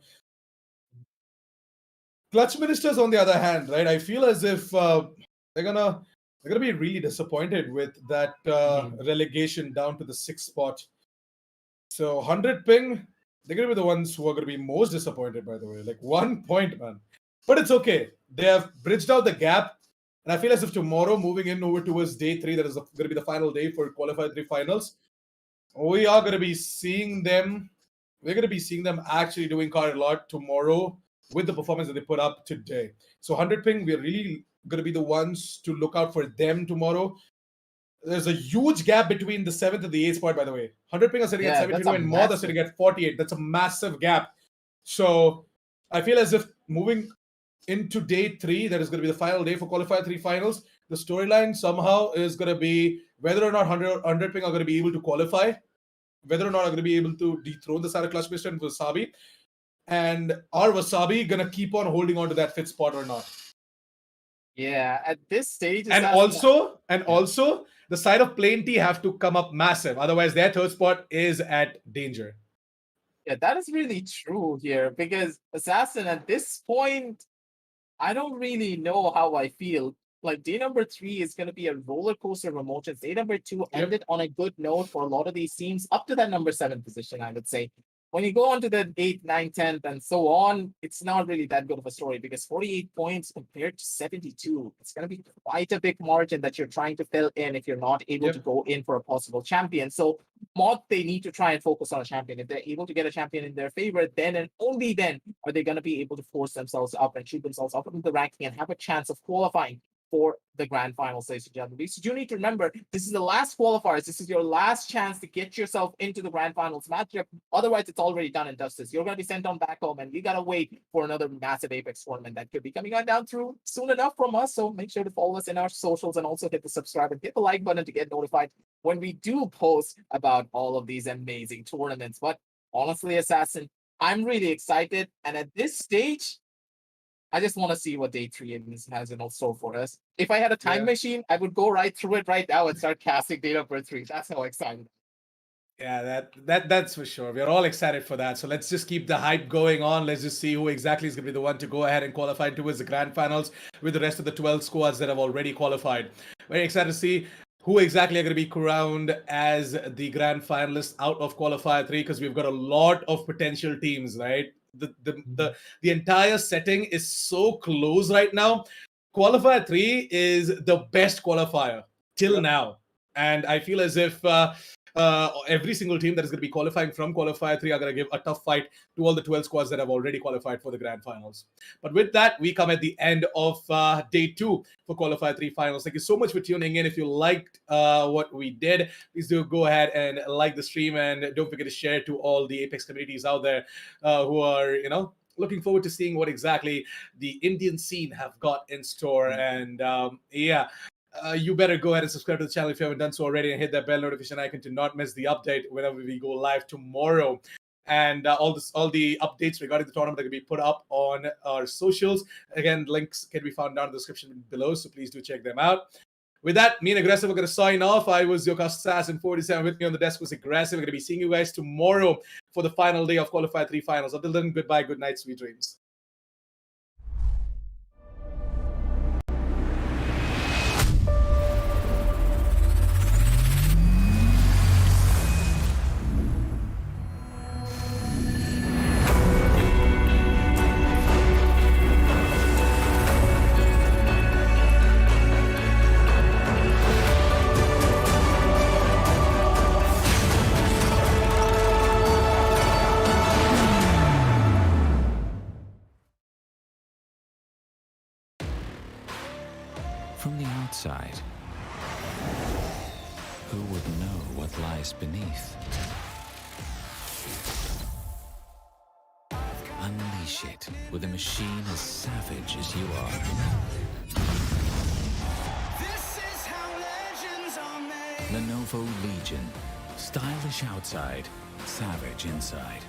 Clutch Ministers, on the other hand, right? I feel as if they're gonna be really disappointed with that relegation down to the 6th spot. So 100 Ping, they're gonna be the ones who are gonna be most disappointed. By the way, like 1 point, man. But it's okay. They have bridged out the gap, and I feel as if tomorrow, moving in over towards day 3, that is gonna be the final day for Qualifier 3 finals. We are gonna be seeing them. We're gonna be seeing them actually doing quite a lot tomorrow with the performance that they put up today. So 100 Ping, we're really going to be the ones to look out for them tomorrow. There's a huge gap between the 7th and the 8th spot, by the way. 100 ping are sitting at Yeah, that's 72 a and Mod are massive. sitting at 48. That's a massive gap. So I feel as if moving into day 3, that is going to be the final day for Qualifier 3 finals, the storyline somehow is going to be whether or not 100 ping are going to be able to qualify, whether or not are going to be able to dethrone the Sarah Clutch Mist and Wasabi, and are Wasabi going to keep on holding on to that 5th spot or not? Yeah, at this stage, And also, the side of Plain T have to come up massive. Otherwise, their 3rd spot is at danger. yeah, that is really true here because Assassin at this point, I don't really know how I feel. Like day number 3 is going to be a roller coaster of emotions. Day number 2 ended on a good note for a lot of these teams up to that number 7 position, I would say. When you go on to the 8th, 9th, 10th, and so on, it's not really that good of a story because 48 points compared to 72, it's going to be quite a big margin that you're trying to fill in if you're not able to go in for a possible champion. So, Mod, they need to try and focus on a champion. If they're able to get a champion in their favor, then and only then are they going to be able to force themselves up and shoot themselves up into the ranking and have a chance of qualifying for the grand finals, ladies and gentlemen. So you need to remember, this is the last qualifiers. This is your last chance to get yourself into the grand finals matchup. Otherwise, it's already done and dusted. You're going to be sent on back home, and you got to wait for another massive Apex tournament that could be coming on down through soon enough from us. So make sure to follow us in our socials and also hit the subscribe and hit the like button to get notified when we do post about all of these amazing tournaments. But honestly, Assassin, I'm really excited. And at this stage, I just want to see what day 3 has in store for us. If I had a time machine, I would go right through it right now and start casting day number 3. That's how excited. Yeah, that's for sure. We're all excited for that. So let's just keep the hype going on. Let's just see who exactly is going to be the one to go ahead and qualify towards the grand finals with the rest of the 12 squads that have already qualified. Very excited to see who exactly are going to be crowned as the grand finalists out of qualifier 3, because we've got a lot of potential teams, right? The entire setting is so close right now. Qualifier 3 is the best qualifier till now, and I feel as if every single team that is going to be qualifying from qualifier 3 are going to give a tough fight to all the 12 squads that have already qualified for the grand finals. But with that, we come at the end of day 2 for qualifier 3 finals. Thank you so much for tuning in. If you liked what we did, please do go ahead and like the stream, and don't forget to share to all the Apex communities out there who are, looking forward to seeing what exactly the Indian scene have got in store. And you better go ahead and subscribe to the channel if you haven't done so already, and hit that bell notification icon to not miss the update whenever we go live tomorrow. And all the updates regarding the tournament are going to be put up on our socials. Again, links can be found down in the description below, so please do check them out. With that, me and Aggressive are going to sign off. I was your Assassin 47. With me on the desk was Aggressive. We're going to be seeing you guys tomorrow for the final day of Qualifier 3 finals. Until then, goodbye, good night, sweet dreams. From the outside, who would know what lies beneath? Unleash it with a machine as savage as you are. This is how legends are made. Lenovo Legion. Stylish outside, savage inside.